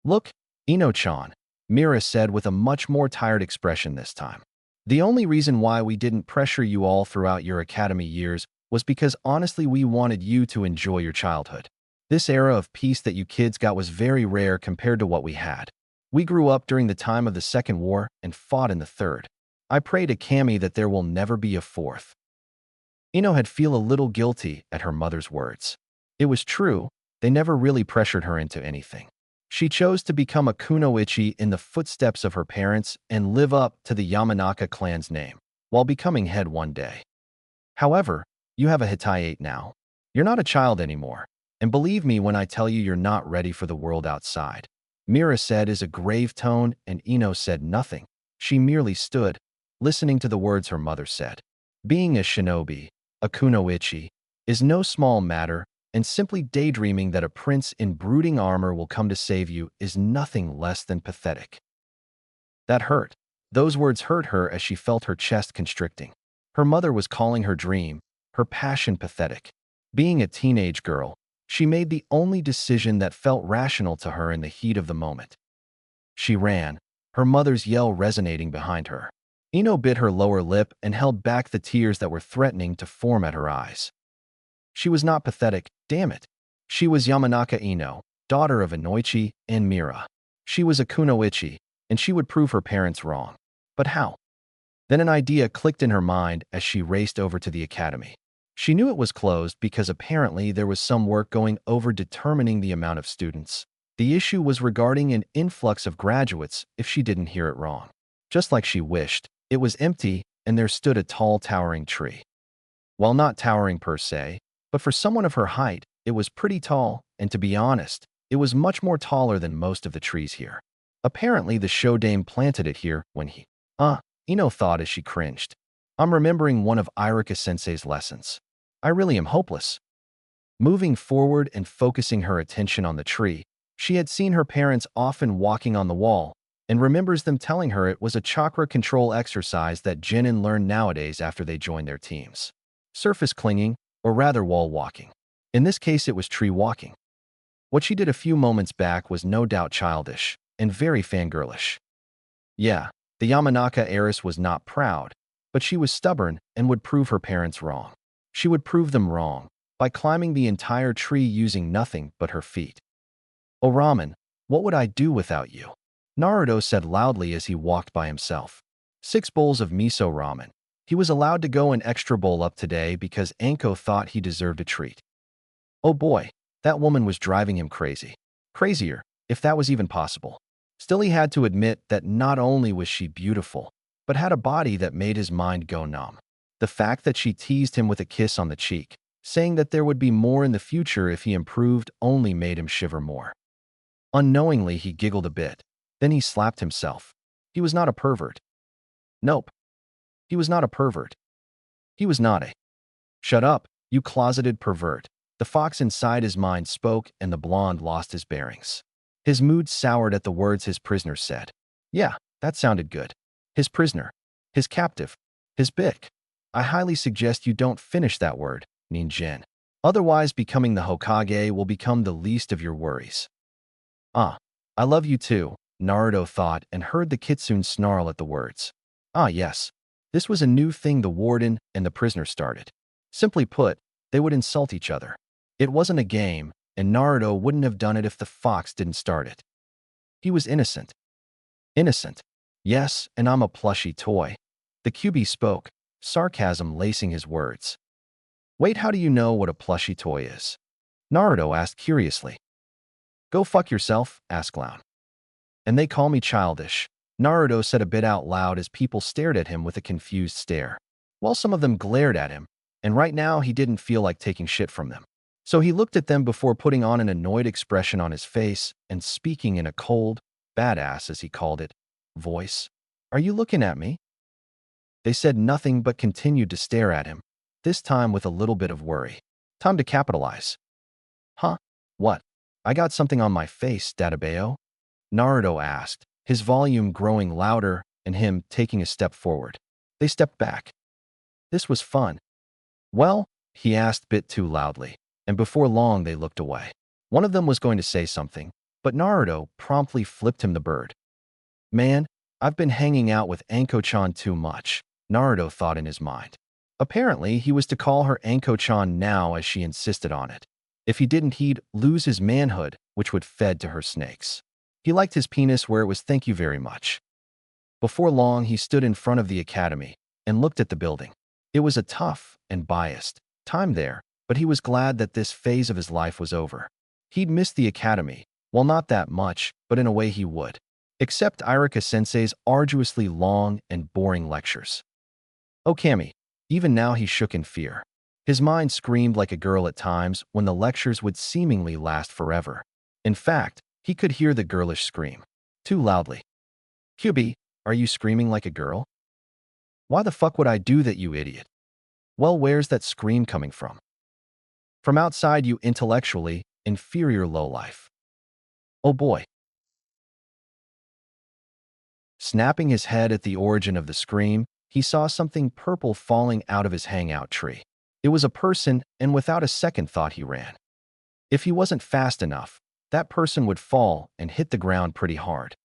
Look, Ino-chan, Mira said with a much more tired expression this time. The only reason why we didn't pressure you all throughout your academy years was because honestly we wanted you to enjoy your childhood. This era of peace that you kids got was very rare compared to what we had. We grew up during the time of the Second War and fought in the Third. I pray to Kami that there will never be a fourth. Ino had feel a little guilty at her mother's words. It was true, they never really pressured her into anything. She chose to become a kunoichi in the footsteps of her parents and live up to the Yamanaka clan's name, while becoming head one day. However, you have a Hitaiate now. You're not a child anymore, and believe me when I tell you you're not ready for the world outside. Mira said in a grave tone, and Ino said nothing. She merely stood, listening to the words her mother said. Being a shinobi, a kunoichi, is no small matter, and simply daydreaming that a prince in brooding armor will come to save you is nothing less than pathetic. That hurt. Those words hurt her as she felt her chest constricting. Her mother was calling her dream, her passion pathetic. Being a teenage girl, she made the only decision that felt rational to her in the heat of the moment. She ran, her mother's yell resonating behind her. Ino bit her lower lip and held back the tears that were threatening to form at her eyes. She was not pathetic, damn it. She was Yamanaka Ino, daughter of Inoichi and Mira. She was a kunoichi, and she would prove her parents wrong. But how? Then an idea clicked in her mind as she raced over to the academy. She knew it was closed because apparently there was some work going over determining the amount of students. The issue was regarding an influx of graduates if she didn't hear it wrong. Just like she wished, it was empty and there stood a tall towering tree. While not towering per se, but for someone of her height, it was pretty tall, and to be honest, it was much more taller than most of the trees here. Apparently the Shodame planted it here when he… Ino thought as she cringed. I'm remembering one of Irika-sensei's lessons. I really am hopeless. Moving forward and focusing her attention on the tree, she had seen her parents often walking on the wall, and remembers them telling her it was a chakra control exercise that Genin learned nowadays after they joined their teams. Surface clinging, or rather wall walking. In this case it was tree walking. What she did a few moments back was no doubt childish, and very fangirlish. Yeah, the Yamanaka heiress was not proud, but she was stubborn and would prove her parents wrong. She would prove them wrong, by climbing the entire tree using nothing but her feet. Oh Ramen, what would I do without you? Naruto said loudly as he walked by himself. 6 bowls of miso ramen. He was allowed to go an extra bowl up today because Anko thought he deserved a treat. Oh boy, that woman was driving him crazy. Crazier, if that was even possible. Still he had to admit that not only was she beautiful, but had a body that made his mind go numb. The fact that she teased him with a kiss on the cheek, saying that there would be more in the future if he improved, only made him shiver more. Unknowingly he giggled a bit. Then he slapped himself. He was not a pervert. Nope. He was not a pervert. He was not a Shut up, you closeted pervert. The fox inside his mind spoke, and the blonde lost his bearings. His mood soured at the words his prisoner said. Yeah, that sounded good. His prisoner. His captive. His bick. I highly suggest you don't finish that word, Ninjin. Otherwise, becoming the Hokage will become the least of your worries. Ah, I love you too, Naruto thought and heard the kitsune snarl at the words. Ah yes, this was a new thing the warden and the prisoner started. Simply put, they would insult each other. It wasn't a game, and Naruto wouldn't have done it if the fox didn't start it. He was innocent. Innocent. Yes, and I'm a plushy toy. The QB spoke, sarcasm lacing his words. Wait, how do you know what a plushy toy is? Naruto asked curiously. Go fuck yourself, asked Clown. And they call me childish, Naruto said a bit out loud as people stared at him with a confused stare. While some of them glared at him, and right now he didn't feel like taking shit from them. So he looked at them before putting on an annoyed expression on his face and speaking in a cold, badass as he called it, voice. Are you looking at me? They said nothing but continued to stare at him, this time with a little bit of worry. Time to capitalize. Huh? What? I got something on my face, Databeo? Naruto asked, his volume growing louder and him taking a step forward. They stepped back. This was fun. Well, he asked bit too loudly, and before long they looked away. One of them was going to say something, but Naruto promptly flipped him the bird. Man, I've been hanging out with Anko-chan too much, Naruto thought in his mind. Apparently, he was to call her Anko-chan now as she insisted on it. If he didn't, he'd lose his manhood, which would fed to her snakes. He liked his penis where it was thank you very much. Before long, he stood in front of the academy and looked at the building. It was a tough and biased time there, but he was glad that this phase of his life was over. He'd missed the academy, well, not that much, but in a way he would. Except Irika-sensei's arduously long and boring lectures. Oh, Kami. Even now he shook in fear. His mind screamed like a girl at times when the lectures would seemingly last forever. In fact, he could hear the girlish scream. Too loudly. QB, are you screaming like a girl? Why the fuck would I do that, you idiot? Well, where's that scream coming from? From outside, you intellectually inferior lowlife. Oh boy. Snapping his head at the origin of the scream, he saw something purple falling out of his hangout tree. It was a person, and without a second thought he ran. If he wasn't fast enough, that person would fall and hit the ground pretty hard.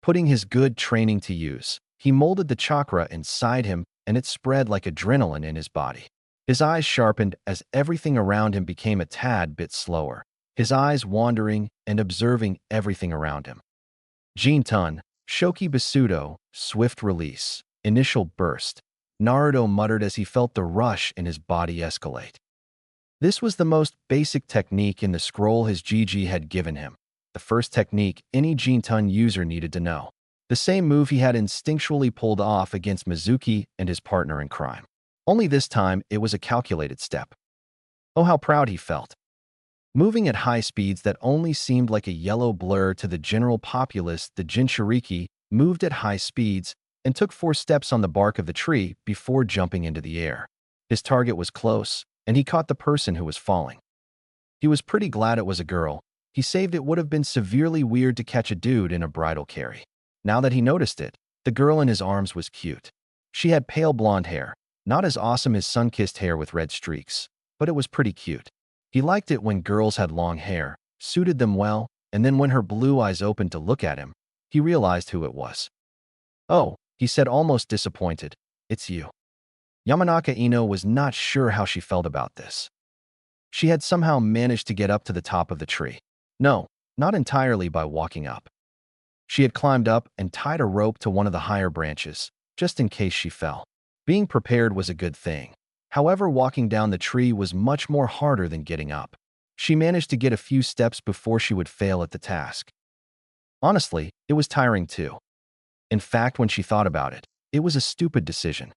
Putting his good training to use, he molded the chakra inside him and it spread like adrenaline in his body. His eyes sharpened as everything around him became a tad bit slower, his eyes wandering and observing everything around him. Jin-tun, Shoki Basudo, swift release, initial burst, Naruto muttered as he felt the rush in his body escalate. This was the most basic technique in the scroll his GG had given him, the first technique any Jin-tun user needed to know. The same move he had instinctually pulled off against Mizuki and his partner in crime. Only this time, it was a calculated step. Oh, how proud he felt. Moving at high speeds that only seemed like a yellow blur to the general populace, the Jinchuriki moved at high speeds and took 4 steps on the bark of the tree before jumping into the air. His target was close, and he caught the person who was falling. He was pretty glad it was a girl. He saved it would have been severely weird to catch a dude in a bridal carry. Now that he noticed it, the girl in his arms was cute. She had pale blonde hair, not as awesome as sun-kissed hair with red streaks, but it was pretty cute. He liked it when girls had long hair, suited them well, and then when her blue eyes opened to look at him, he realized who it was. Oh, he said almost disappointed, it's you. Yamanaka Ino was not sure how she felt about this. She had somehow managed to get up to the top of the tree. No, not entirely by walking up. She had climbed up and tied a rope to one of the higher branches, just in case she fell. Being prepared was a good thing. However, walking down the tree was much more harder than getting up. She managed to get a few steps before she would fail at the task. Honestly, it was tiring too. In fact, when she thought about it, it was a stupid decision.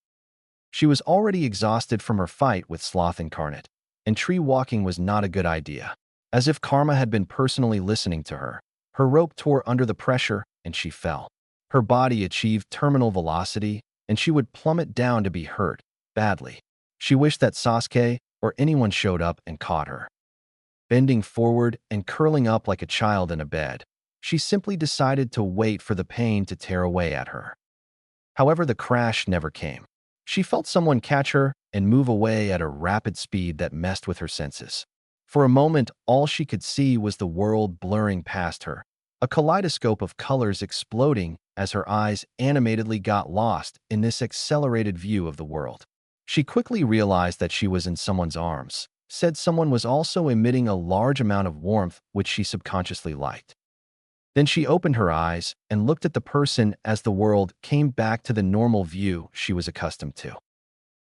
She was already exhausted from her fight with Sloth Incarnate, and tree walking was not a good idea. As if karma had been personally listening to her, her rope tore under the pressure and she fell. Her body achieved terminal velocity and she would plummet down to be hurt, badly. She wished that Sasuke or anyone showed up and caught her. Bending forward and curling up like a child in a bed, she simply decided to wait for the pain to tear away at her. However, the crash never came. She felt someone catch her and move away at a rapid speed that messed with her senses. For a moment, all she could see was the world blurring past her, a kaleidoscope of colors exploding as her eyes animatedly got lost in this accelerated view of the world. She quickly realized that she was in someone's arms, said someone was also emitting a large amount of warmth which she subconsciously liked. Then she opened her eyes and looked at the person as the world came back to the normal view she was accustomed to.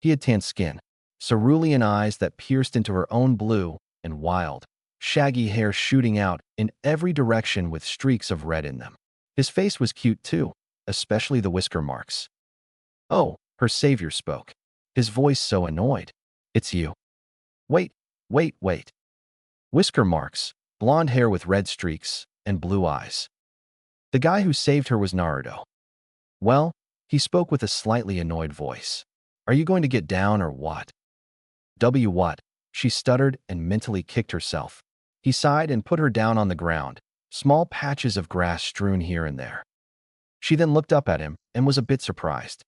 He had tanned skin, cerulean eyes that pierced into her own blue, and wild, shaggy hair shooting out in every direction with streaks of red in them. His face was cute too, especially the whisker marks. "Oh," her savior spoke, his voice so annoyed. "It's you." "Wait, wait. Whisker marks, blonde hair with red streaks, and blue eyes. The guy who saved her was Naruto. Well, he spoke with a slightly annoyed voice. "Are you going to get down or what?" What?" She stuttered and mentally kicked herself. He sighed and put her down on the ground, small patches of grass strewn here and there. She then looked up at him and was a bit surprised.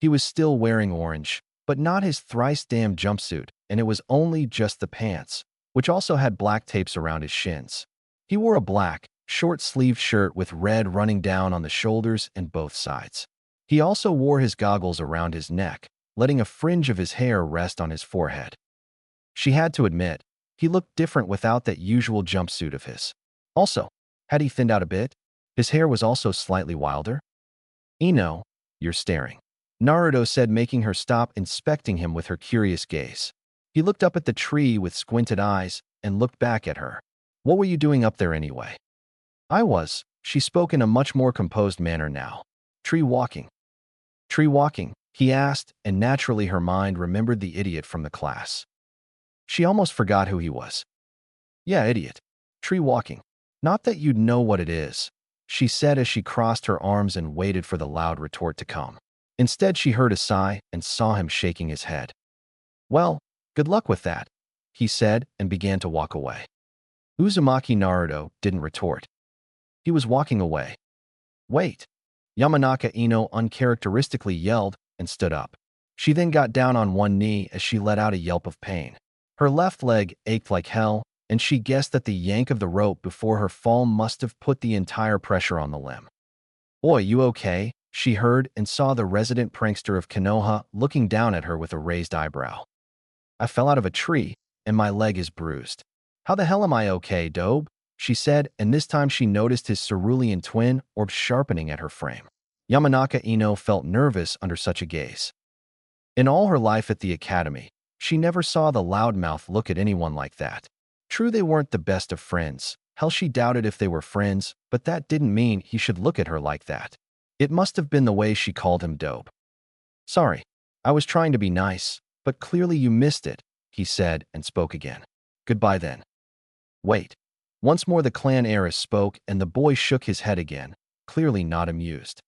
He was still wearing orange, but not his thrice-damned jumpsuit, and it was only just the pants, which also had black tapes around his shins. He wore a black, short-sleeved shirt with red running down on the shoulders and both sides. He also wore his goggles around his neck, letting a fringe of his hair rest on his forehead. She had to admit, he looked different without that usual jumpsuit of his. Also, had he thinned out a bit? His hair was also slightly wilder. "Ino, you're staring," Naruto said, making her stop inspecting him with her curious gaze. He looked up at the tree with squinted eyes and looked back at her. "What were you doing up there anyway?" "I was," she spoke in a much more composed manner now. Tree walking, he asked, and naturally her mind remembered the idiot from the class. She almost forgot who he was. "Yeah, idiot. Tree walking. Not that you'd know what it is," she said as she crossed her arms and waited for the loud retort to come. Instead, she heard a sigh and saw him shaking his head. "Well, good luck with that," he said and began to walk away. Uzumaki Naruto didn't retort. He was walking away. "Wait!" Yamanaka Ino uncharacteristically yelled and stood up. She then got down on one knee as she let out a yelp of pain. Her left leg ached like hell, and she guessed that the yank of the rope before her fall must have put the entire pressure on the limb. "Oi, you okay?" she heard and saw the resident prankster of Konoha looking down at her with a raised eyebrow. "I fell out of a tree, and my leg is bruised." "How the hell am I okay, Dobe?" she said, and this time she noticed his cerulean twin orb sharpening at her frame. Yamanaka Ino felt nervous under such a gaze. In all her life at the academy, she never saw the loudmouth look at anyone like that. True, they weren't the best of friends. Hell, she doubted if they were friends, but that didn't mean he should look at her like that. It must have been the way she called him Dobe. "Sorry, I was trying to be nice, but clearly you missed it," he said and spoke again. "Goodbye then." "Wait." Once more the clan heiress spoke, and the boy shook his head again, clearly not amused.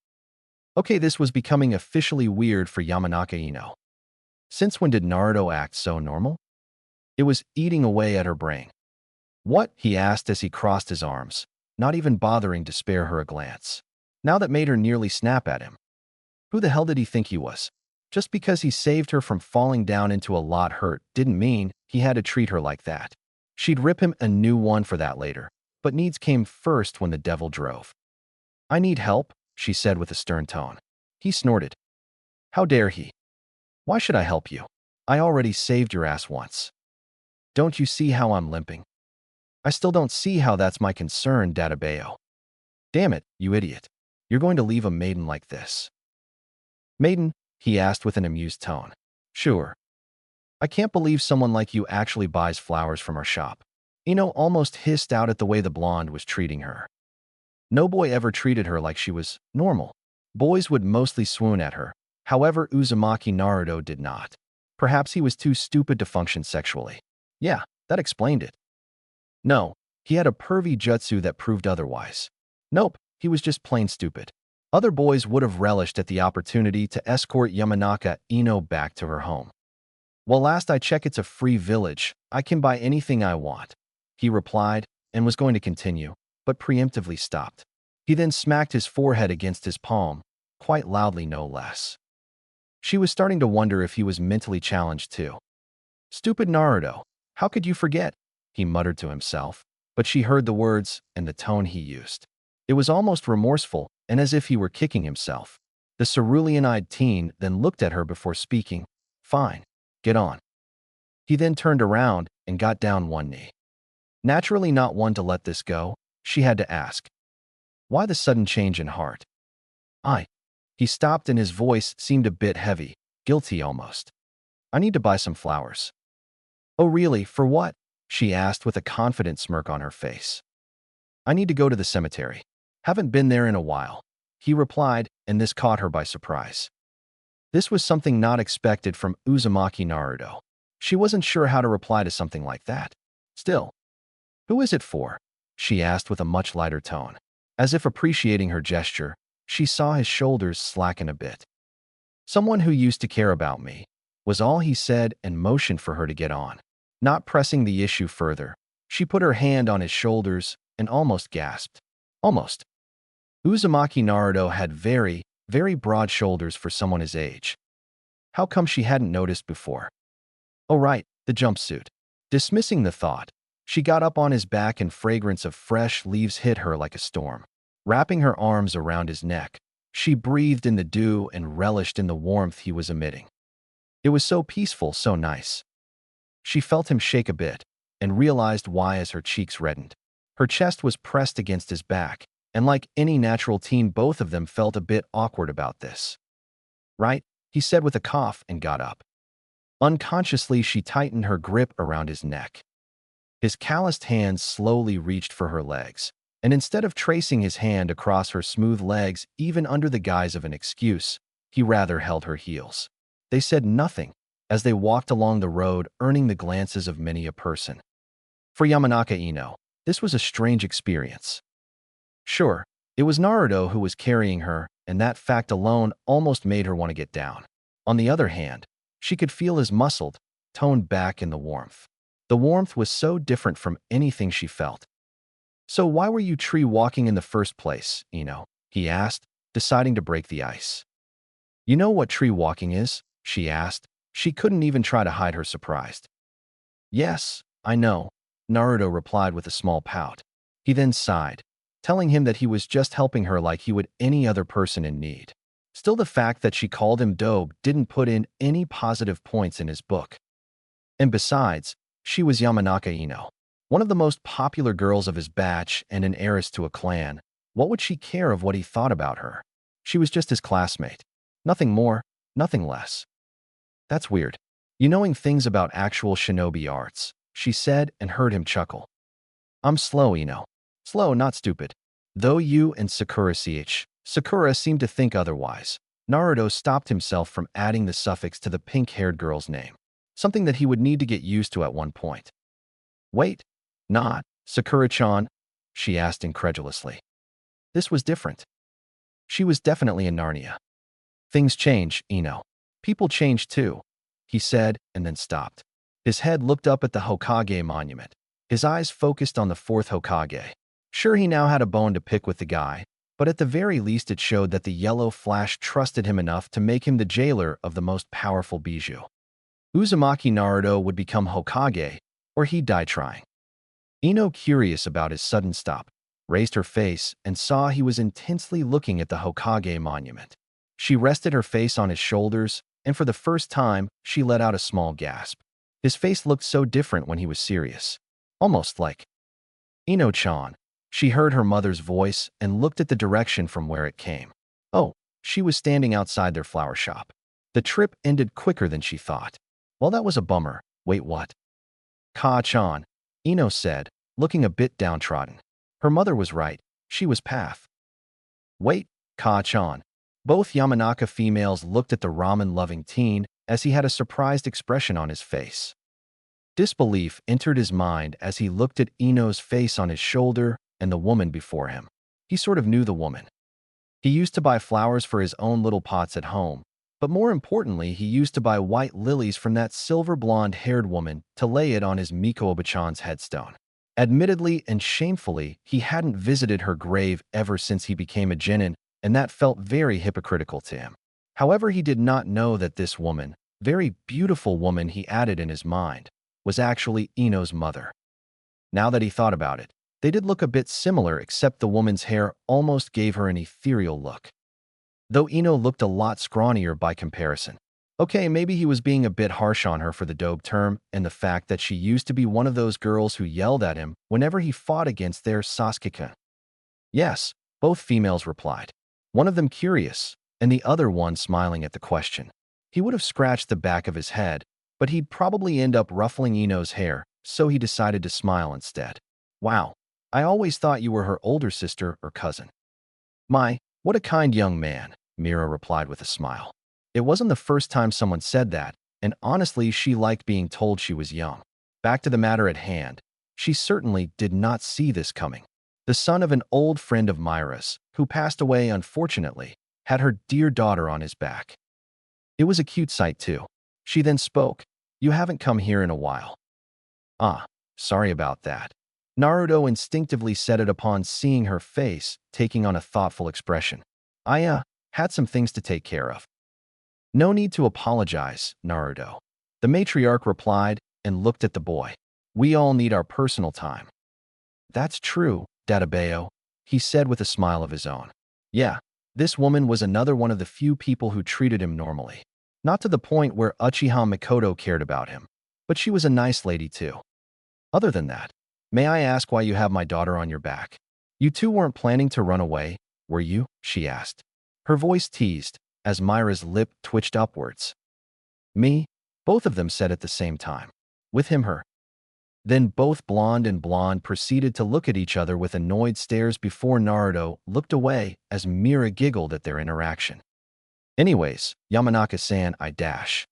Okay, this was becoming officially weird for Yamanaka Ino. Since when did Naruto act so normal? It was eating away at her brain. "What?" he asked as he crossed his arms, not even bothering to spare her a glance. Now that made her nearly snap at him. Who the hell did he think he was? Just because he saved her from falling down into a lot hurt didn't mean he had to treat her like that. She'd rip him a new one for that later, but needs came first when the devil drove. "I need help," she said with a stern tone. He snorted. "How dare he? Why should I help you? I already saved your ass once. Don't you see how I'm limping?" "I still don't see how that's my concern, Databeo." "Damn it, you idiot. You're going to leave a maiden like this." "Maiden?" he asked with an amused tone. "Sure. I can't believe someone like you actually buys flowers from our shop." Ino almost hissed out at the way the blonde was treating her. No boy ever treated her like she was normal. Boys would mostly swoon at her. However, Uzumaki Naruto did not. Perhaps he was too stupid to function sexually. Yeah, that explained it. No, he had a pervy jutsu that proved otherwise. Nope, he was just plain stupid. Other boys would have relished at the opportunity to escort Yamanaka Ino back to her home. Well, last I check, it's a free village. I can buy anything I want, he replied, and was going to continue, but preemptively stopped. He then smacked his forehead against his palm, quite loudly no less. She was starting to wonder if he was mentally challenged too. Stupid Naruto, how could you forget? He muttered to himself, but she heard the words and the tone he used. It was almost remorseful and as if he were kicking himself. The cerulean-eyed teen then looked at her before speaking. Fine, get on. He then turned around and got down one knee. Naturally not one to let this go, she had to ask. Why the sudden change in heart? I. He stopped and his voice seemed a bit heavy, guilty almost. I need to buy some flowers. Oh really, for what? She asked with a confident smirk on her face. I need to go to the cemetery. Haven't been there in a while, he replied, and this caught her by surprise. This was something not expected from Uzumaki Naruto. She wasn't sure how to reply to something like that. Still, who is it for? She asked with a much lighter tone. As if appreciating her gesture, she saw his shoulders slacken a bit. Someone who used to care about me, was all he said and motioned for her to get on. Not pressing the issue further, she put her hand on his shoulders and almost gasped. Almost. Uzumaki Naruto had very, very broad shoulders for someone his age. How come she hadn't noticed before? Oh right, the jumpsuit. Dismissing the thought, she got up on his back and fragrance of fresh leaves hit her like a storm. Wrapping her arms around his neck, she breathed in the dew and relished in the warmth he was emitting. It was so peaceful, so nice. She felt him shake a bit and realized why as her cheeks reddened. Her chest was pressed against his back, and like any natural teen, both of them felt a bit awkward about this. Right, he said with a cough and got up. Unconsciously, she tightened her grip around his neck. His calloused hands slowly reached for her legs, and instead of tracing his hand across her smooth legs, even under the guise of an excuse, he rather held her heels. They said nothing as they walked along the road, earning the glances of many a person. For Yamanaka Ino, this was a strange experience. Sure, it was Naruto who was carrying her, and that fact alone almost made her want to get down. On the other hand, she could feel his muscled, toned back in the warmth. The warmth was so different from anything she felt. So why were you tree walking in the first place, Ino? He asked, deciding to break the ice. You know what tree walking is? She asked. She couldn't even try to hide her surprise. Yes, I know, Naruto replied with a small pout. He then sighed, telling him that he was just helping her like he would any other person in need. Still, the fact that she called him dope didn't put in any positive points in his book. And besides, she was Yamanaka Ino, one of the most popular girls of his batch and an heiress to a clan. What would she care of what he thought about her? She was just his classmate. Nothing more, nothing less. That's weird. You knowing things about actual shinobi arts, she said and heard him chuckle. I'm slow, Ino. Slow, not stupid. Though you and Sakura seemed to think otherwise. Naruto stopped himself from adding the suffix to the pink-haired girl's name, something that he would need to get used to at one point. Wait, not Sakura-chan? She asked incredulously. This was different. She was definitely in Narnia. Things change, Ino. People change too, he said and then stopped. His head looked up at the Hokage monument. His eyes focused on the fourth Hokage. Sure, he now had a bone to pick with the guy, but at the very least it showed that the yellow flash trusted him enough to make him the jailer of the most powerful Bijou. Uzumaki Naruto would become Hokage, or he'd die trying. Ino, curious about his sudden stop, raised her face and saw he was intensely looking at the Hokage monument. She rested her face on his shoulders, and for the first time, she let out a small gasp. His face looked so different when he was serious. Almost like Ino-chan. She heard her mother's voice and looked at the direction from where it came. Oh, she was standing outside their flower shop. The trip ended quicker than she thought. Well, that was a bummer. Wait, what? Ka-chan, Ino said, looking a bit downtrodden. Her mother was right. She was Path. Wait, Ka-chan. Both Yamanaka females looked at the ramen-loving teen as he had a surprised expression on his face. Disbelief entered his mind as he looked at Ino's face on his shoulder and the woman before him. He sort of knew the woman. He used to buy flowers for his own little pots at home, But more importantly, he used to buy white lilies from that silver blonde-haired woman to lay it on his Miko Oba-chan's headstone. Admittedly and shamefully, he hadn't visited her grave ever since he became a genin, and that felt very hypocritical to him. However, he did not know that this woman, very beautiful woman he added in his mind, was actually Ino's mother. Now that he thought about it, they did look a bit similar, except the woman's hair almost gave her an ethereal look, though Ino looked a lot scrawnier by comparison. Okay, maybe he was being a bit harsh on her for the dope term and the fact that she used to be one of those girls who yelled at him whenever he fought against their Sasuke. Yes, both females replied, one of them curious, and the other one smiling at the question. He would have scratched the back of his head, but he'd probably end up ruffling Ino's hair, so he decided to smile instead. Wow, I always thought you were her older sister or cousin. My, what a kind young man, Mira replied with a smile. It wasn't the first time someone said that, and honestly, she liked being told she was young. Back to the matter at hand, she certainly did not see this coming. The son of an old friend of Myra's, who passed away unfortunately, had her dear daughter on his back. It was a cute sight too. She then spoke, "You haven't come here in a while." "Ah, sorry about that." Naruto instinctively said it upon seeing her face taking on a thoughtful expression. "I had some things to take care of." "No need to apologize, Naruto," the matriarch replied and looked at the boy. "We all need our personal time." "That's true, Dadabayo," he said with a smile of his own. Yeah, this woman was another one of the few people who treated him normally. Not to the point where Uchiha Mikoto cared about him, but she was a nice lady too. Other than that, may I ask why you have my daughter on your back? You two weren't planning to run away, were you? She asked. Her voice teased, as Myra's lip twitched upwards. Me? Both of them said at the same time. With him, her. Then both blonde and blonde proceeded to look at each other with annoyed stares before Naruto looked away as Mira giggled at their interaction. Anyways, Yamanaka-san, I dash.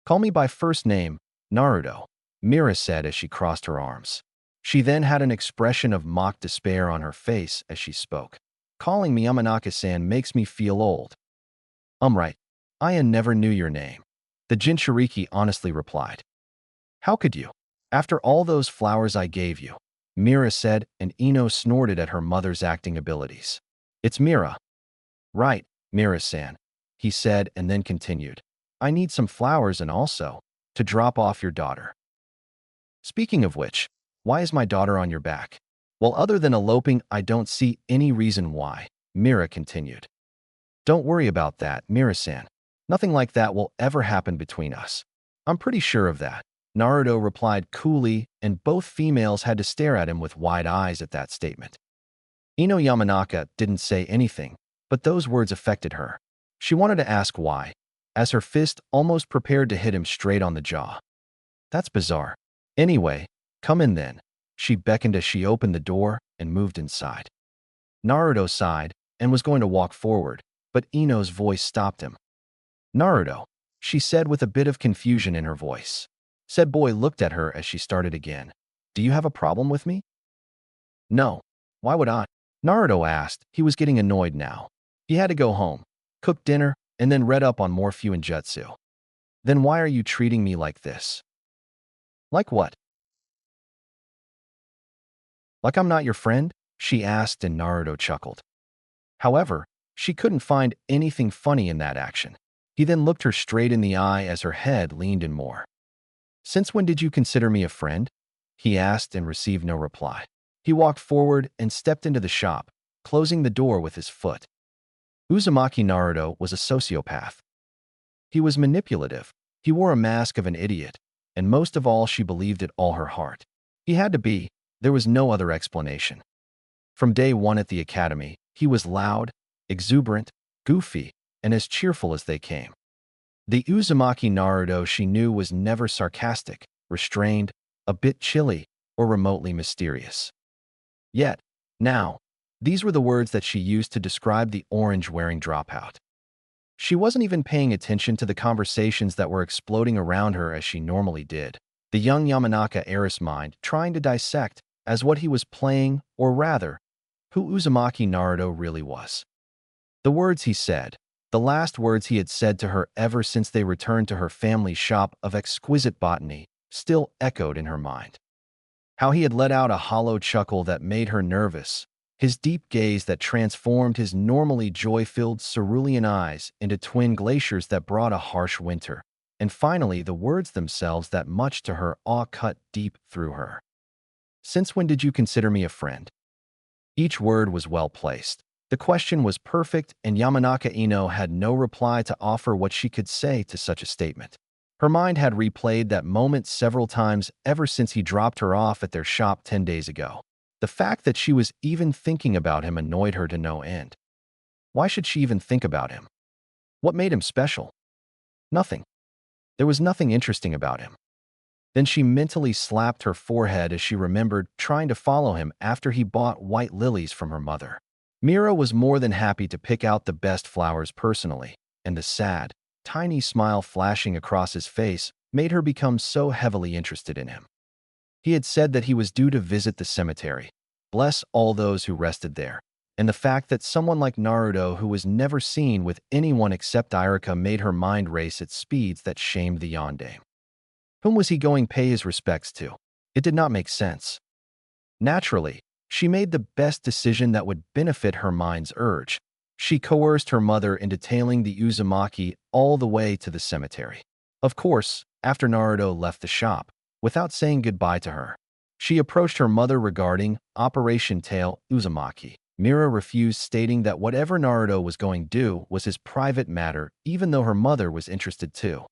Call me by first name, Naruto, Mira said as she crossed her arms. She then had an expression of mock despair on her face as she spoke. Calling me Yamanaka-san makes me feel old. Right. I never knew your name. The Jinchuriki honestly replied. How could you? After all those flowers I gave you, Mira said, and Ino snorted at her mother's acting abilities. It's Mira. Right, Mira-san, he said and then continued. I need some flowers and also to drop off your daughter. Speaking of which, why is my daughter on your back? Well, other than eloping, I don't see any reason why, Mira continued. Don't worry about that, Mira-san. Nothing like that will ever happen between us. I'm pretty sure of that, Naruto replied coolly, and both females had to stare at him with wide eyes at that statement. Ino Yamanaka didn't say anything, but those words affected her. She wanted to ask why, as her fist almost prepared to hit him straight on the jaw. That's bizarre. Anyway, come in then. She beckoned as she opened the door and moved inside. Naruto sighed and was going to walk forward, but Ino's voice stopped him. Naruto, she said with a bit of confusion in her voice. Said boy looked at her as she started again. Do you have a problem with me? No. Why would I? Naruto asked. He was getting annoyed now. He had to go home, cook dinner, and then read up on more Fuinjutsu. Then why are you treating me like this? Like what? Like I'm not your friend? She asked and Naruto chuckled. However, she couldn't find anything funny in that action. He then looked her straight in the eye as her head leaned in more. Since when did you consider me a friend? He asked and received no reply. He walked forward and stepped into the shop, closing the door with his foot. Uzumaki Naruto was a sociopath. He was manipulative. He wore a mask of an idiot, and most of all, she believed it all her heart. He had to be. There was no other explanation. From day one at the academy, he was loud, exuberant, goofy, and as cheerful as they came. The Uzumaki Naruto she knew was never sarcastic, restrained, a bit chilly, or remotely mysterious. Yet, now, these were the words that she used to describe the orange-wearing dropout. She wasn't even paying attention to the conversations that were exploding around her as she normally did. The young Yamanaka heiress mind trying to dissect as what he was playing, or rather, who Uzumaki Naruto really was. The words he said, The last words he had said to her ever since they returned to her family shop of exquisite botany still echoed in her mind. How he had let out a hollow chuckle that made her nervous, his deep gaze that transformed his normally joy-filled cerulean eyes into twin glaciers that brought a harsh winter, and finally the words themselves that much to her awe cut deep through her. "Since when did you consider me a friend?" Each word was well placed. The question was perfect, and Yamanaka Ino had no reply to offer what she could say to such a statement. Her mind had replayed that moment several times ever since he dropped her off at their shop 10 days ago. The fact that she was even thinking about him annoyed her to no end. Why should she even think about him? What made him special? Nothing. There was nothing interesting about him. Then she mentally slapped her forehead as she remembered trying to follow him after he bought white lilies from her mother. Mira was more than happy to pick out the best flowers personally, and the sad, tiny smile flashing across his face made her become so heavily interested in him. He had said that he was due to visit the cemetery. Bless all those who rested there. And the fact that someone like Naruto, who was never seen with anyone except Irika, made her mind race at speeds that shamed the yondaime. Whom was he going to pay his respects to? It did not make sense. Naturally, she made the best decision that would benefit her mind's urge. She coerced her mother into tailing the Uzumaki all the way to the cemetery. Of course, after Naruto left the shop, without saying goodbye to her, she approached her mother regarding Operation Tail Uzumaki. Mira refused, stating that whatever Naruto was going to do was his private matter, even though her mother was interested too.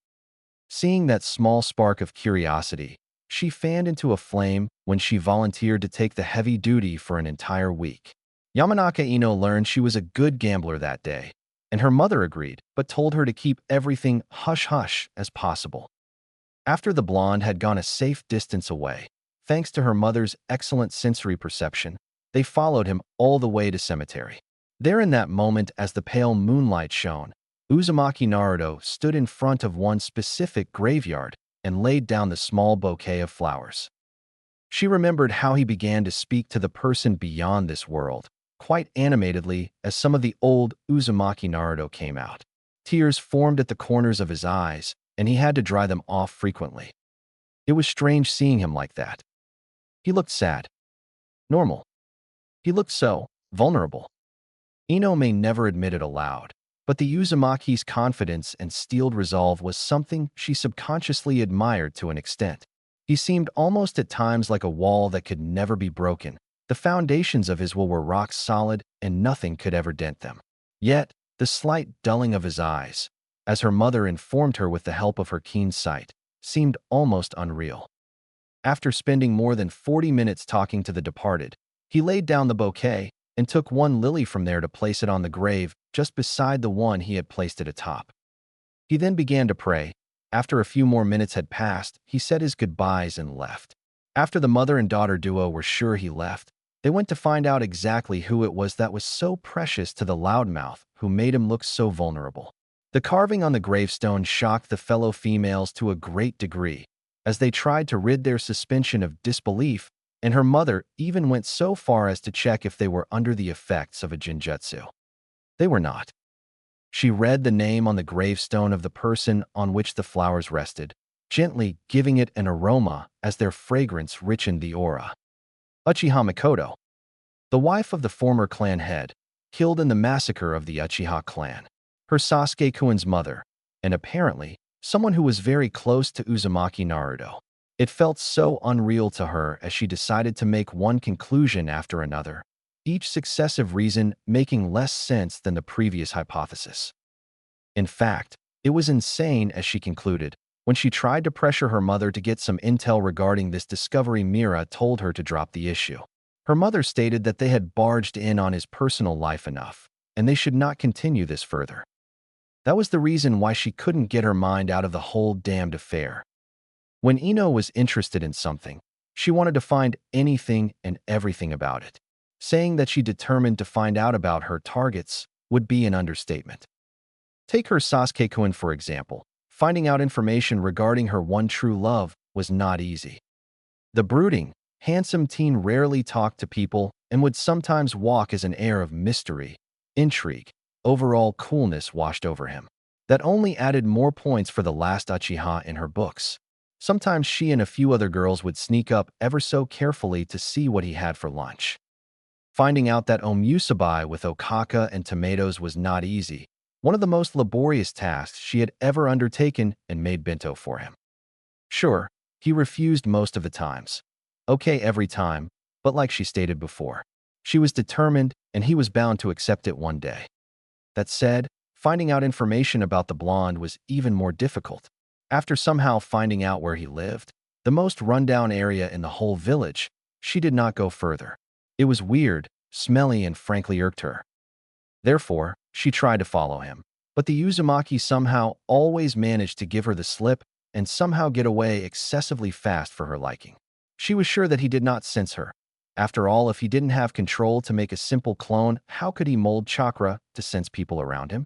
Seeing that small spark of curiosity, she fanned into a flame when she volunteered to take the heavy duty for an entire week. Yamanaka Ino learned she was a good gambler that day, and her mother agreed, but told her to keep everything hush-hush as possible. After the blonde had gone a safe distance away, thanks to her mother's excellent sensory perception, they followed him all the way to cemetery. There in that moment, as the pale moonlight shone, Uzumaki Naruto stood in front of one specific graveyard and laid down the small bouquet of flowers. She remembered how he began to speak to the person beyond this world, quite animatedly, as some of the old Uzumaki Naruto came out. Tears formed at the corners of his eyes, and he had to dry them off frequently. It was strange seeing him like that. He looked sad. Normal. He looked so vulnerable. Ino may never admit it aloud, but the Uzumaki's confidence and steeled resolve was something she subconsciously admired to an extent. He seemed almost at times like a wall that could never be broken. The foundations of his will were rock solid, and nothing could ever dent them. Yet, the slight dulling of his eyes, as her mother informed her with the help of her keen sight, seemed almost unreal. After spending more than 40 minutes talking to the departed, he laid down the bouquet and took one lily from there to place it on the grave just beside the one he had placed it atop. He then began to pray. After a few more minutes had passed, he said his goodbyes and left. After the mother and daughter duo were sure he left, they went to find out exactly who it was that was so precious to the loudmouth who made him look so vulnerable. The carving on the gravestone shocked the fellow females to a great degree, as they tried to rid their suspension of disbelief, and her mother even went so far as to check if they were under the effects of a jinjutsu. They were not. She read the name on the gravestone of the person on which the flowers rested, gently giving it an aroma as their fragrance richened the aura. Uchiha Mikoto, the wife of the former clan head, killed in the massacre of the Uchiha clan. Her Sasuke-kun's mother, and apparently someone who was very close to Uzumaki Naruto. It felt so unreal to her as she decided to make one conclusion after another, each successive reason making less sense than the previous hypothesis. In fact, it was insane as she concluded. When she tried to pressure her mother to get some intel regarding this discovery, Mira told her to drop the issue. Her mother stated that they had barged in on his personal life enough, and they should not continue this further. That was the reason why she couldn't get her mind out of the whole damned affair. When Ino was interested in something, she wanted to find anything and everything about it. Saying that she determined to find out about her targets would be an understatement. Take her Sasuke-kun for example. Finding out information regarding her one true love was not easy. The brooding, handsome teen rarely talked to people and would sometimes walk as an air of mystery, intrigue, Overall coolness washed over him. That only added more points for the last Uchiha in her books. Sometimes she and a few other girls would sneak up ever so carefully to see what he had for lunch. Finding out that omusubai with okaka and tomatoes was not easy, one of the most laborious tasks she had ever undertaken, and made bento for him. Sure, he refused most of the times. Okay every time, but like she stated before, she was determined and he was bound to accept it one day. That said, finding out information about the blonde was even more difficult. After somehow finding out where he lived, the most rundown area in the whole village, she did not go further. It was weird, smelly, and frankly irked her. Therefore, she tried to follow him. But the Uzumaki somehow always managed to give her the slip and somehow get away excessively fast for her liking. She was sure that he did not sense her. After all, if he didn't have control to make a simple clone, how could he mold chakra to sense people around him?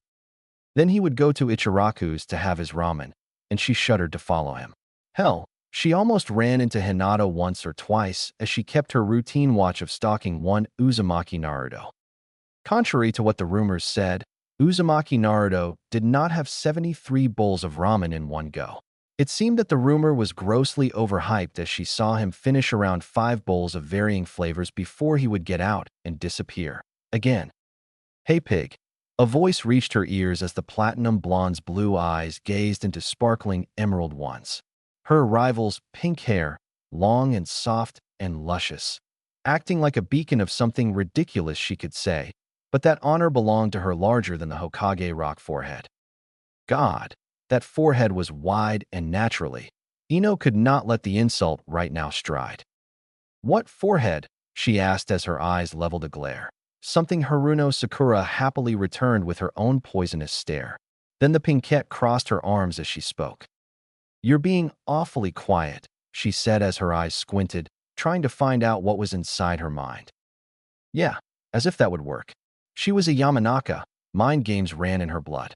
Then he would go to Ichiraku's to have his ramen, and she shuddered to follow him. Hell, she almost ran into Hinata once or twice as she kept her routine watch of stalking one Uzumaki Naruto. Contrary to what the rumors said, Uzumaki Naruto did not have 73 bowls of ramen in one go. It seemed that the rumor was grossly overhyped as she saw him finish around 5 bowls of varying flavors before he would get out and disappear. Again. Hey pig. A voice reached her ears as the platinum blonde's blue eyes gazed into sparkling emerald ones. Her rival's pink hair, long and soft and luscious, acting like a beacon of something ridiculous she could say, but that honor belonged to her larger than the Hokage rock forehead. God, that forehead was wide and naturally. Ino could not let the insult right now stride. What forehead? She asked as her eyes leveled a glare. Something Haruno Sakura happily returned with her own poisonous stare. Then the pinkette crossed her arms as she spoke. You're being awfully quiet, she said as her eyes squinted, trying to find out what was inside her mind. Yeah, as if that would work. She was a Yamanaka. Mind games ran in her blood.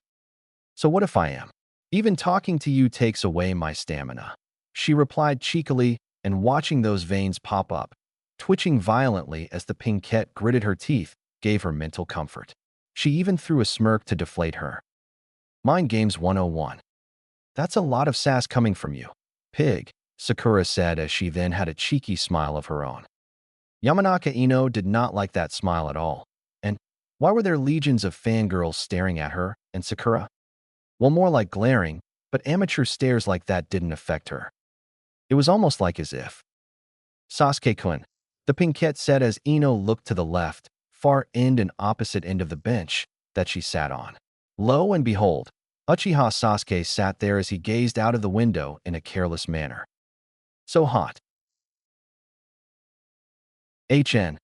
So what if I am? Even talking to you takes away my stamina. She replied cheekily, and watching those veins pop up, twitching violently as the pinkette gritted her teeth, gave her mental comfort. She even threw a smirk to deflate her. Mind Games 101. That's a lot of sass coming from you, pig, Sakura said as she then had a cheeky smile of her own. Yamanaka Ino did not like that smile at all. And why were there legions of fangirls staring at her and Sakura? Well, more like glaring, but amateur stares like that didn't affect her. It was almost like as if. Sasuke-kun, the pinkette said as Ino looked to the left, far end and opposite end of the bench that she sat on. Lo and behold, Uchiha Sasuke sat there as he gazed out of the window in a careless manner. So hot. HN.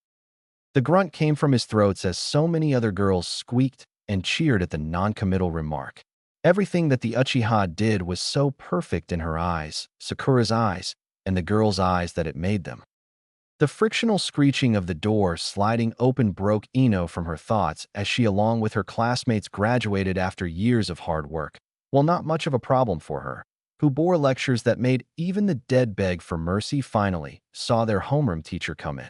The grunt came from his throat as so many other girls squeaked and cheered at the non-committal remark. Everything that the Uchiha did was so perfect in her eyes, Sakura's eyes, and the girl's eyes that it made them. The frictional screeching of the door sliding open broke Ino from her thoughts as she along with her classmates graduated after years of hard work, while not much of a problem for her, who bore lectures that made even the dead beg for mercy finally saw their homeroom teacher come in.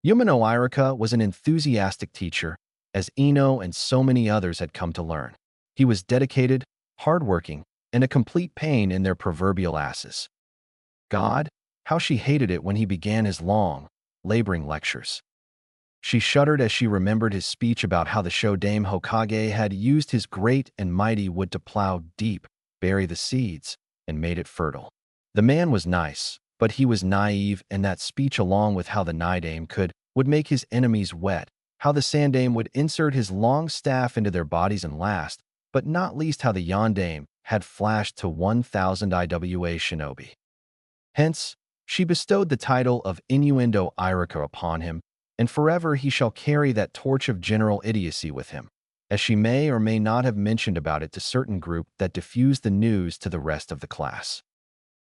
Yumino Irika was an enthusiastic teacher, as Ino and so many others had come to learn. He was dedicated, hardworking, and a complete pain in their proverbial asses. God, how she hated it when he began his long, laboring lectures. She shuddered as she remembered his speech about how the Shodaime Hokage had used his great and mighty wood to plow deep, bury the seeds, and made it fertile. The man was nice, but he was naive, and that speech along with how the Nidaime would make his enemies wet, how the Sandaime would insert his long staff into their bodies and last, but not least how the Yondaime had flashed to 1,000 IWA shinobi. Hence, she bestowed the title of Innuendo Irika upon him, and forever he shall carry that torch of general idiocy with him, as she may or may not have mentioned about it to certain group that diffused the news to the rest of the class.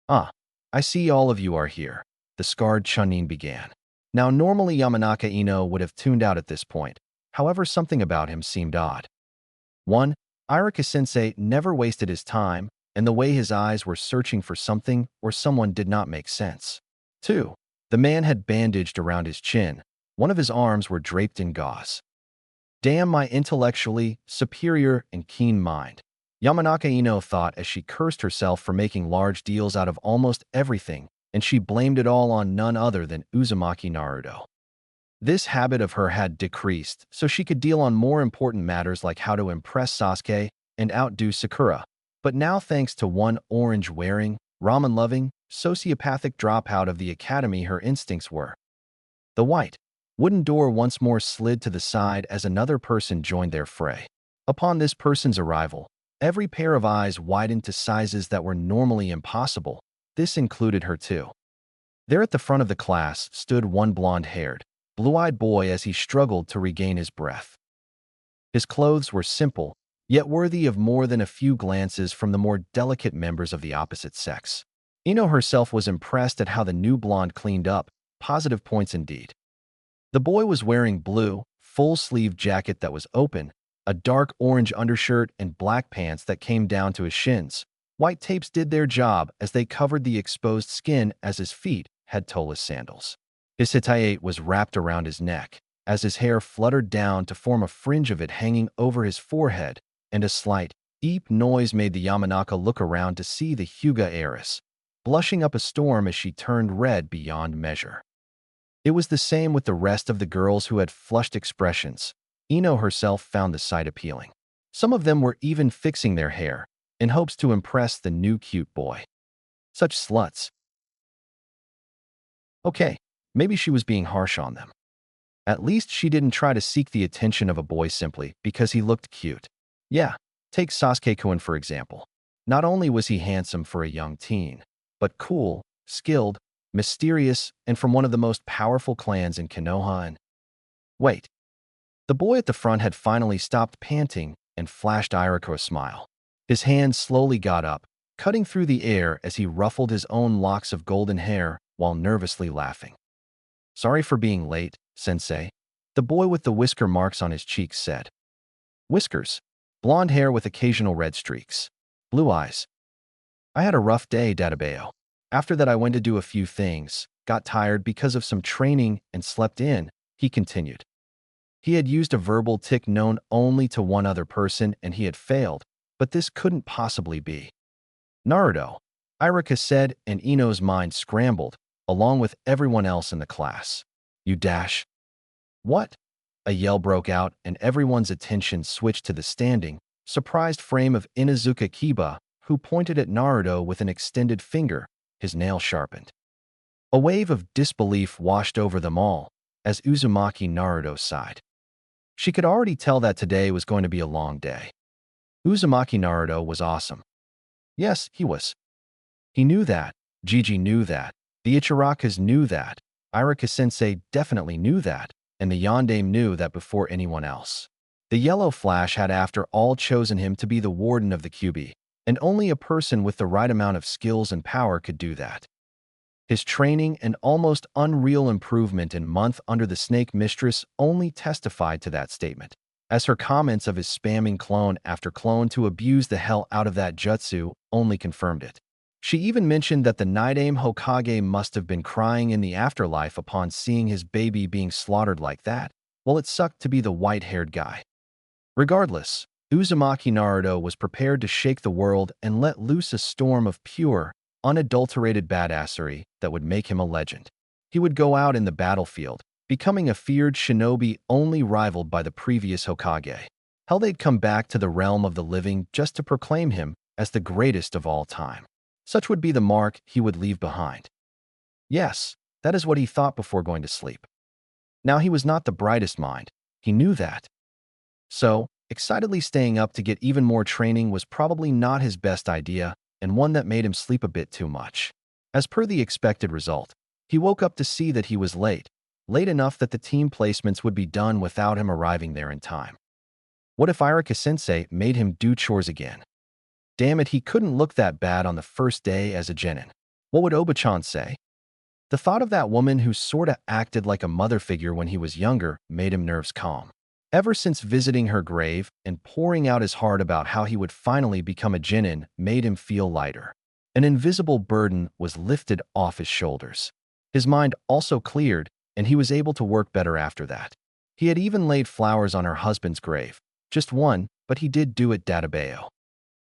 Ah, I see all of you are here, the scarred Chunin began. Now normally Yamanaka Ino would have tuned out at this point, however something about him seemed odd. 1. Irika-sensei never wasted his time, and the way his eyes were searching for something or someone did not make sense. 2. The man had bandaged around his chin. One of his arms were draped in gauze. Damn my intellectually superior and keen mind. Yamanaka Ino thought as she cursed herself for making large deals out of almost everything, and she blamed it all on none other than Uzumaki Naruto. This habit of her had decreased, so she could deal on more important matters like how to impress Sasuke and outdo Sakura. But now, thanks to one orange-wearing, ramen-loving, sociopathic dropout of the academy, her instincts were. The white, wooden door once more slid to the side as another person joined their fray. Upon this person's arrival, every pair of eyes widened to sizes that were normally impossible. This included her too. There at the front of the class stood one blonde-haired, blue-eyed boy as he struggled to regain his breath. His clothes were simple, yet worthy of more than a few glances from the more delicate members of the opposite sex. Ino herself was impressed at how the new blonde cleaned up, positive points indeed. The boy was wearing blue, full-sleeve jacket that was open, a dark orange undershirt and black pants that came down to his shins. White tapes did their job as they covered the exposed skin as his feet had toeless sandals. His hitaite was wrapped around his neck, as his hair fluttered down to form a fringe of it hanging over his forehead, and a slight, deep noise made the Yamanaka look around to see the Hyuga heiress, blushing up a storm as she turned red beyond measure. It was the same with the rest of the girls who had flushed expressions. Ino herself found the sight appealing. Some of them were even fixing their hair, in hopes to impress the new cute boy. Such sluts. Okay, maybe she was being harsh on them. At least she didn't try to seek the attention of a boy simply because he looked cute. Yeah, take Sasuke-kun for example. Not only was he handsome for a young teen, but cool, skilled, mysterious, and from one of the most powerful clans in Konoha. And wait, the boy at the front had finally stopped panting and flashed Iriko a smile. His hand slowly got up, cutting through the air as he ruffled his own locks of golden hair while nervously laughing. Sorry for being late, sensei, the boy with the whisker marks on his cheeks said. Whiskers, blonde hair with occasional red streaks, blue eyes. I had a rough day, Databeo. After that I went to do a few things, got tired because of some training and slept in, he continued. He had used a verbal tic known only to one other person and he had failed, but this couldn't possibly be. Naruto, Irika said, and Ino's mind scrambled, along with everyone else in the class. You dash. What? A yell broke out and everyone's attention switched to the standing, surprised frame of Inazuka Kiba, who pointed at Naruto with an extended finger, his nail sharpened. A wave of disbelief washed over them all, as Uzumaki Naruto sighed. She could already tell that today was going to be a long day. Uzumaki Naruto was awesome. Yes, he was. He knew that, Gigi knew that, the Ichirakas knew that, Irika-sensei definitely knew that, and the Yondaime knew that before anyone else. The Yellow Flash had after all chosen him to be the warden of the Kyuubi, and only a person with the right amount of skills and power could do that. His training and almost unreal improvement in month under the Snake Mistress only testified to that statement, as her comments of his spamming clone after clone to abuse the hell out of that jutsu only confirmed it. She even mentioned that the Nidaime Hokage must have been crying in the afterlife upon seeing his baby being slaughtered like that. Well, it sucked to be the white-haired guy. Regardless, Uzumaki Naruto was prepared to shake the world and let loose a storm of pure, unadulterated badassery that would make him a legend. He would go out in the battlefield, becoming a feared shinobi only rivaled by the previous Hokage. Hell, they'd come back to the realm of the living just to proclaim him as the greatest of all time. Such would be the mark he would leave behind. Yes, that is what he thought before going to sleep. Now he was not the brightest mind, he knew that. So, excitedly staying up to get even more training was probably not his best idea, and one that made him sleep a bit too much. As per the expected result, he woke up to see that he was late enough that the team placements would be done without him arriving there in time. What if Irika-sensei made him do chores again? Damn it, he couldn't look that bad on the first day as a genin. What would Oba-chan say? The thought of that woman who sorta acted like a mother figure when he was younger made him nerves calm. Ever since visiting her grave and pouring out his heart about how he would finally become a genin made him feel lighter. An invisible burden was lifted off his shoulders. His mind also cleared, and he was able to work better after that. He had even laid flowers on her husband's grave. Just one, but he did do it, Databeo.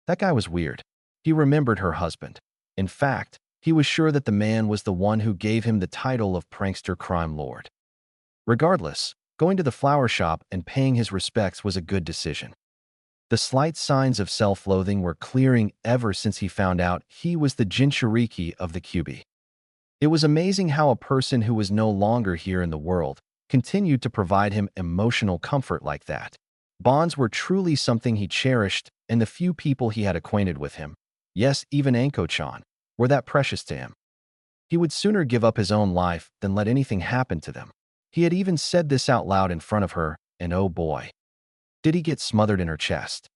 That guy was weird. He remembered her husband. In fact, he was sure that the man was the one who gave him the title of prankster crime lord. Regardless, going to the flower shop and paying his respects was a good decision. The slight signs of self-loathing were clearing ever since he found out he was the Jinchuriki of the QB. It was amazing how a person who was no longer here in the world continued to provide him emotional comfort like that. Bonds were truly something he cherished, and the few people he had acquainted with him, yes, even Anko-chan, were that precious to him. He would sooner give up his own life than let anything happen to them. He had even said this out loud in front of her, and oh boy, did he get smothered in her chest.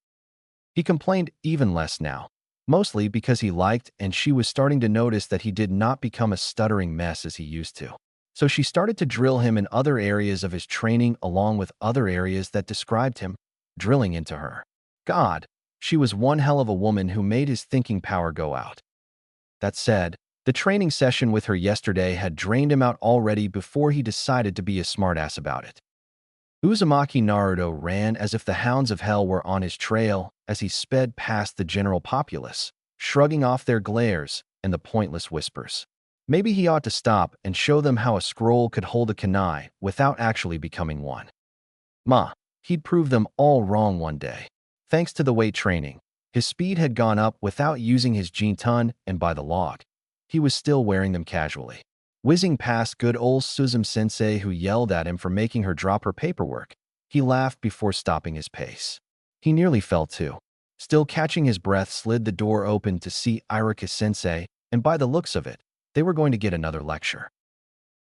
He complained even less now, mostly because he liked and she was starting to notice that he did not become a stuttering mess as he used to. So she started to drill him in other areas of his training along with other areas that described him, drilling into her. God, she was one hell of a woman who made his thinking power go out. That said, the training session with her yesterday had drained him out already before he decided to be a smartass about it. Uzumaki Naruto ran as if the hounds of hell were on his trail as he sped past the general populace, shrugging off their glares and the pointless whispers. Maybe he ought to stop and show them how a scroll could hold a kunai without actually becoming one. He'd prove them all wrong one day. Thanks to the weight training, his speed had gone up without using his Jinton, and by the log, he was still wearing them casually. Whizzing past good old Suzum-sensei who yelled at him for making her drop her paperwork, he laughed before stopping his pace. He nearly fell too. Still catching his breath, slid the door open to see Irika-sensei, and by the looks of it, they were going to get another lecture.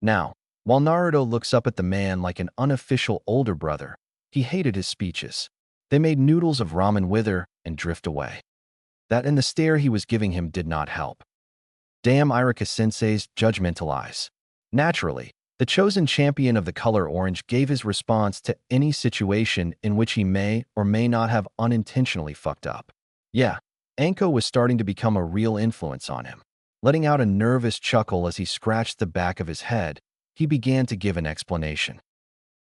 Now, while Naruto looks up at the man like an unofficial older brother, he hated his speeches. They made noodles of ramen wither and drift away. That and the stare he was giving him did not help. Damn Irika-sensei's judgmental eyes. Naturally, the chosen champion of the color orange gave his response to any situation in which he may or may not have unintentionally fucked up. Yeah, Anko was starting to become a real influence on him. Letting out a nervous chuckle as he scratched the back of his head, he began to give an explanation.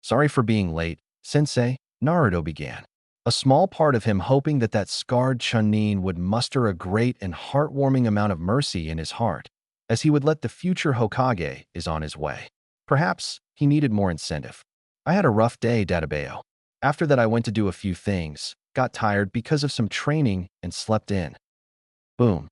Sorry for being late, sensei, Naruto began. A small part of him hoping that scarred Chunin would muster a great and heartwarming amount of mercy in his heart, as he would let the future Hokage is on his way. Perhaps he needed more incentive. I had a rough day, Databeo. After that I went to do a few things, got tired because of some training, and slept in. Boom.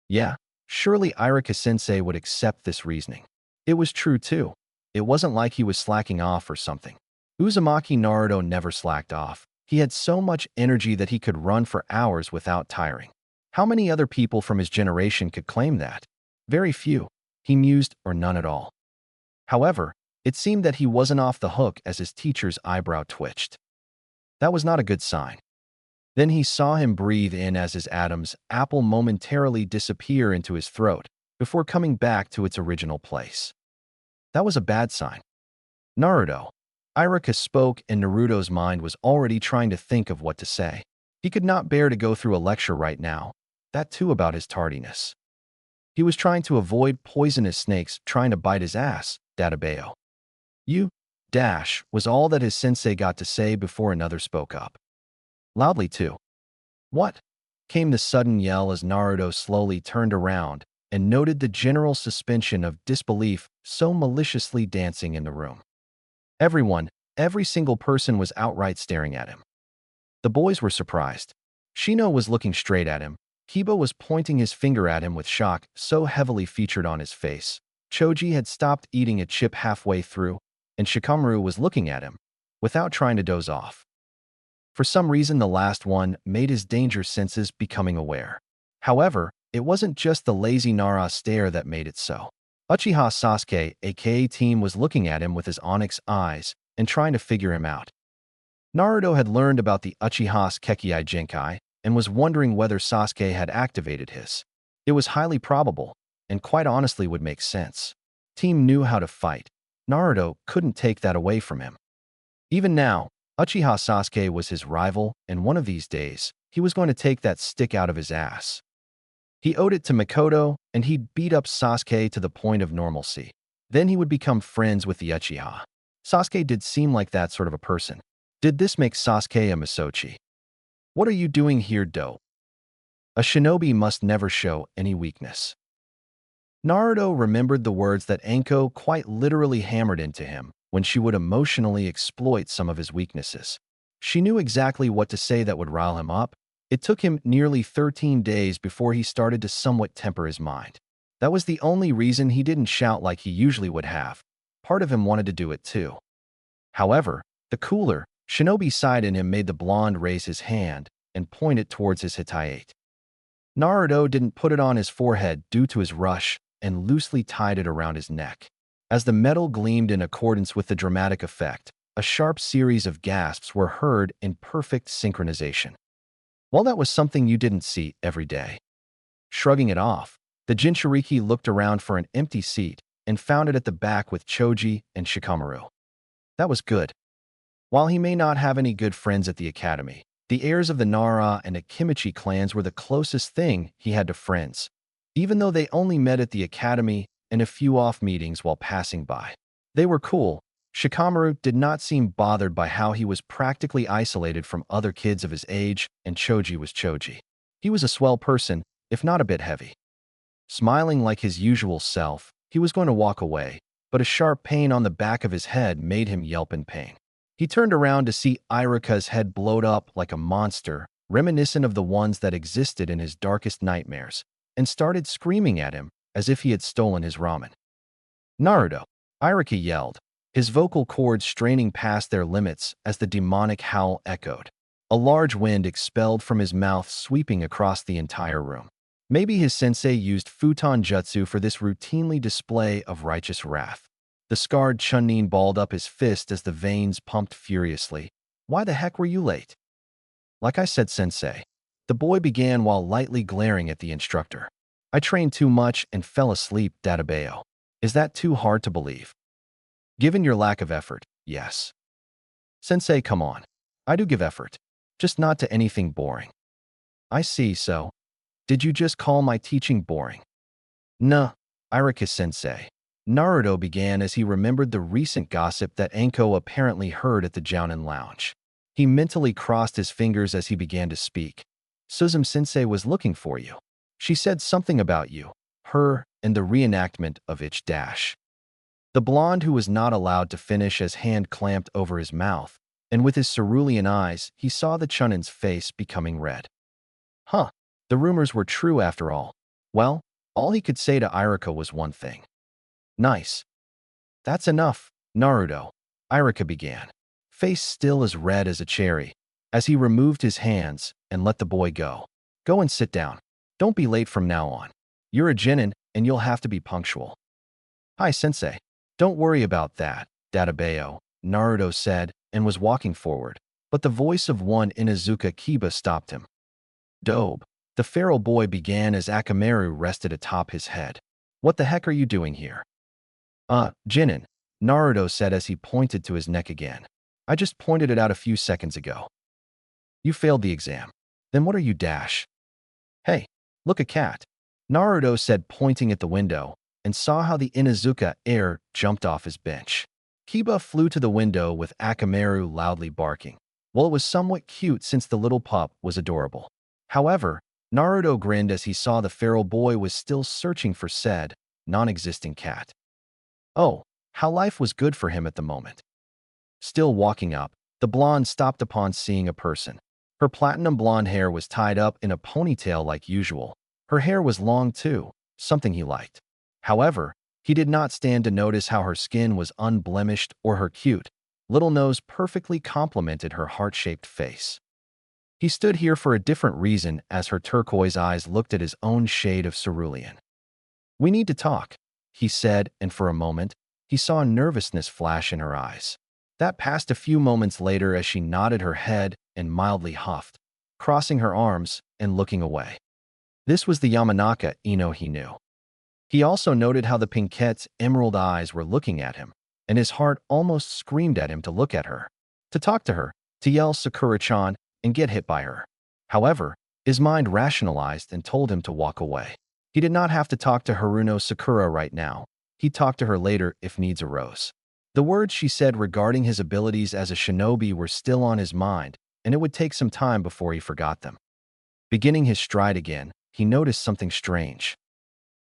Yeah, surely Irika-sensei would accept this reasoning. It was true too. It wasn't like he was slacking off or something. Uzumaki Naruto never slacked off. He had so much energy that he could run for hours without tiring. How many other people from his generation could claim that? Very few. He mused, or none at all. However, it seemed that he wasn't off the hook as his teacher's eyebrow twitched. That was not a good sign. Then he saw him breathe in as his Adam's apple momentarily disappear into his throat before coming back to its original place. That was a bad sign. Naruto. Irika spoke, and Naruto's mind was already trying to think of what to say. He could not bear to go through a lecture right now, that too about his tardiness. He was trying to avoid poisonous snakes trying to bite his ass, Databeo. You, was all that his sensei got to say before another spoke up. Loudly too. What? Came the sudden yell as Naruto slowly turned around and noted the general suspension of disbelief so maliciously dancing in the room. Everyone, every single person was outright staring at him. The boys were surprised. Shino was looking straight at him. Kiba was pointing his finger at him with shock so heavily featured on his face. Choji had stopped eating a chip halfway through, and Shikamaru was looking at him, without trying to doze off. For some reason, the last one made his danger senses becoming aware. However, it wasn't just the lazy Nara stare that made it so. Uchiha Sasuke, aka Team, was looking at him with his onyx eyes and trying to figure him out. Naruto had learned about the Uchiha's Kekkei Genkai and was wondering whether Sasuke had activated his. It was highly probable, and quite honestly would make sense. Team knew how to fight. Naruto couldn't take that away from him. Even now, Uchiha Sasuke was his rival, and one of these days, he was going to take that stick out of his ass. He owed it to Mikoto, and he'd beat up Sasuke to the point of normalcy. Then he would become friends with the Uchiha. Sasuke did seem like that sort of a person. Did this make Sasuke a Misochi? What are you doing here, Do? A shinobi must never show any weakness. Naruto remembered the words that Anko quite literally hammered into him when she would emotionally exploit some of his weaknesses. She knew exactly what to say that would rile him up. It took him nearly 13 days before he started to somewhat temper his mind. That was the only reason he didn't shout like he usually would have. Part of him wanted to do it too. However, the cooler, shinobi side in him made the blonde raise his hand and point it towards his Hitayate. Naruto didn't put it on his forehead due to his rush and loosely tied it around his neck. As the metal gleamed in accordance with the dramatic effect, a sharp series of gasps were heard in perfect synchronization. Well, that was something you didn't see every day. Shrugging it off, the Jinchuriki looked around for an empty seat and found it at the back with Choji and Shikamaru. That was good. While he may not have any good friends at the academy, the heirs of the Nara and Akimichi clans were the closest thing he had to friends, even though they only met at the academy and a few off meetings while passing by. They were cool. Shikamaru did not seem bothered by how he was practically isolated from other kids of his age, and Choji was Choji. He was a swell person, if not a bit heavy. Smiling like his usual self, he was going to walk away, but a sharp pain on the back of his head made him yelp in pain. He turned around to see Iruka's head blowed up like a monster, reminiscent of the ones that existed in his darkest nightmares, and started screaming at him as if he had stolen his ramen. "Naruto!" Iruka yelled, his vocal cords straining past their limits as the demonic howl echoed. A large wind expelled from his mouth, sweeping across the entire room. Maybe his sensei used futon jutsu for this routinely display of righteous wrath. The scarred Chunin balled up his fist as the veins pumped furiously. "Why the heck were you late?" "Like I said, sensei," the boy began while lightly glaring at the instructor. "I trained too much and fell asleep, Databeo. Is that too hard to believe?" "Given your lack of effort, yes." "Sensei, come on. I do give effort. Just not to anything boring." "I see, so. Did you just call my teaching boring?" "Nah, Iruka-sensei." Naruto began as he remembered the recent gossip that Anko apparently heard at the Jounin lounge. He mentally crossed his fingers as he began to speak. "Suzume-sensei was looking for you. She said something about you, her, and the reenactment of Ich dash." The blonde who was not allowed to finish as hand clamped over his mouth, and with his cerulean eyes, he saw the Chunin's face becoming red. Huh, the rumors were true after all. Well, all he could say to Iruka was one thing. "Nice." "That's enough, Naruto," Iruka began, face still as red as a cherry, as he removed his hands and let the boy go. "Go and sit down. Don't be late from now on. You're a genin, and you'll have to be punctual." "Hi, sensei. Don't worry about that, Databeo," Naruto said and was walking forward, but the voice of one Inuzuka Kiba stopped him. "Dobe," the feral boy began as Akamaru rested atop his head. "What the heck are you doing here?" Genin," Naruto said as he pointed to his neck again. "I just pointed it out a few seconds ago." "You failed the exam. Then what are you dash?" "Hey, look, a cat," Naruto said, pointing at the window, and saw how the Inuzuka heir jumped off his bench. Kiba flew to the window with Akamaru loudly barking. Well, it was somewhat cute since the little pup was adorable. However, Naruto grinned as he saw the feral boy was still searching for said, non-existent cat. Oh, how life was good for him at the moment. Still walking up, the blonde stopped upon seeing a person. Her platinum blonde hair was tied up in a ponytail like usual. Her hair was long too, something he liked. However, he did not stand to notice how her skin was unblemished or her cute little nose perfectly complemented her heart-shaped face. He stood here for a different reason as her turquoise eyes looked at his own shade of cerulean. "We need to talk," he said, and for a moment, he saw nervousness flash in her eyes. That passed a few moments later as she nodded her head and mildly huffed, crossing her arms and looking away. This was the Yamanaka Ino he knew. He also noted how the Pinkette's emerald eyes were looking at him, and his heart almost screamed at him to look at her, to talk to her, to yell Sakura-chan, and get hit by her. However, his mind rationalized and told him to walk away. He did not have to talk to Haruno Sakura right now. He'd talk to her later if needs arose. The words she said regarding his abilities as a shinobi were still on his mind, and it would take some time before he forgot them. Beginning his stride again, he noticed something strange.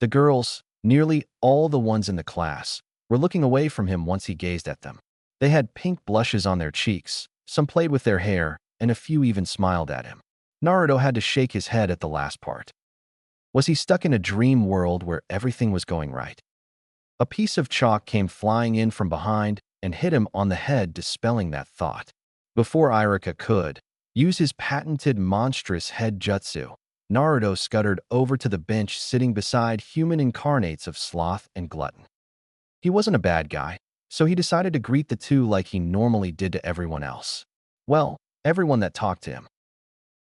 The girls, nearly all the ones in the class, were looking away from him once he gazed at them. They had pink blushes on their cheeks, some played with their hair, and a few even smiled at him. Naruto had to shake his head at the last part. Was he stuck in a dream world where everything was going right? A piece of chalk came flying in from behind and hit him on the head, dispelling that thought. Before Iruka could use his patented monstrous head jutsu, Naruto scuttered over to the bench sitting beside human incarnates of sloth and glutton. He wasn't a bad guy, so he decided to greet the two like he normally did to everyone else. Well, everyone that talked to him.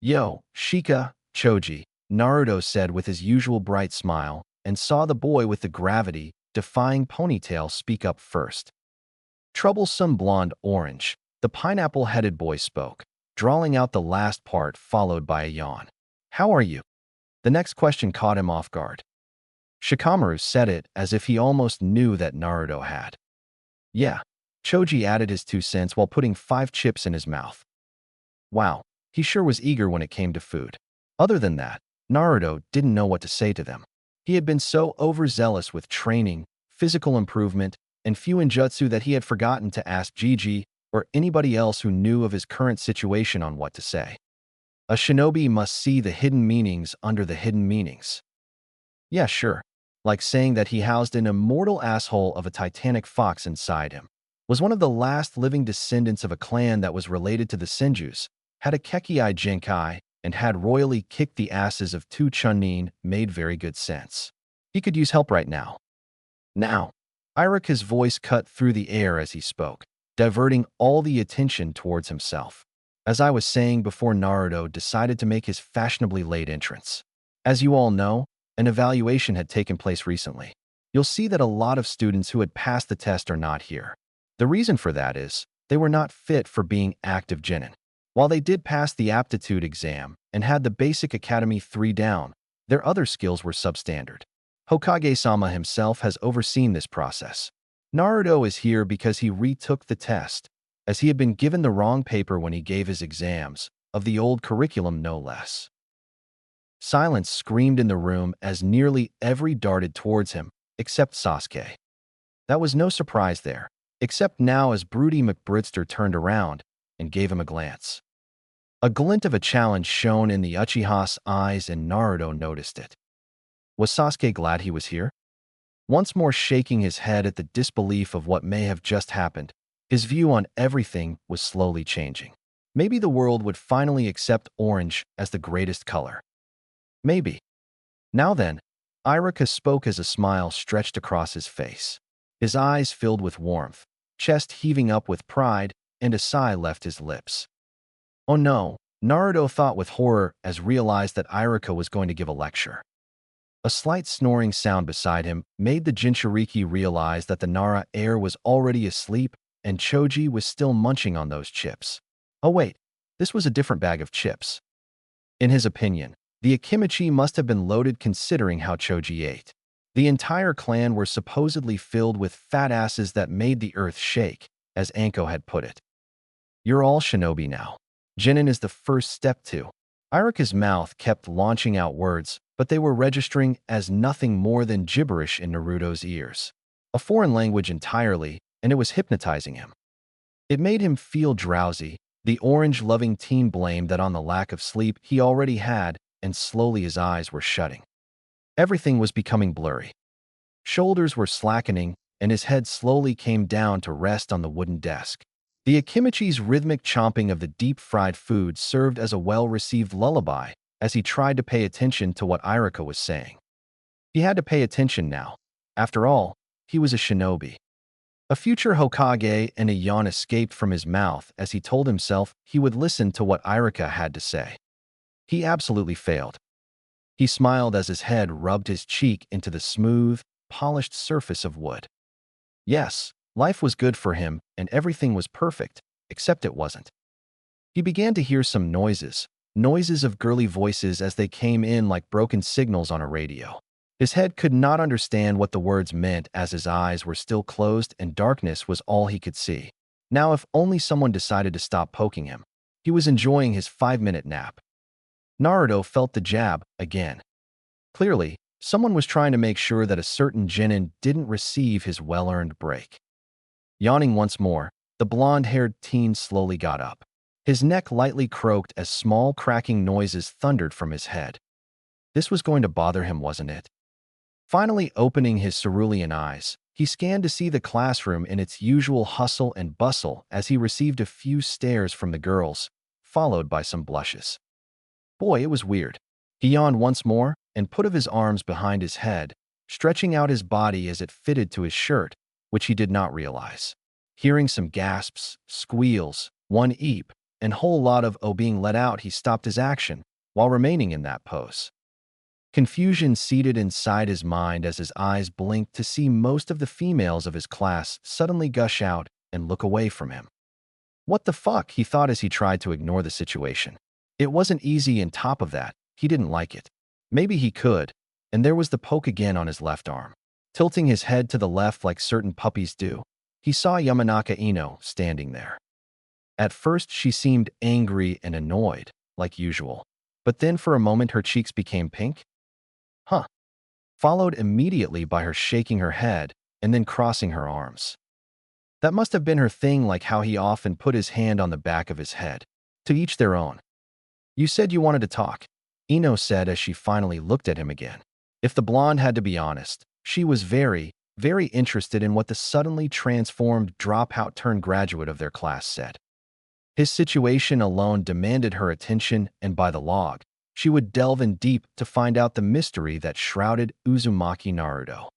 "Yo, Shika, Choji," Naruto said with his usual bright smile, and saw the boy with the gravity-defying ponytail speak up first. Troublesome blonde orange, the pineapple-headed boy spoke, drawling out the last part followed by a yawn. "How are you?" The next question caught him off guard. Shikamaru said it as if he almost knew that Naruto had. "Yeah." Choji added his 2 cents while putting 5 chips in his mouth. Wow, he sure was eager when it came to food. Other than that, Naruto didn't know what to say to them. He had been so overzealous with training, physical improvement, and Fuinjutsu that he had forgotten to ask Gigi or anybody else who knew of his current situation on what to say. A shinobi must see the hidden meanings under the hidden meanings. Yeah, sure. Like saying that he housed an immortal asshole of a titanic fox inside him, was one of the last living descendants of a clan that was related to the Senjus, had a Kekkei Genkai, and had royally kicked the asses of 2 Chunin made very good sense. He could use help right now. Now, Iruka's voice cut through the air as he spoke, diverting all the attention towards himself. As I was saying before, Naruto decided to make his fashionably late entrance. As you all know, an evaluation had taken place recently. You'll see that a lot of students who had passed the test are not here. The reason for that is, they were not fit for being active genin. While they did pass the aptitude exam and had the basic Academy 3 down, their other skills were substandard. Hokage-sama himself has overseen this process. Naruto is here because he retook the test, as he had been given the wrong paper when he gave his exams, of the old curriculum no less. Silence screamed in the room as nearly every darted towards him, except Sasuke. That was no surprise there, except now as Broody McBritster turned around and gave him a glance. A glint of a challenge shone in the Uchiha's eyes, and Naruto noticed it. Was Sasuke glad he was here? Once more shaking his head at the disbelief of what may have just happened, his view on everything was slowly changing. Maybe the world would finally accept orange as the greatest color. Maybe. Now then, Iruka spoke as a smile stretched across his face. His eyes filled with warmth, chest heaving up with pride, and a sigh left his lips. Oh no, Naruto thought with horror as realized that Iruka was going to give a lecture. A slight snoring sound beside him made the Jinchuriki realize that the Nara heir was already asleep and Choji was still munching on those chips. Oh wait, this was a different bag of chips. In his opinion, the Akimichi must have been loaded considering how Choji ate. The entire clan were supposedly filled with fat asses that made the earth shake, as Anko had put it. You're all shinobi now. Genin is the first step to. Iruka's mouth kept launching out words, but they were registering as nothing more than gibberish in Naruto's ears. A foreign language entirely, and it was hypnotizing him. It made him feel drowsy. The orange-loving teen blamed that on the lack of sleep he already had, and slowly his eyes were shutting. Everything was becoming blurry. Shoulders were slackening, and his head slowly came down to rest on the wooden desk. The Akimichi's rhythmic chomping of the deep-fried food served as a well-received lullaby as he tried to pay attention to what Iruka was saying. He had to pay attention now. After all, he was a shinobi. A future Hokage, and a yawn escaped from his mouth as he told himself he would listen to what Iruka had to say. He absolutely failed. He smiled as his head rubbed his cheek into the smooth, polished surface of wood. Yes, life was good for him and everything was perfect, except it wasn't. He began to hear some noises of girly voices as they came in like broken signals on a radio. His head could not understand what the words meant as his eyes were still closed and darkness was all he could see. Now if only someone decided to stop poking him. He was enjoying his 5-minute nap. Naruto felt the jab again. Clearly, someone was trying to make sure that a certain genin didn't receive his well-earned break. Yawning once more, the blonde-haired teen slowly got up. His neck lightly croaked as small cracking noises thundered from his head. This was going to bother him, wasn't it? Finally opening his cerulean eyes, he scanned to see the classroom in its usual hustle and bustle as he received a few stares from the girls, followed by some blushes. Boy, it was weird. He yawned once more and put his arms behind his head, stretching out his body as it fitted to his shirt, which he did not realize. Hearing some gasps, squeals, one eep, and whole lot of "oh" being let out, he stopped his action while remaining in that pose. Confusion seated inside his mind as his eyes blinked to see most of the females of his class suddenly gush out and look away from him. What the fuck, he thought as he tried to ignore the situation. It wasn't easy, and top of that, he didn't like it. Maybe he could, and there was the poke again on his left arm. Tilting his head to the left like certain puppies do, he saw Yamanaka Ino standing there. At first she seemed angry and annoyed, like usual, but then for a moment her cheeks became pink. Huh. Followed immediately by her shaking her head and then crossing her arms. That must have been her thing, like how he often put his hand on the back of his head. To each their own. You said you wanted to talk, Ino said as she finally looked at him again. If the blonde had to be honest, she was very, very interested in what the suddenly transformed dropout-turned-graduate of their class said. His situation alone demanded her attention, and by the log, she would delve in deep to find out the mystery that shrouded Uzumaki Naruto.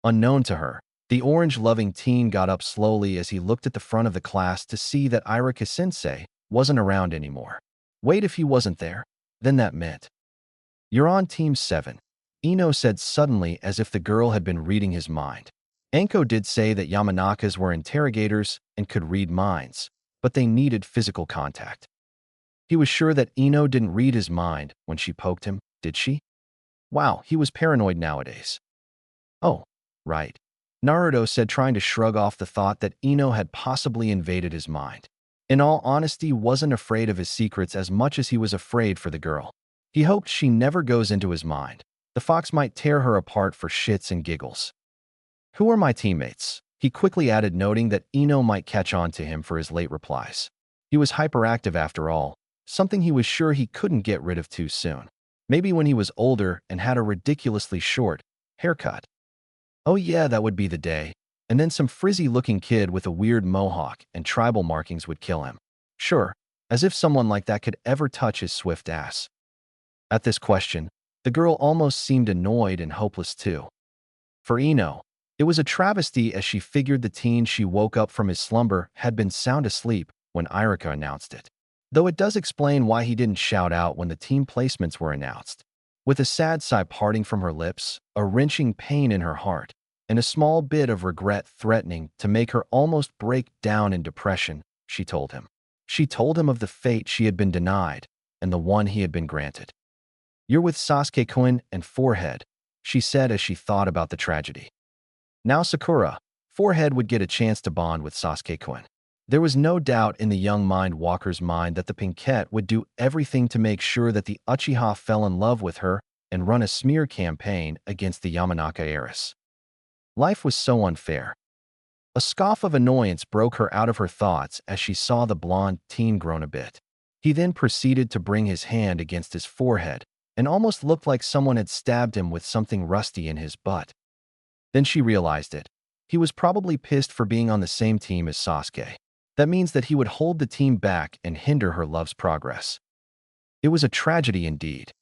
Unknown to her, the orange-loving teen got up slowly as he looked at the front of the class to see that Irika-sensei wasn't around anymore. Wait, if he wasn't there, then that meant. You're on Team 7, Ino said suddenly as if the girl had been reading his mind. Anko did say that Yamanakas were interrogators and could read minds, but they needed physical contact. He was sure that Ino didn't read his mind when she poked him, did she? Wow, he was paranoid nowadays. Oh, right, Naruto said, trying to shrug off the thought that Ino had possibly invaded his mind. In all honesty, wasn't afraid of his secrets as much as he was afraid for the girl. He hoped she never goes into his mind. The fox might tear her apart for shits and giggles. Who are my teammates? He quickly added, noting that Ino might catch on to him for his late replies. He was hyperactive after all, something he was sure he couldn't get rid of too soon. Maybe when he was older and had a ridiculously short haircut. Oh yeah, that would be the day. And then some frizzy-looking kid with a weird mohawk and tribal markings would kill him. Sure, as if someone like that could ever touch his swift ass. At this question, the girl almost seemed annoyed and hopeless too. For Ino, it was a travesty as she figured the teen she woke up from his slumber had been sound asleep when Irika announced it. Though it does explain why he didn't shout out when the team placements were announced. With a sad sigh parting from her lips, a wrenching pain in her heart, and a small bit of regret threatening to make her almost break down in depression, she told him. She told him of the fate she had been denied and the one he had been granted. You're with Sasuke-kun and Forehead, she said as she thought about the tragedy. Now Sakura, Forehead would get a chance to bond with Sasuke-kun. There was no doubt in the young mind walker's mind that the Pinkette would do everything to make sure that the Uchiha fell in love with her and run a smear campaign against the Yamanaka heiress. Life was so unfair. A scoff of annoyance broke her out of her thoughts as she saw the blonde teen groan a bit. He then proceeded to bring his hand against his forehead and almost looked like someone had stabbed him with something rusty in his butt. Then she realized it. He was probably pissed for being on the same team as Sasuke. That means that he would hold the team back and hinder her love's progress. It was a tragedy indeed.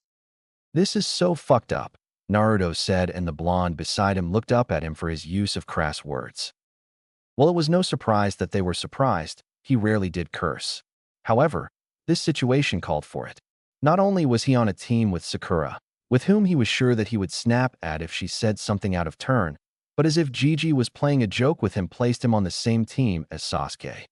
This is so fucked up, Naruto said, and the blonde beside him looked up at him for his use of crass words. Well, it was no surprise that they were surprised. He rarely did curse. However, this situation called for it. Not only was he on a team with Sakura, with whom he was sure that he would snap at if she said something out of turn, but as if Gigi was playing a joke with him, placed him on the same team as Sasuke.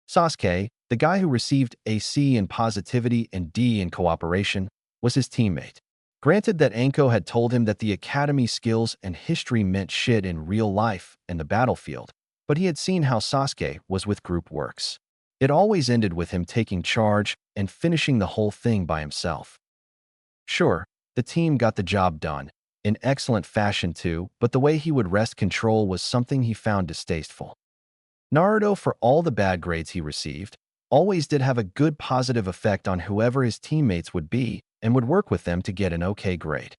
Sasuke, the guy who received a C in positivity and D in cooperation, was his teammate. Granted that Anko had told him that the academy skills and history meant shit in real life and the battlefield, but he had seen how Sasuke was with group works. It always ended with him taking charge and finishing the whole thing by himself. Sure, the team got the job done, in excellent fashion too, but the way he would wrest control was something he found distasteful. Naruto, for all the bad grades he received, always did have a good positive effect on whoever his teammates would be and would work with them to get an okay grade.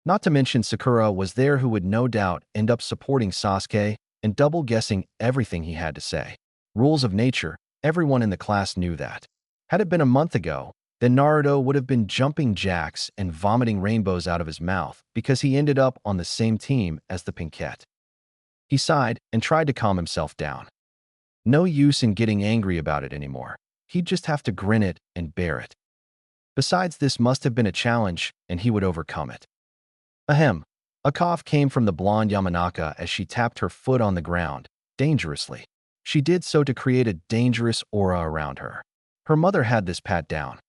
Not to mention Sakura was there, who would no doubt end up supporting Sasuke and double-guessing everything he had to say. Rules of nature, everyone in the class knew that. Had it been a month ago, then Naruto would have been jumping jacks and vomiting rainbows out of his mouth because he ended up on the same team as the Pinkette. He sighed and tried to calm himself down. No use in getting angry about it anymore. He'd just have to grin it and bear it. Besides, this must have been a challenge, and he would overcome it. Ahem. A cough came from the blonde Yamanaka as she tapped her foot on the ground, dangerously. She did so to create a dangerous aura around her. Her mother had this pat down.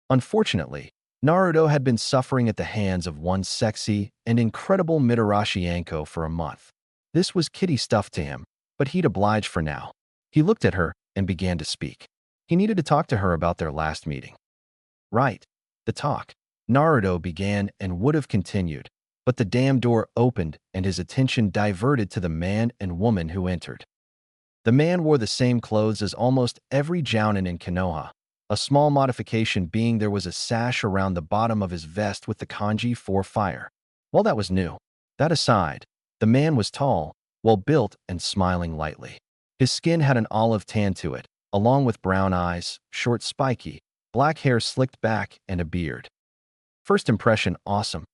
Unfortunately, Naruto had been suffering at the hands of one sexy and incredible Mitarashi Anko for a month. This was kitty stuff to him, but he'd oblige for now. He looked at her and began to speak. He needed to talk to her about their last meeting. Right. The talk. Naruto began and would have continued, but the damn door opened and his attention diverted to the man and woman who entered. The man wore the same clothes as almost every jounin in Konoha, a small modification being there was a sash around the bottom of his vest with the kanji for fire. Well, that was new. That aside, the man was tall, well-built, and smiling lightly. His skin had an olive tan to it, along with brown eyes, short spiky, black hair slicked back, and a beard. First impression, awesome.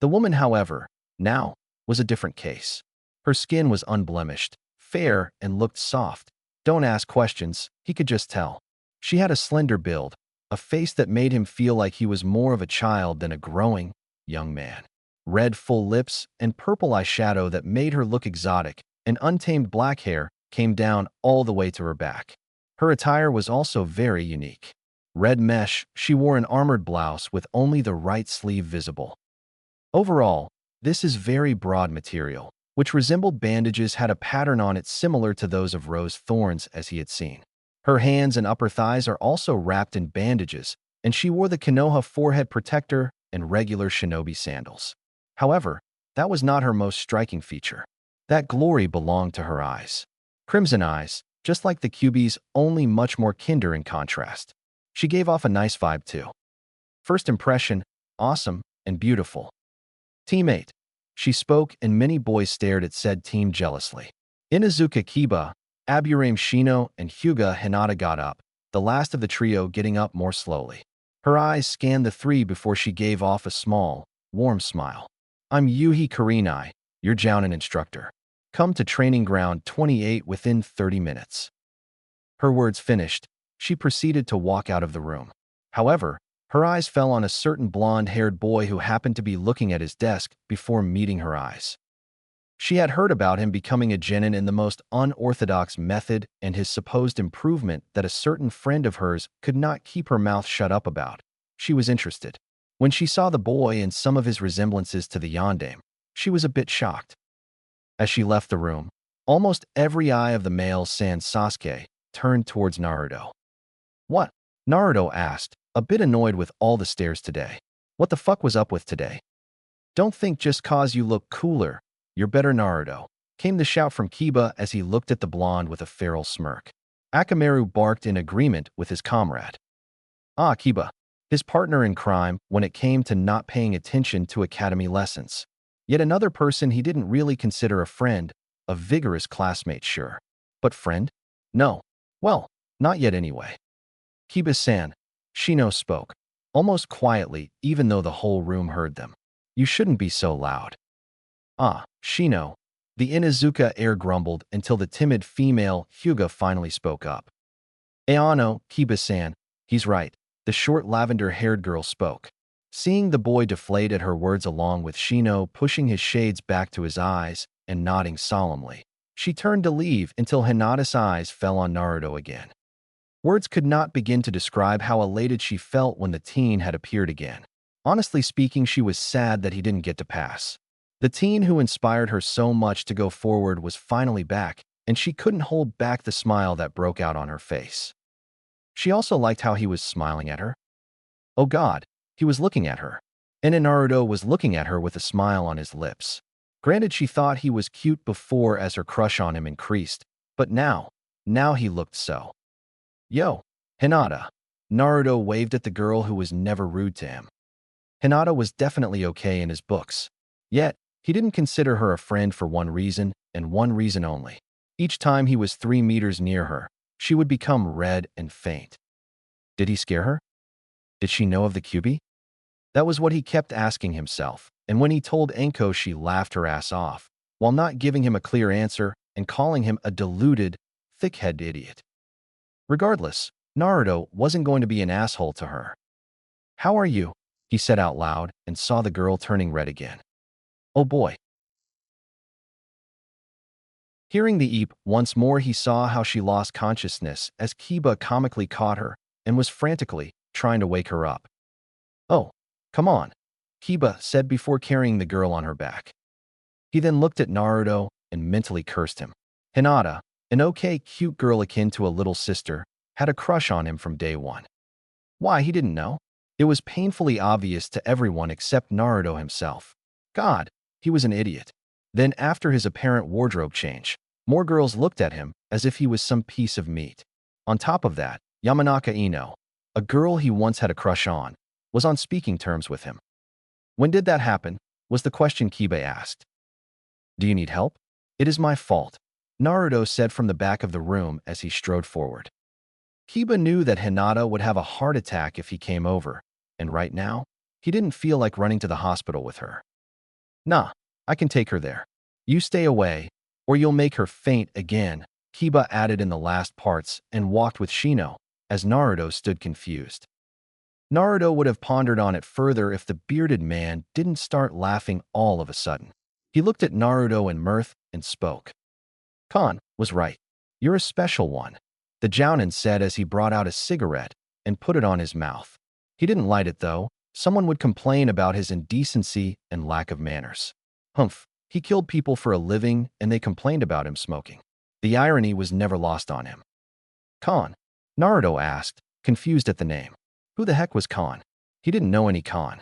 The woman, however, now, was a different case. Her skin was unblemished, fair, and looked soft. Don't ask questions, he could just tell. She had a slender build, a face that made him feel like he was more of a child than a growing, young man. Red full lips and purple eyeshadow that made her look exotic, and untamed black hair came down all the way to her back. Her attire was also very unique. Red mesh, she wore an armored blouse with only the right sleeve visible. Overall, this is very broad material, which resembled bandages, had a pattern on it similar to those of rose thorns as he had seen. Her hands and upper thighs are also wrapped in bandages, and she wore the Konoha forehead protector and regular shinobi sandals. However, that was not her most striking feature. That glory belonged to her eyes. Crimson eyes, just like the Kyuubi's, only much more kinder in contrast. She gave off a nice vibe too. First impression, awesome and beautiful. Teammate. She spoke and many boys stared at said team jealously. Inuzuka Kiba, Aburame Shino, and Hyuga Hinata got up, the last of the trio getting up more slowly. Her eyes scanned the three before she gave off a small, warm smile. I'm Yuhi Kurenai, your jounin instructor. Come to training ground 28 within 30 minutes. Her words finished, she proceeded to walk out of the room. However, her eyes fell on a certain blonde-haired boy who happened to be looking at his desk before meeting her eyes. She had heard about him becoming a genin in the most unorthodox method and his supposed improvement that a certain friend of hers could not keep her mouth shut up about. She was interested. When she saw the boy and some of his resemblances to the yondaime, she was a bit shocked. As she left the room, almost every eye of the male sans Sasuke turned towards Naruto. What? Naruto asked, a bit annoyed with all the stares today. What the fuck was up with today? Don't think just cause you look cooler, you're better, Naruto, came the shout from Kiba as he looked at the blonde with a feral smirk. Akamaru barked in agreement with his comrade. Ah, Kiba, his partner in crime when it came to not paying attention to academy lessons. Yet another person he didn't really consider a friend, a vigorous classmate, sure. But friend? No. Well, not yet anyway. Kiba-san, Shino spoke, almost quietly even though the whole room heard them. You shouldn't be so loud. Ah, Shino, the Inuzuka heir grumbled until the timid female Hyuga finally spoke up. Ayano, Kiba-san, he's right, the short lavender-haired girl spoke. Seeing the boy deflate at her words along with Shino pushing his shades back to his eyes and nodding solemnly, she turned to leave until Hinata's eyes fell on Naruto again. Words could not begin to describe how elated she felt when the teen had appeared again. Honestly speaking, she was sad that he didn't get to pass. The teen who inspired her so much to go forward was finally back, and she couldn't hold back the smile that broke out on her face. She also liked how he was smiling at her. Oh God, he was looking at her. And Naruto was looking at her with a smile on his lips. Granted, she thought he was cute before as her crush on him increased, but now he looked so. Yo, Hinata. Naruto waved at the girl who was never rude to him. Hinata was definitely okay in his books. Yet, he didn't consider her a friend for one reason, and one reason only. Each time he was 3 meters near her, she would become red and faint. Did he scare her? Did she know of the QB? That was what he kept asking himself, and when he told Enko, she laughed her ass off, while not giving him a clear answer and calling him a deluded, thick-headed idiot. Regardless, Naruto wasn't going to be an asshole to her. How are you? He said out loud and saw the girl turning red again. Oh boy. Hearing the eep once more, he saw how she lost consciousness as Kiba comically caught her and was frantically trying to wake her up. Oh, come on, Kiba said before carrying the girl on her back. He then looked at Naruto and mentally cursed him. Hinata, an okay cute girl akin to a little sister, had a crush on him from day one. Why, he didn't know. It was painfully obvious to everyone except Naruto himself. God, he was an idiot. Then after his apparent wardrobe change, more girls looked at him as if he was some piece of meat. On top of that, Yamanaka Ino, a girl he once had a crush on, was on speaking terms with him. When did that happen? Was the question Kiba asked. Do you need help? It is my fault, Naruto said from the back of the room as he strode forward. Kiba knew that Hinata would have a heart attack if he came over, and right now, he didn't feel like running to the hospital with her. Nah, I can take her there. You stay away, or you'll make her faint again, Kiba added in the last parts and walked with Shino, as Naruto stood confused. Naruto would have pondered on it further if the bearded man didn't start laughing all of a sudden. He looked at Naruto in mirth and spoke. Khan was right. You're a special one, the Jounin said as he brought out a cigarette and put it on his mouth. He didn't light it though. Someone would complain about his indecency and lack of manners. Humph, he killed people for a living and they complained about him smoking. The irony was never lost on him. Khan? Naruto asked, confused at the name. Who the heck was Khan? He didn't know any Khan.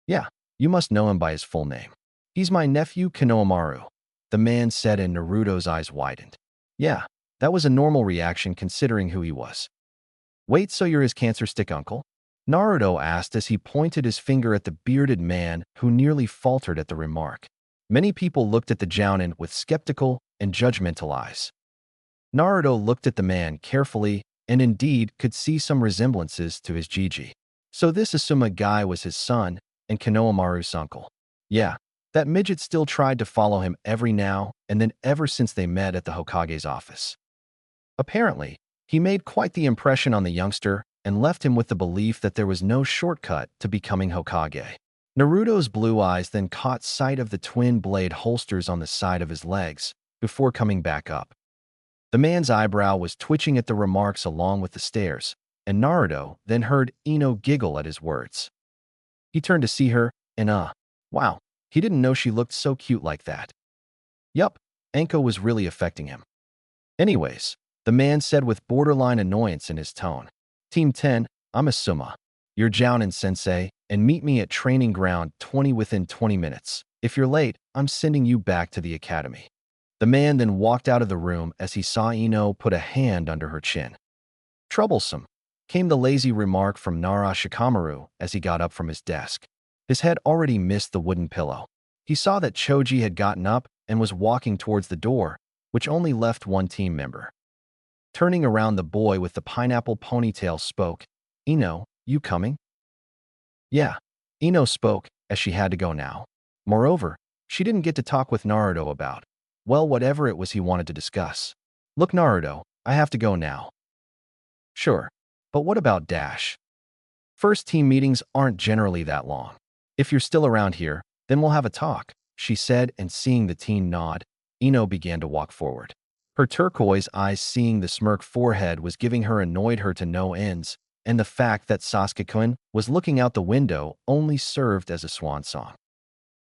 Yeah, you must know him by his full name. He's my nephew Konohamaru, the man said, and Naruto's eyes widened. Yeah, that was a normal reaction considering who he was. Wait, so you're his cancer stick uncle? Naruto asked as he pointed his finger at the bearded man who nearly faltered at the remark. Many people looked at the Jounin with skeptical and judgmental eyes. Naruto looked at the man carefully and indeed could see some resemblances to his Jiji. So this Asuma guy was his son and Konohamaru's uncle. Yeah, that midget still tried to follow him every now and then ever since they met at the Hokage's office. Apparently, he made quite the impression on the youngster and left him with the belief that there was no shortcut to becoming Hokage. Naruto's blue eyes then caught sight of the twin blade holsters on the side of his legs before coming back up. The man's eyebrow was twitching at the remarks along with the stares, and Naruto then heard Ino giggle at his words. He turned to see her, and wow, he didn't know she looked so cute like that. Yup, Enko was really affecting him. Anyways, the man said with borderline annoyance in his tone. Team 10, I'm Asuma, your Jounin sensei, and meet me at training ground 20 within 20 minutes. If you're late, I'm sending you back to the academy. The man then walked out of the room as he saw Ino put a hand under her chin. Troublesome, came the lazy remark from Nara Shikamaru as he got up from his desk. His head already missed the wooden pillow. He saw that Choji had gotten up and was walking towards the door, which only left one team member. Turning around, the boy with the pineapple ponytail spoke, Ino, you coming? Yeah, Ino spoke, as she had to go now. Moreover, she didn't get to talk with Naruto about, well, whatever it was he wanted to discuss. Look, Naruto, I have to go now. Sure, but what about Dash? First team meetings aren't generally that long. If you're still around here, then we'll have a talk, she said, and seeing the teen nod, Ino began to walk forward. Her turquoise eyes seeing the smirk forehead was giving her annoyed her to no ends and the fact that Sasuke-kun was looking out the window only served as a swan song.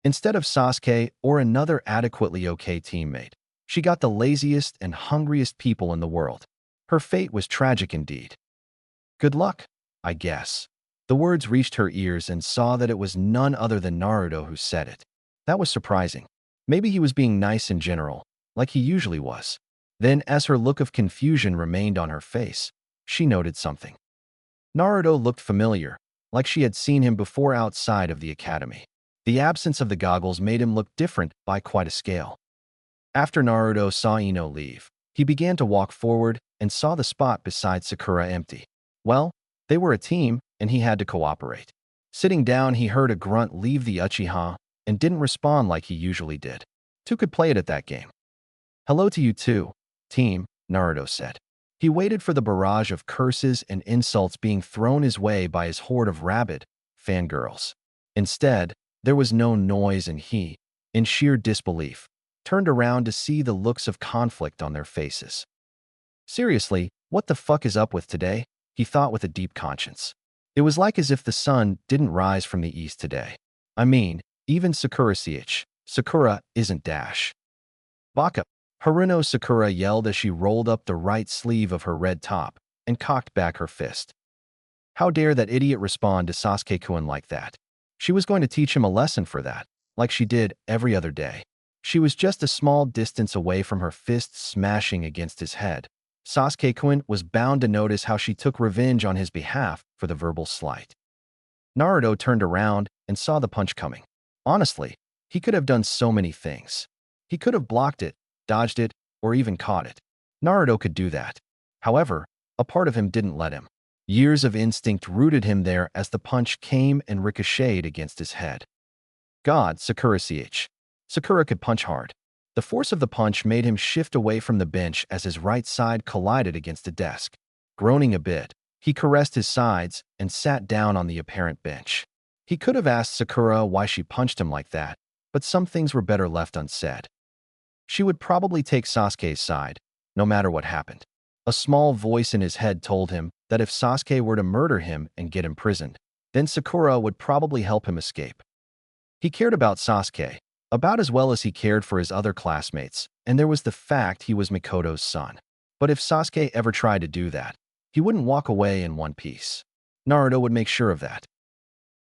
Instead of Sasuke or another adequately okay teammate, she got the laziest and hungriest people in the world. Her fate was tragic indeed. Good luck, I guess. The words reached her ears and saw that it was none other than Naruto who said it. That was surprising. Maybe he was being nice in general, like he usually was. Then, as her look of confusion remained on her face, she noted something. Naruto looked familiar, like she had seen him before outside of the academy. The absence of the goggles made him look different by quite a scale. After Naruto saw Ino leave, he began to walk forward and saw the spot beside Sakura empty. Well, they were a team, and he had to cooperate. Sitting down, he heard a grunt leave the Uchiha and didn't respond like he usually did. Two could play it at that game. Hello to you too, team, Naruto said. He waited for the barrage of curses and insults being thrown his way by his horde of rabid fangirls. Instead, there was no noise, and he, in sheer disbelief, turned around to see the looks of conflict on their faces. Seriously, what the fuck is up with today? He thought with a deep conscience. It was like as if the sun didn't rise from the east today. I mean, even Sakura isn't dash. Baka. Haruno Sakura yelled as she rolled up the right sleeve of her red top and cocked back her fist. How dare that idiot respond to Sasuke-kun like that? She was going to teach him a lesson for that, like she did every other day. She was just a small distance away from her fist smashing against his head. Sasuke-kun was bound to notice how she took revenge on his behalf for the verbal slight. Naruto turned around and saw the punch coming. Honestly, he could have done so many things. He could have blocked it, dodged it, or even caught it. Naruto could do that. However, a part of him didn't let him. Years of instinct rooted him there as the punch came and ricocheted against his head. God, Sakura could punch hard. The force of the punch made him shift away from the bench as his right side collided against a desk. Groaning a bit, he caressed his sides and sat down on the apparent bench. He could have asked Sakura why she punched him like that, but some things were better left unsaid. She would probably take Sasuke's side, no matter what happened. A small voice in his head told him that if Sasuke were to murder him and get imprisoned, then Sakura would probably help him escape. He cared about Sasuke, about as well as he cared for his other classmates, and there was the fact he was Mikoto's son. But if Sasuke ever tried to do that, he wouldn't walk away in one piece. Naruto would make sure of that.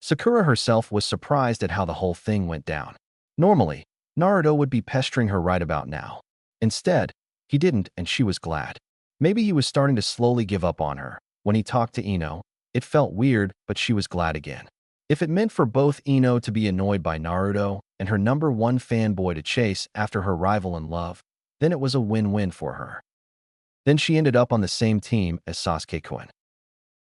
Sakura herself was surprised at how the whole thing went down. Normally, Naruto would be pestering her right about now. Instead, he didn't, and she was glad. Maybe he was starting to slowly give up on her. When he talked to Ino, it felt weird, but she was glad again. If it meant for both Ino to be annoyed by Naruto and her #1 fanboy to chase after her rival in love, then it was a win-win for her. Then she ended up on the same team as Sasuke-kun.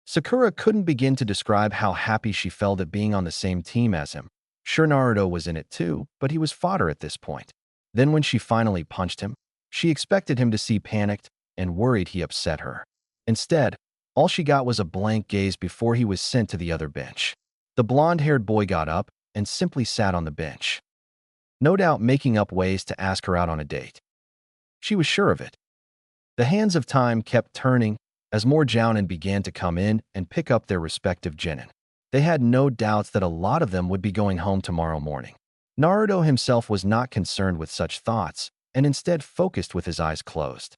Sakura couldn't begin to describe how happy she felt at being on the same team as him. Sure, Naruto was in it too, but he was fodder at this point. Then when she finally punched him, she expected him to seem panicked and worried he upset her. Instead, all she got was a blank gaze before he was sent to the other bench. The blonde-haired boy got up and simply sat on the bench, no doubt making up ways to ask her out on a date. She was sure of it. The hands of time kept turning as more jounin began to come in and pick up their respective genin. They had no doubts that a lot of them would be going home tomorrow morning. Naruto himself was not concerned with such thoughts and instead focused with his eyes closed.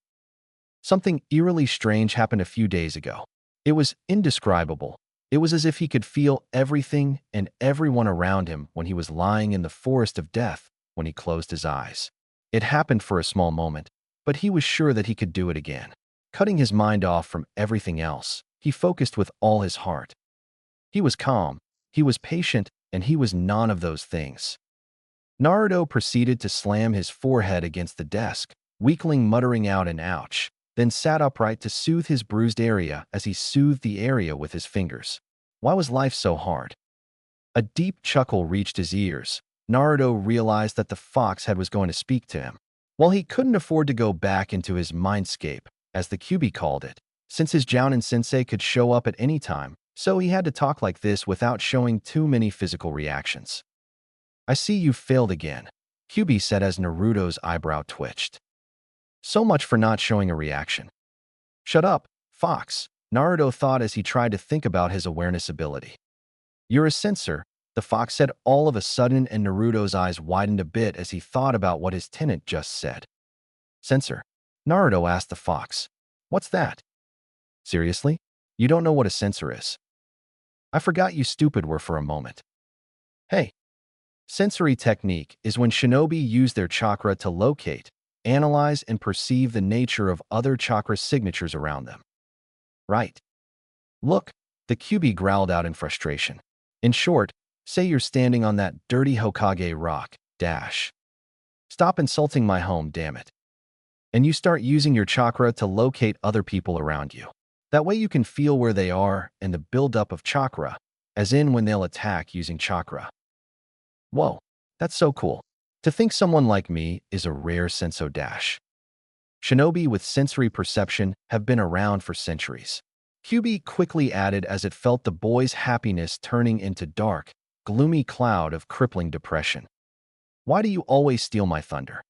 Something eerily strange happened a few days ago. It was indescribable. It was as if he could feel everything and everyone around him when he was lying in the forest of death when he closed his eyes. It happened for a small moment, but he was sure that he could do it again. Cutting his mind off from everything else, he focused with all his heart. He was calm, he was patient, and he was none of those things. Naruto proceeded to slam his forehead against the desk, weakling muttering out an ouch, then sat upright to soothe his bruised area as he soothed the area with his fingers. Why was life so hard? A deep chuckle reached his ears. Naruto realized that the fox head was going to speak to him. While he couldn't afford to go back into his mindscape, as the Kyuubi called it, since his Jounin sensei could show up at any time, so he had to talk like this without showing too many physical reactions. I see you failed again, Kyuubi said as Naruto's eyebrow twitched. So much for not showing a reaction. Shut up, fox, Naruto thought as he tried to think about his awareness ability. You're a sensor, the fox said all of a sudden, and Naruto's eyes widened a bit as he thought about what his tenant just said. Sensor? Naruto asked the fox. What's that? Seriously? You don't know what a sensor is? I forgot you stupid were for a moment. Hey, sensory technique is when shinobi use their chakra to locate, analyze, and perceive the nature of other chakra signatures around them. Right. Look, the Kyuubi growled out in frustration. In short, say you're standing on that dirty Hokage rock, dash. Stop insulting my home, damn it. And you start using your chakra to locate other people around you. That way you can feel where they are and the buildup of chakra, as in when they'll attack using chakra. Whoa, that's so cool. To think someone like me is a rare senso dash. Shinobi with sensory perception have been around for centuries. Kyuubi quickly added as it felt the boy's happiness turning into dark, gloomy cloud of crippling depression. Why do you always steal my thunder?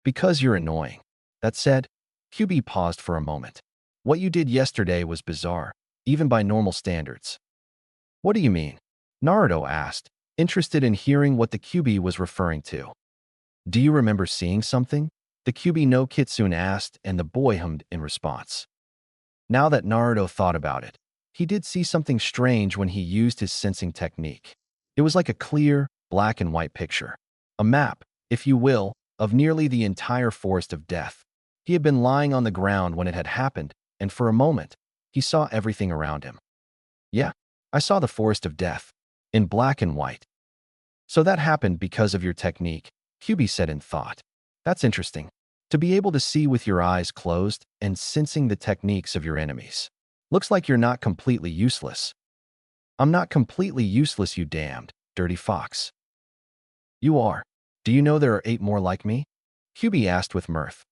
Because you're annoying. That said, Kyuubi paused for a moment. What you did yesterday was bizarre, even by normal standards. What do you mean? Naruto asked, interested in hearing what the Kyuubi was referring to. Do you remember seeing something? The Kyuubi no Kitsune asked, and the boy hummed in response. Now that Naruto thought about it, he did see something strange when he used his sensing technique. It was like a clear, black and white picture. A map, if you will, of nearly the entire forest of death. He had been lying on the ground when it had happened, and for a moment, he saw everything around him. Yeah, I saw the forest of death, in black and white. So that happened because of your technique, Kyuubi said in thought. That's interesting. To be able to see with your eyes closed and sensing the techniques of your enemies. Looks like you're not completely useless. I'm not completely useless, you damned, dirty fox. You are. Do you know there are 8 more like me? Kyuubi asked with mirth.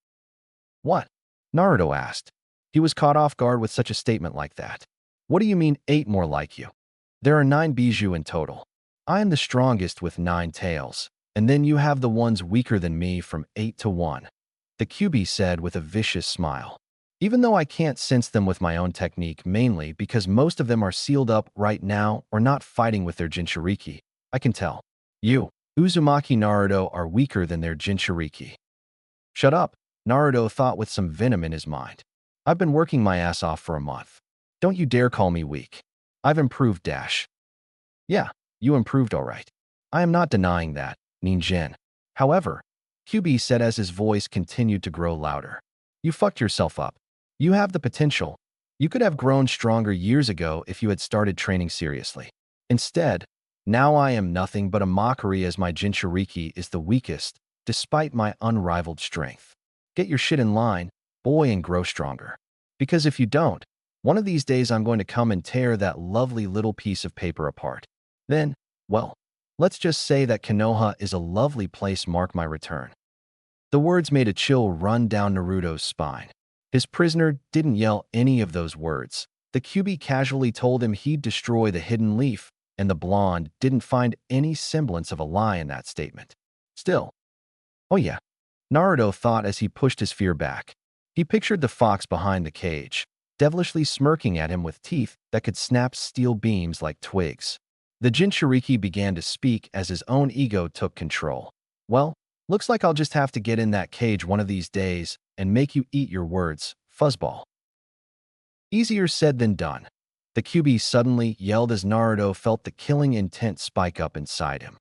What? Naruto asked. He was caught off guard with such a statement like that. What do you mean 8 more like you? There are 9 Bijou in total. I am the strongest with 9 tails, and then you have the ones weaker than me from 8 to 1. The Kyuubi said with a vicious smile. Even though I can't sense them with my own technique, mainly because most of them are sealed up right now or not fighting with their Jinchuriki, I can tell. You, Uzumaki Naruto, are weaker than their Jinchuriki. Shut up, Naruto thought with some venom in his mind. I've been working my ass off for a month. Don't you dare call me weak. I've improved, dash. Yeah, you improved all right. I am not denying that, Ninjin. However, Kyuubi said as his voice continued to grow louder. You fucked yourself up. You have the potential. You could have grown stronger years ago if you had started training seriously. Instead, now I am nothing but a mockery as my Jinchuriki is the weakest, despite my unrivaled strength. Get your shit in line, boy, and grow stronger. Because if you don't, one of these days I'm going to come and tear that lovely little piece of paper apart. Then, well, let's just say that Konoha is a lovely place, mark my return. The words made a chill run down Naruto's spine. His prisoner didn't yell any of those words. The Kyuubi casually told him he'd destroy the hidden leaf, and the blonde didn't find any semblance of a lie in that statement. Still, oh yeah, Naruto thought as he pushed his fear back. He pictured the fox behind the cage, devilishly smirking at him with teeth that could snap steel beams like twigs. The Jinchuriki began to speak as his own ego took control. Well, looks like I'll just have to get in that cage one of these days and make you eat your words, fuzzball. Easier said than done. The Kyuubi suddenly yelled as Naruto felt the killing intent spike up inside him.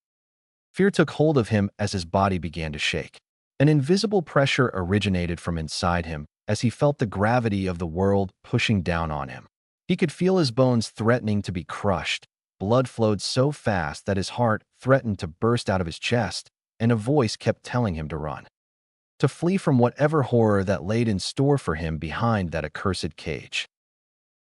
Fear took hold of him as his body began to shake. An invisible pressure originated from inside him as he felt the gravity of the world pushing down on him. He could feel his bones threatening to be crushed. Blood flowed so fast that his heart threatened to burst out of his chest, and a voice kept telling him to run. To flee from whatever horror that laid in store for him behind that accursed cage.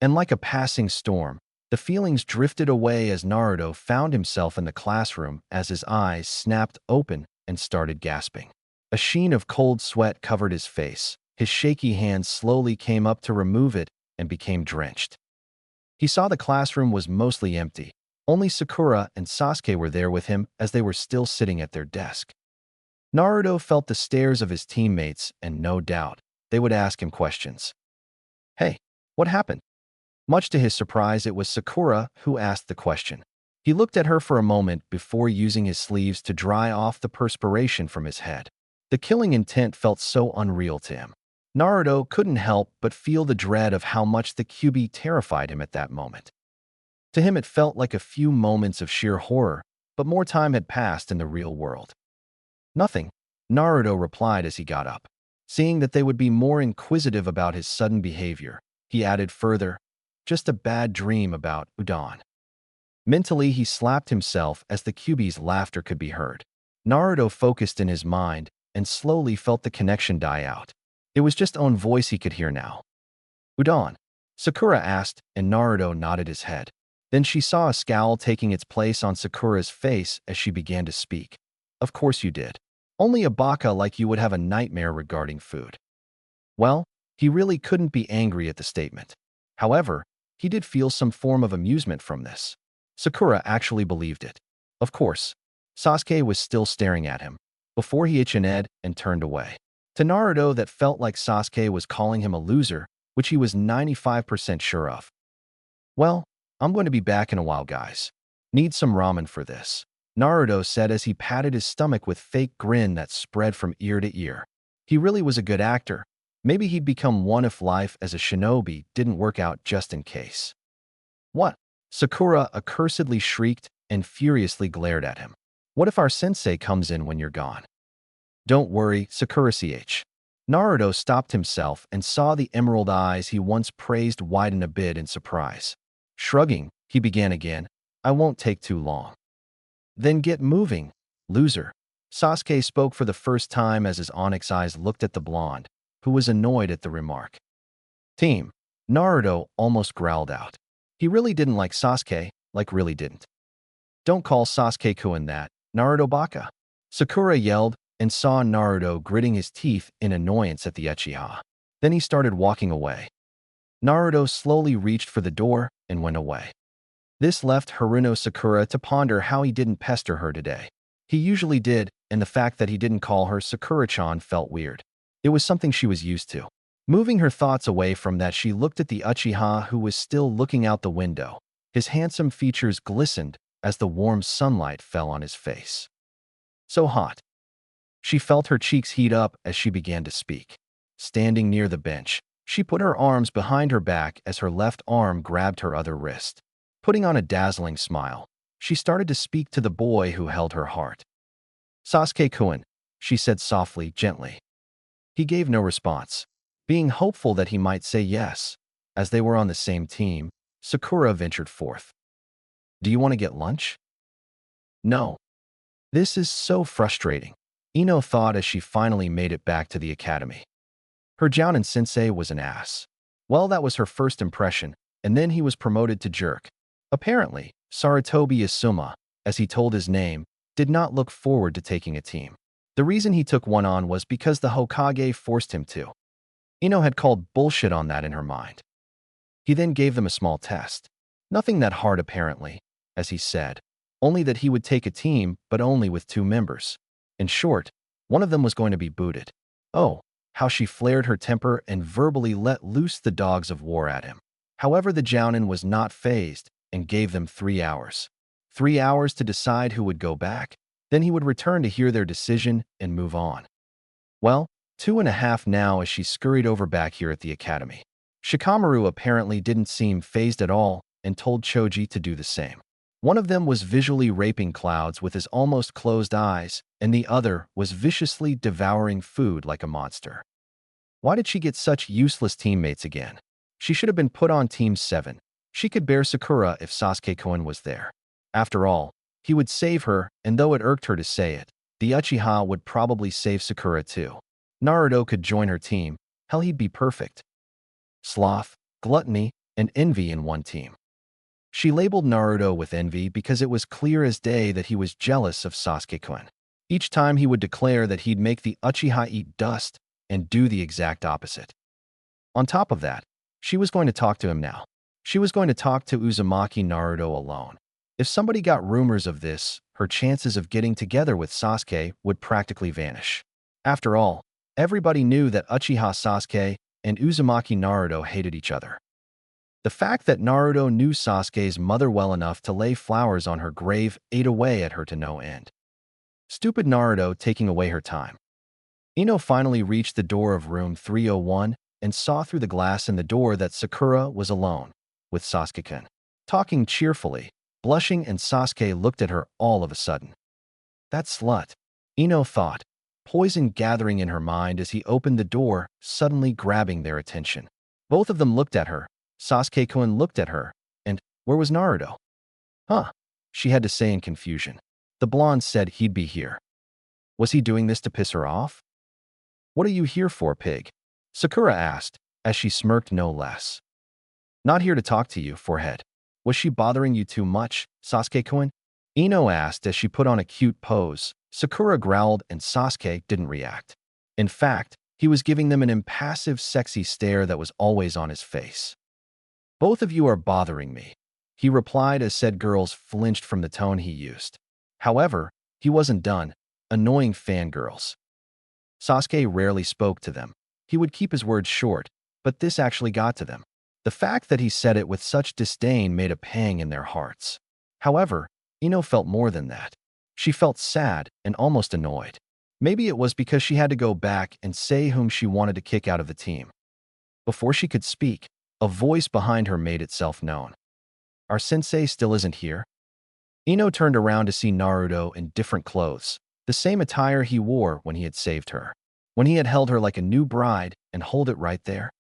And like a passing storm, the feelings drifted away as Naruto found himself in the classroom as his eyes snapped open and started gasping. A sheen of cold sweat covered his face. His shaky hands slowly came up to remove it and became drenched. He saw the classroom was mostly empty. Only Sakura and Sasuke were there with him as they were still sitting at their desk. Naruto felt the stares of his teammates, and no doubt, they would ask him questions. Hey, what happened? Much to his surprise, it was Sakura who asked the question. He looked at her for a moment before using his sleeves to dry off the perspiration from his head. The killing intent felt so unreal to him. Naruto couldn't help but feel the dread of how much the Kyuubi terrified him at that moment. To him, it felt like a few moments of sheer horror, but more time had passed in the real world. Nothing, Naruto replied as he got up. Seeing that they would be more inquisitive about his sudden behavior, he added further, just a bad dream about udon. Mentally, he slapped himself as the Kyuubi's laughter could be heard. Naruto focused in his mind and slowly felt the connection die out. It was just own voice he could hear now. Udon? Sakura asked, and Naruto nodded his head. Then she saw a scowl taking its place on Sakura's face as she began to speak. Of course you did. Only a baka like you would have a nightmare regarding food. Well, he really couldn't be angry at the statement. However, he did feel some form of amusement from this. Sakura actually believed it. Of course, Sasuke was still staring at him before he itched an ed and turned away. To Naruto, that felt like Sasuke was calling him a loser, which he was 95% sure of. Well, I'm going to be back in a while, guys. Need some ramen for this, Naruto said as he patted his stomach with fake grin that spread from ear to ear. He really was a good actor. Maybe he'd become one if life as a shinobi didn't work out, just in case. What? Sakura accursedly shrieked and furiously glared at him. What if our sensei comes in when you're gone? Don't worry, Sakura-ch. Naruto stopped himself and saw the emerald eyes he once praised widen a bit in surprise. Shrugging, he began again. I won't take too long. Then get moving, loser. Sasuke spoke for the first time as his onyx eyes looked at the blonde, who was annoyed at the remark. Team, Naruto almost growled out. He really didn't like Sasuke, like really didn't. Don't call Sasuke-kun that, Naruto baka. Sakura yelled and saw Naruto gritting his teeth in annoyance at the Uchiha. Then he started walking away. Naruto slowly reached for the door and went away. This left Haruno Sakura to ponder how he didn't pester her today. He usually did, and the fact that he didn't call her Sakura-chan felt weird. It was something she was used to. Moving her thoughts away from that, she looked at the Uchiha, who was still looking out the window. His handsome features glistened as the warm sunlight fell on his face. So hot. She felt her cheeks heat up as she began to speak. Standing near the bench, she put her arms behind her back as her left arm grabbed her other wrist. Putting on a dazzling smile, she started to speak to the boy who held her heart. Sasuke-kun, she said softly, gently. He gave no response. Being hopeful that he might say yes, as they were on the same team, Sakura ventured forth. Do you want to get lunch? No. This is so frustrating, Ino thought as she finally made it back to the academy. Her Jounin sensei was an ass. Well, that was her first impression, and then he was promoted to jerk. Apparently, Sarutobi Asuma, as he told his name, did not look forward to taking a team. The reason he took one on was because the Hokage forced him to. Ino had called bullshit on that in her mind. He then gave them a small test. Nothing that hard apparently, as he said, only that he would take a team, but only with 2 members. In short, one of them was going to be booted. Oh, how she flared her temper and verbally let loose the dogs of war at him. However, the Jounin was not fazed and gave them 3 hours. 3 hours to decide who would go back. Then he would return to hear their decision and move on. Well, 2.5 now as she scurried over back here at the academy. Shikamaru apparently didn't seem fazed at all and told Choji to do the same. One of them was visually raping clouds with his almost closed eyes, and the other was viciously devouring food like a monster. Why did she get such useless teammates again? She should have been put on Team 7. She could bear Sakura if Sasuke-kun was there. After all, he would save her, and though it irked her to say it, the Uchiha would probably save Sakura too. Naruto could join her team. Hell, he'd be perfect. Sloth, gluttony, and envy in one team. She labeled Naruto with envy because it was clear as day that he was jealous of Sasuke-kun. Each time he would declare that he'd make the Uchiha eat dust and do the exact opposite. On top of that, she was going to talk to him now. She was going to talk to Uzumaki Naruto alone. If somebody got rumors of this, her chances of getting together with Sasuke would practically vanish. After all, everybody knew that Uchiha Sasuke and Uzumaki Naruto hated each other. The fact that Naruto knew Sasuke's mother well enough to lay flowers on her grave ate away at her to no end. Stupid Naruto taking away her time. Ino finally reached the door of room 301 and saw through the glass in the door that Sakura was alone, with Sasuke-kun, talking cheerfully, blushing, and Sasuke looked at her all of a sudden. That slut, Ino thought, poison gathering in her mind as he opened the door, suddenly grabbing their attention. Both of them looked at her. Sasuke-kun looked at her, and where was Naruto? Huh, she had to say in confusion. The blonde said he'd be here. Was he doing this to piss her off? What are you here for, pig? Sakura asked, as she smirked no less. Not here to talk to you, forehead. Was she bothering you too much, Sasuke-kun? Ino asked as she put on a cute pose. Sakura growled and Sasuke didn't react. In fact, he was giving them an impassive, sexy stare that was always on his face. Both of you are bothering me, he replied as said girls flinched from the tone he used. However, he wasn't done. Annoying fangirls. Sasuke rarely spoke to them. He would keep his words short, but this actually got to them. The fact that he said it with such disdain made a pang in their hearts. However, Ino felt more than that. She felt sad and almost annoyed. Maybe it was because she had to go back and say whom she wanted to kick out of the team. Before she could speak, a voice behind her made itself known. Our sensei still isn't here? Ino turned around to see Naruto in different clothes, the same attire he wore when he had saved her, when he had held her like a new bride and hold it right there.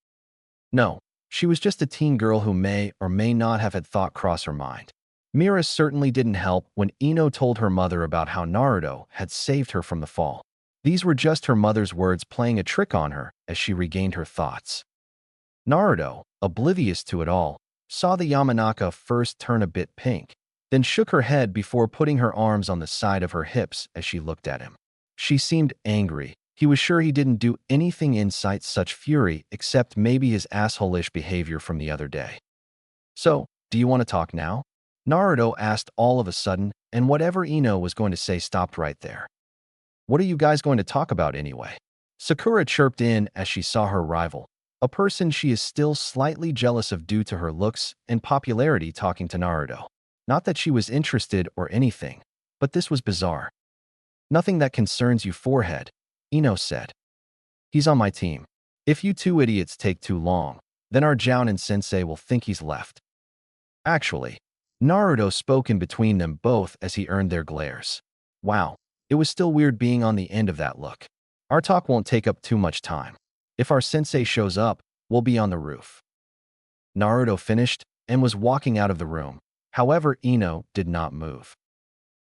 No, she was just a teen girl who may or may not have had thought cross her mind. Mira certainly didn't help when Ino told her mother about how Naruto had saved her from the fall. These were just her mother's words playing a trick on her as she regained her thoughts. Naruto, oblivious to it all, saw the Yamanaka first turn a bit pink, then shook her head before putting her arms on the side of her hips as she looked at him. She seemed angry. He was sure he didn't do anything incite such fury except maybe his asshole-ish behavior from the other day. So, do you want to talk now? Naruto asked all of a sudden, and whatever Ino was going to say stopped right there. What are you guys going to talk about anyway? Sakura chirped in as she saw her rival, a person she is still slightly jealous of due to her looks and popularity, talking to Naruto. Not that she was interested or anything, but this was bizarre. Nothing that concerns you, forehead, Ino said. He's on my team. If you two idiots take too long, then our Jounin sensei will think he's left. Actually, Naruto spoke in between them both as he earned their glares. Wow, it was still weird being on the end of that look. Our talk won't take up too much time. If our sensei shows up, we'll be on the roof. Naruto finished and was walking out of the room. However, Ino did not move.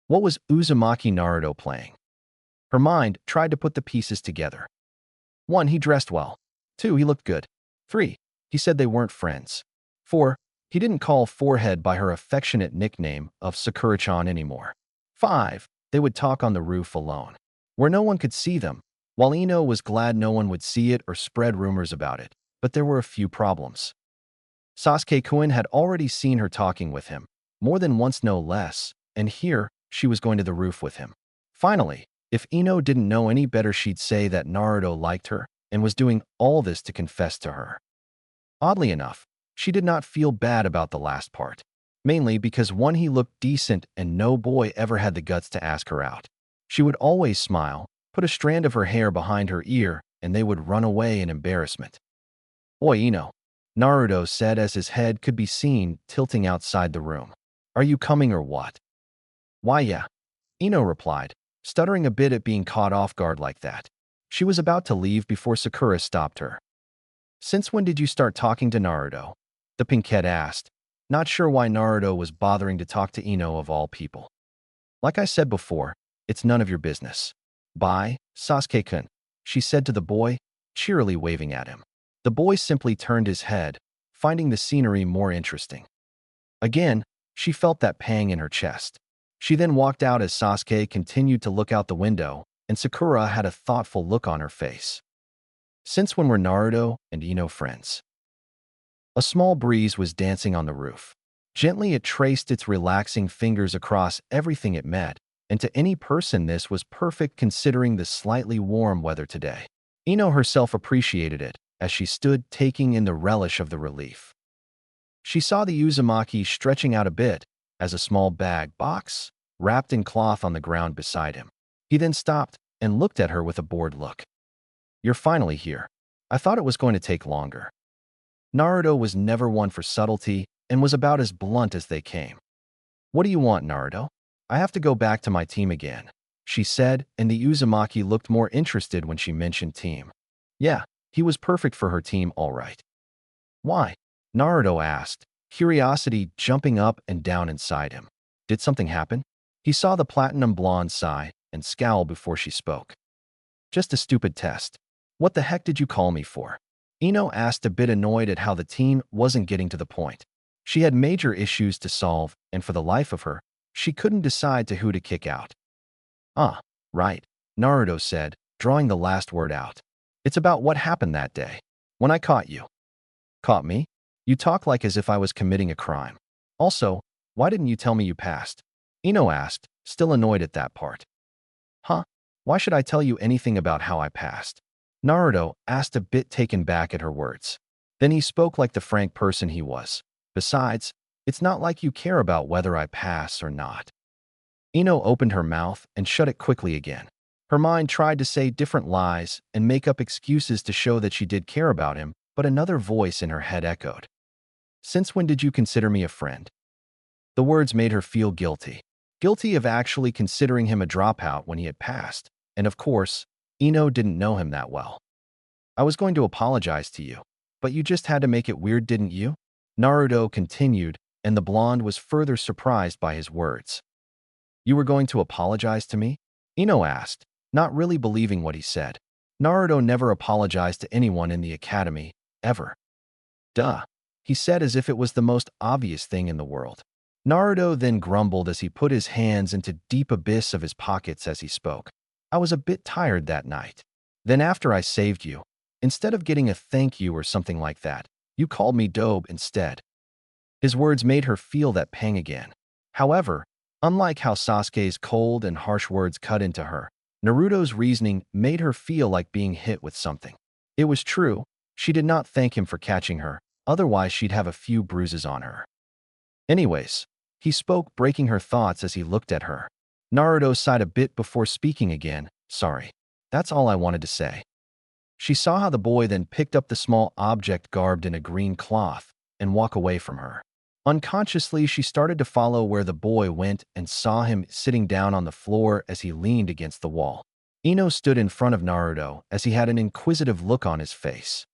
What was Uzumaki Naruto playing? Her mind tried to put the pieces together. 1. He dressed well. 2. He looked good. 3. He said they weren't friends. 4. He didn't call Forehead by her affectionate nickname of Sakura-chan anymore. 5. They would talk on the roof alone, where no one could see them. While Ino was glad no one would see it or spread rumors about it, but there were a few problems. Sasuke-kun had already seen her talking with him, more than once no less, and here she was going to the roof with him. Finally, if Ino didn't know any better, she'd say that Naruto liked her and was doing all this to confess to her. Oddly enough, she did not feel bad about the last part, mainly because 1. He looked decent and no boy ever had the guts to ask her out. She would always smile, put a strand of her hair behind her ear, and they would run away in embarrassment. Oi, Ino, Naruto said as his head could be seen tilting outside the room. Are you coming or what? Why, yeah, Ino replied, stuttering a bit at being caught off guard like that. She was about to leave before Sakura stopped her. Since when did you start talking to Naruto? The pinkette asked, not sure why Naruto was bothering to talk to Ino of all people. Like I said before, it's none of your business. Bye, Sasuke-kun, she said to the boy, cheerily waving at him. The boy simply turned his head, finding the scenery more interesting. Again, she felt that pang in her chest. She then walked out as Sasuke continued to look out the window, and Sakura had a thoughtful look on her face. Since when were Naruto and Ino friends? A small breeze was dancing on the roof. Gently it traced its relaxing fingers across everything it met, and to any person this was perfect considering the slightly warm weather today. Ino herself appreciated it, as she stood taking in the relish of the relief. She saw the Uzumaki stretching out a bit as a small bag box wrapped in cloth on the ground beside him. He then stopped and looked at her with a bored look. "You're finally here. I thought it was going to take longer." Naruto was never one for subtlety and was about as blunt as they came. "What do you want, Naruto?" "I have to go back to my team again," she said, and the Uzumaki looked more interested when she mentioned team. Yeah, he was perfect for her team, all right. "Why?" Naruto asked, curiosity jumping up and down inside him. Did something happen? He saw the platinum blonde sigh and scowl before she spoke. "Just a stupid test." "What the heck did you call me for?" Ino asked, a bit annoyed at how the team wasn't getting to the point. She had major issues to solve, and for the life of her, she couldn't decide to who to kick out. "Ah, right," Naruto said, drawing the last word out. "It's about what happened that day, when I caught you." "Caught me? You talk like as if I was committing a crime. Also, why didn't you tell me you passed?" Ino asked, still annoyed at that part. "Huh? Why should I tell you anything about how I passed?" Naruto asked, a bit taken back at her words. Then he spoke like the frank person he was. "Besides, it's not like you care about whether I pass or not." Ino opened her mouth and shut it quickly again. Her mind tried to say different lies and make up excuses to show that she did care about him, but another voice in her head echoed. "Since when did you consider me a friend?" The words made her feel guilty. Guilty of actually considering him a dropout when he had passed. And of course, Ino didn't know him that well. "I was going to apologize to you, but you just had to make it weird, didn't you?" Naruto continued, and the blonde was further surprised by his words. "You were going to apologize to me?" Ino asked, not really believing what he said. Naruto never apologized to anyone in the academy, ever. "Duh," he said as if it was the most obvious thing in the world. Naruto then grumbled as he put his hands into deep abyss of his pockets as he spoke. "I was a bit tired that night. Then after I saved you, instead of getting a thank you or something like that, you called me dope instead." His words made her feel that pang again. However, unlike how Sasuke's cold and harsh words cut into her, Naruto's reasoning made her feel like being hit with something. It was true, she did not thank him for catching her, otherwise she'd have a few bruises on her. Anyways, he spoke, breaking her thoughts as he looked at her. Naruto sighed a bit before speaking again. "Sorry. That's all I wanted to say." She saw how the boy then picked up the small object garbed in a green cloth and walk away from her. Unconsciously, she started to follow where the boy went and saw him sitting down on the floor as he leaned against the wall. Ino stood in front of Naruto as he had an inquisitive look on his face.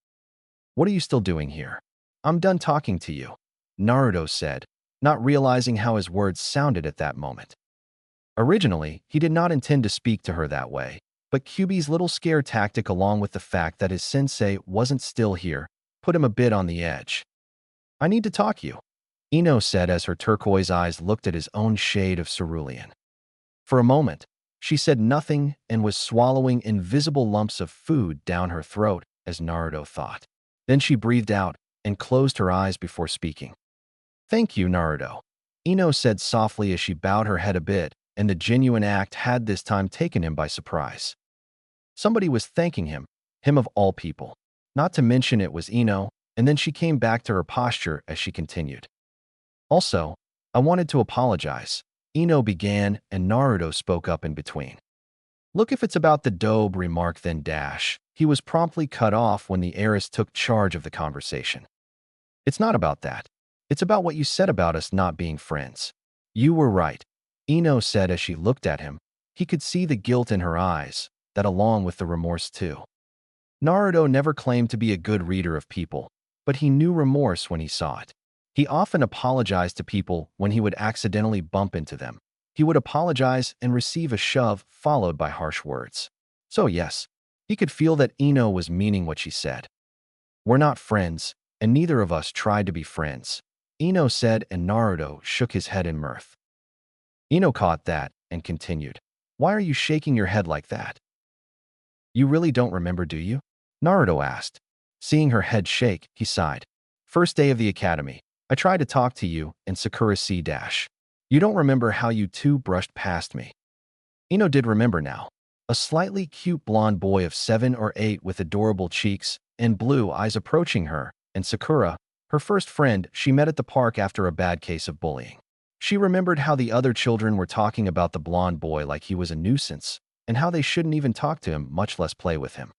"What are you still doing here?" "I'm done talking to you," Naruto said, not realizing how his words sounded at that moment. Originally, he did not intend to speak to her that way, but Kyuubi's little scare tactic along with the fact that his sensei wasn't still here put him a bit on the edge. "I need to talk to you," Ino said as her turquoise eyes looked at his own shade of cerulean. For a moment, she said nothing and was swallowing invisible lumps of food down her throat, as Naruto thought. Then she breathed out and closed her eyes before speaking. "Thank you, Naruto," Ino said softly as she bowed her head a bit, and the genuine act had this time taken him by surprise. Somebody was thanking him of all people. Not to mention it was Ino, and then she came back to her posture as she continued. "Also, I wanted to apologize," Ino began, and Naruto spoke up in between. "Look, if it's about the dobe remark then dash." He was promptly cut off when the heiress took charge of the conversation. "It's not about that. It's about what you said about us not being friends." "You were right," Ino said as she looked at him. He could see the guilt in her eyes, that along with the remorse too. Naruto never claimed to be a good reader of people, but he knew remorse when he saw it. He often apologized to people when he would accidentally bump into them. He would apologize and receive a shove followed by harsh words. So yes, he could feel that Ino was meaning what she said. "We're not friends, and neither of us tried to be friends," Ino said, and Naruto shook his head in mirth. Ino caught that and continued. "Why are you shaking your head like that? You really don't remember, do you?" Naruto asked. Seeing her head shake, he sighed. "First day of the academy, I tried to talk to you and Sakura C dash. You don't remember how you two brushed past me." Ino did remember now. A slightly cute blonde boy of 7 or 8 with adorable cheeks and blue eyes approaching her, and Sakura, her first friend she met at the park after a bad case of bullying. She remembered how the other children were talking about the blonde boy like he was a nuisance, and how they shouldn't even talk to him, much less play with him.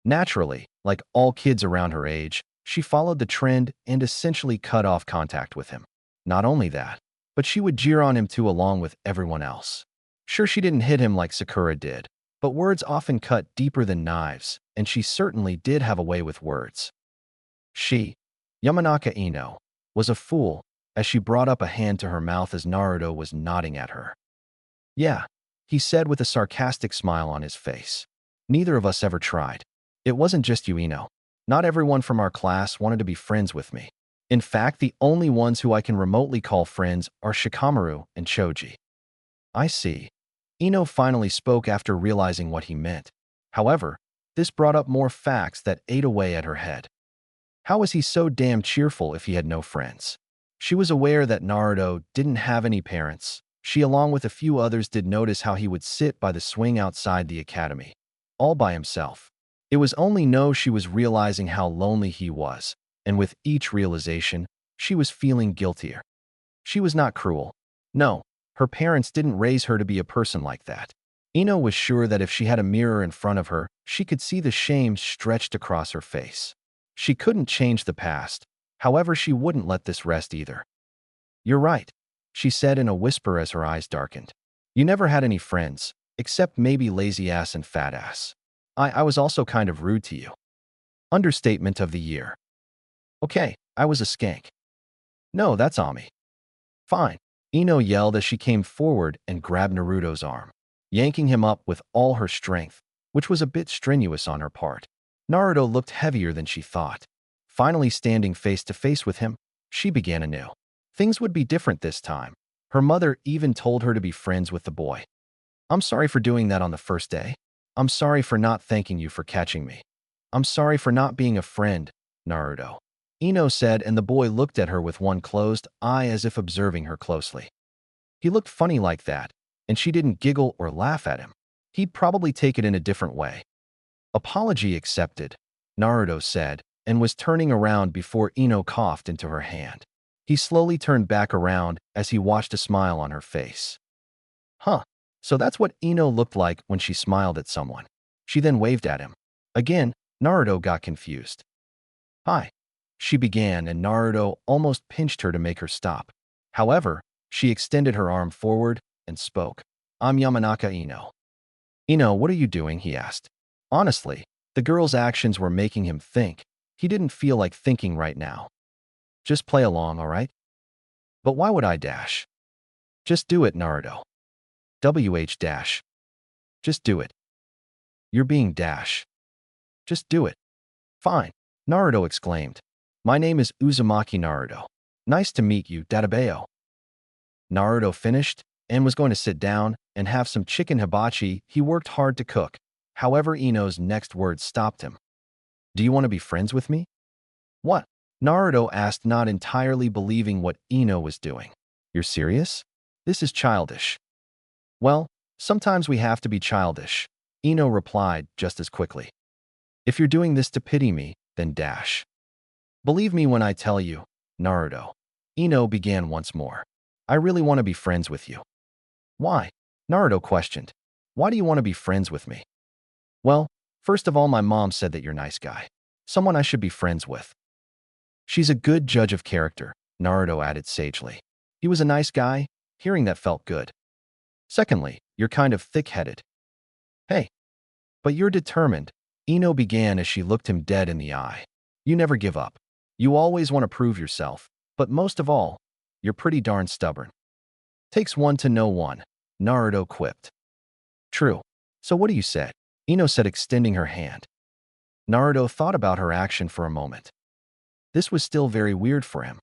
Naturally, like all kids around her age, she followed the trend and essentially cut off contact with him. Not only that, but she would jeer on him too along with everyone else. Sure, she didn't hit him like Sakura did, but words often cut deeper than knives, and she certainly did have a way with words. She, Yamanaka Ino, was a fool, as she brought up a hand to her mouth as Naruto was nodding at her. Yeah, he said with a sarcastic smile on his face. Neither of us ever tried. It wasn't just you, Ino. Not everyone from our class wanted to be friends with me. In fact, the only ones who I can remotely call friends are Shikamaru and Choji. I see. Ino finally spoke after realizing what he meant. However, this brought up more facts that ate away at her head. How was he so damn cheerful if he had no friends? She was aware that Naruto didn't have any parents. She, along with a few others, did notice how he would sit by the swing outside the academy, all by himself. It was only now she was realizing how lonely he was, and with each realization, she was feeling guiltier. She was not cruel. No, her parents didn't raise her to be a person like that. Ino was sure that if she had a mirror in front of her, she could see the shame stretched across her face. She couldn't change the past. However, she wouldn't let this rest either. You're right, she said in a whisper as her eyes darkened. You never had any friends, except maybe lazy ass and fat ass. I was also kind of rude to you. Understatement of the year. Okay, I was a skank. No, that's Ami. Fine. Ino yelled as she came forward and grabbed Naruto's arm, yanking him up with all her strength, which was a bit strenuous on her part. Naruto looked heavier than she thought. Finally standing face to face with him, she began anew. Things would be different this time. Her mother even told her to be friends with the boy. I'm sorry for doing that on the first day. I'm sorry for not thanking you for catching me. I'm sorry for not being a friend, Naruto. Ino said, and the boy looked at her with one closed eye as if observing her closely. He looked funny like that, and she didn't giggle or laugh at him. He'd probably take it in a different way. Apology accepted, Naruto said, and was turning around before Ino coughed into her hand. He slowly turned back around as he watched a smile on her face. Huh, so that's what Ino looked like when she smiled at someone. She then waved at him. Again, Naruto got confused. Hi, she began, and Naruto almost pinched her to make her stop. However, she extended her arm forward and spoke. I'm Yamanaka Ino. Ino, what are you doing? He asked. Honestly, the girl's actions were making him think. He didn't feel like thinking right now. Just play along, all right? But why would I dash? Just do it, Naruto. WH dash. Just do it. You're being dash. Just do it. Fine, Naruto exclaimed. My name is Uzumaki Naruto. Nice to meet you, Databeo. Naruto finished and was going to sit down and have some chicken hibachi he worked hard to cook. However, Ino's next words stopped him. Do you want to be friends with me? What? Naruto asked, not entirely believing what Ino was doing. You're serious? This is childish. Well, sometimes we have to be childish, Ino replied just as quickly. If you're doing this to pity me, then dash. Believe me when I tell you, Naruto. Ino began once more. I really want to be friends with you. Why? Naruto questioned. Why do you want to be friends with me? Well, first of all, my mom said that you're a nice guy. Someone I should be friends with. She's a good judge of character, Naruto added sagely. He was a nice guy. Hearing that felt good. Secondly, you're kind of thick-headed. Hey. But you're determined, Ino began as she looked him dead in the eye. You never give up. You always want to prove yourself, but most of all, you're pretty darn stubborn. Takes one to know one, Naruto quipped. True. So what do you say? Ino said, extending her hand. Naruto thought about her action for a moment. This was still very weird for him.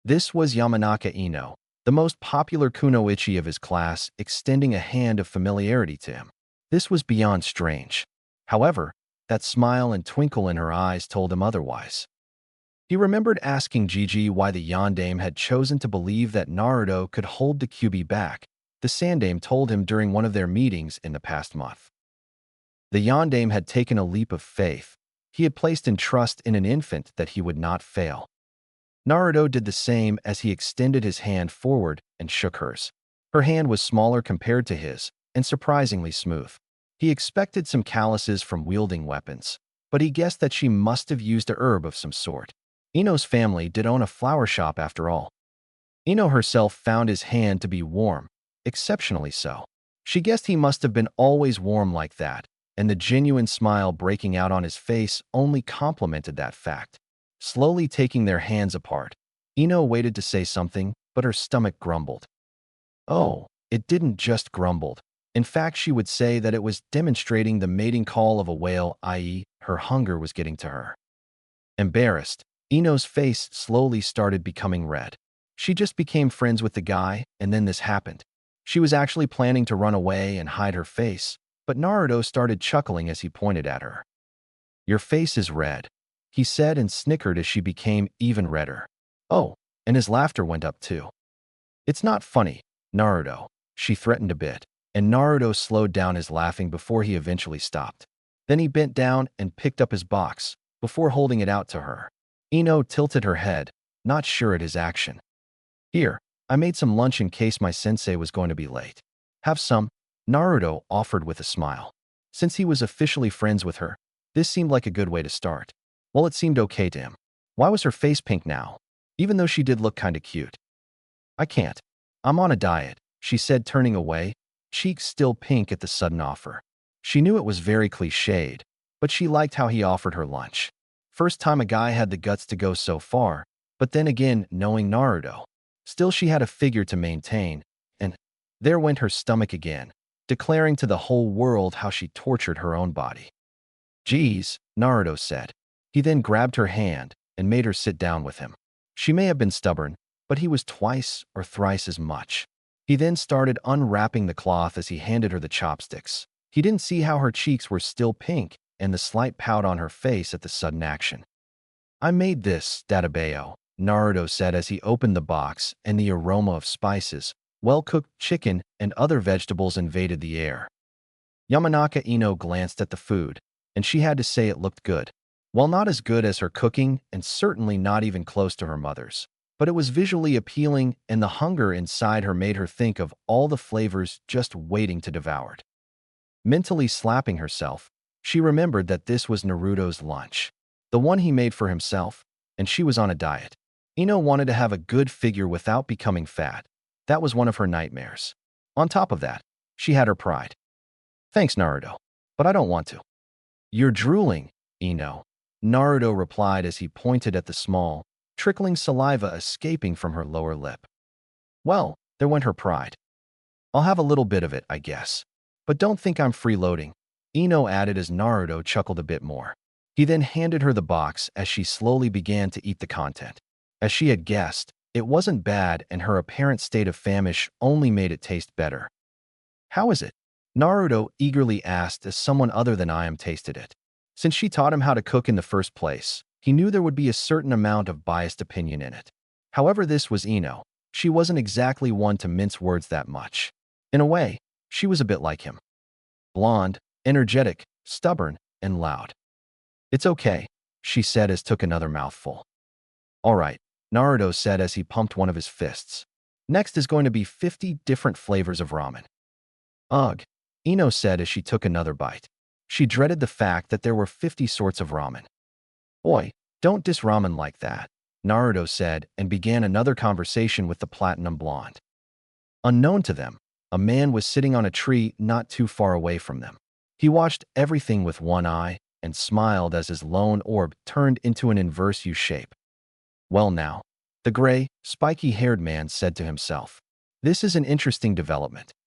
This was Yamanaka Ino, the most popular kunoichi of his class, extending a hand of familiarity to him. This was beyond strange. However, that smile and twinkle in her eyes told him otherwise. He remembered asking Gigi why the Yandame had chosen to believe that Naruto could hold the Kyuubi back. The Sandame told him during one of their meetings in the past month. The Yandame had taken a leap of faith. He had placed in trust in an infant that he would not fail. Naruto did the same as he extended his hand forward and shook hers. Her hand was smaller compared to his, and surprisingly smooth. He expected some calluses from wielding weapons, but he guessed that she must have used a herb of some sort. Ino's family did own a flower shop after all. Ino herself found his hand to be warm, exceptionally so. She guessed he must have been always warm like that, and the genuine smile breaking out on his face only complemented that fact. Slowly taking their hands apart, Ino waited to say something, but her stomach grumbled. Oh, it didn't just grumbled. In fact, she would say that it was demonstrating the mating call of a whale, i.e., her hunger was getting to her. Embarrassed, Ino's face slowly started becoming red. She just became friends with the guy, and then this happened. She was actually planning to run away and hide her face, but Naruto started chuckling as he pointed at her. "Your face is red," he said and snickered as she became even redder. Oh, and his laughter went up too. "It's not funny, Naruto," she threatened a bit, and Naruto slowed down his laughing before he eventually stopped. Then he bent down and picked up his box, before holding it out to her. Ino tilted her head, not sure at his action. "Here, I made some lunch in case my sensei was going to be late. Have some," Naruto offered with a smile. Since he was officially friends with her, this seemed like a good way to start. Well, it seemed okay to him. Why was her face pink now? Even though she did look kinda cute. "I can't. I'm on a diet," she said, turning away, cheeks still pink at the sudden offer. She knew it was very cliched, but she liked how he offered her lunch. First time a guy had the guts to go so far, but then again, knowing Naruto. Still, she had a figure to maintain, and there went her stomach again, declaring to the whole world how she tortured her own body. "Geez," Naruto said. He then grabbed her hand and made her sit down with him. She may have been stubborn, but he was twice or thrice as much. He then started unwrapping the cloth as he handed her the chopsticks. He didn't see how her cheeks were still pink and the slight pout on her face at the sudden action. "I made this, Databeo," Naruto said as he opened the box, and the aroma of spices, well-cooked chicken, and other vegetables invaded the air. Yamanaka Ino glanced at the food, and she had to say it looked good. While not as good as her cooking, and certainly not even close to her mother's, but it was visually appealing, and the hunger inside her made her think of all the flavors just waiting to devour it. Mentally slapping herself, she remembered that this was Naruto's lunch, the one he made for himself, and she was on a diet. Ino wanted to have a good figure without becoming fat. That was one of her nightmares. On top of that, she had her pride. "Thanks, Naruto, but I don't want to." "You're drooling, Ino," Naruto replied as he pointed at the small, trickling saliva escaping from her lower lip. Well, there went her pride. "I'll have a little bit of it, I guess. But don't think I'm freeloading," Ino added as Naruto chuckled a bit more. He then handed her the box as she slowly began to eat the content. As she had guessed, it wasn't bad, and her apparent state of famish only made it taste better. "How is it?" Naruto eagerly asked as someone other than Iam tasted it. Since she taught him how to cook in the first place, he knew there would be a certain amount of biased opinion in it. However, this was Ino. She wasn't exactly one to mince words that much. In a way, she was a bit like him. Blonde, energetic, stubborn, and loud. "It's okay," she said as took another mouthful. "All right," Naruto said as he pumped one of his fists. "Next is going to be 50 different flavors of ramen." "Ugh," Ino said as she took another bite. She dreaded the fact that there were 50 sorts of ramen. "Oi, don't diss ramen like that," Naruto said and began another conversation with the platinum blonde. Unknown to them, a man was sitting on a tree not too far away from them. He watched everything with one eye and smiled as his lone orb turned into an inverse U shape. "Well now," the gray, spiky-haired man said to himself, "this is an interesting development.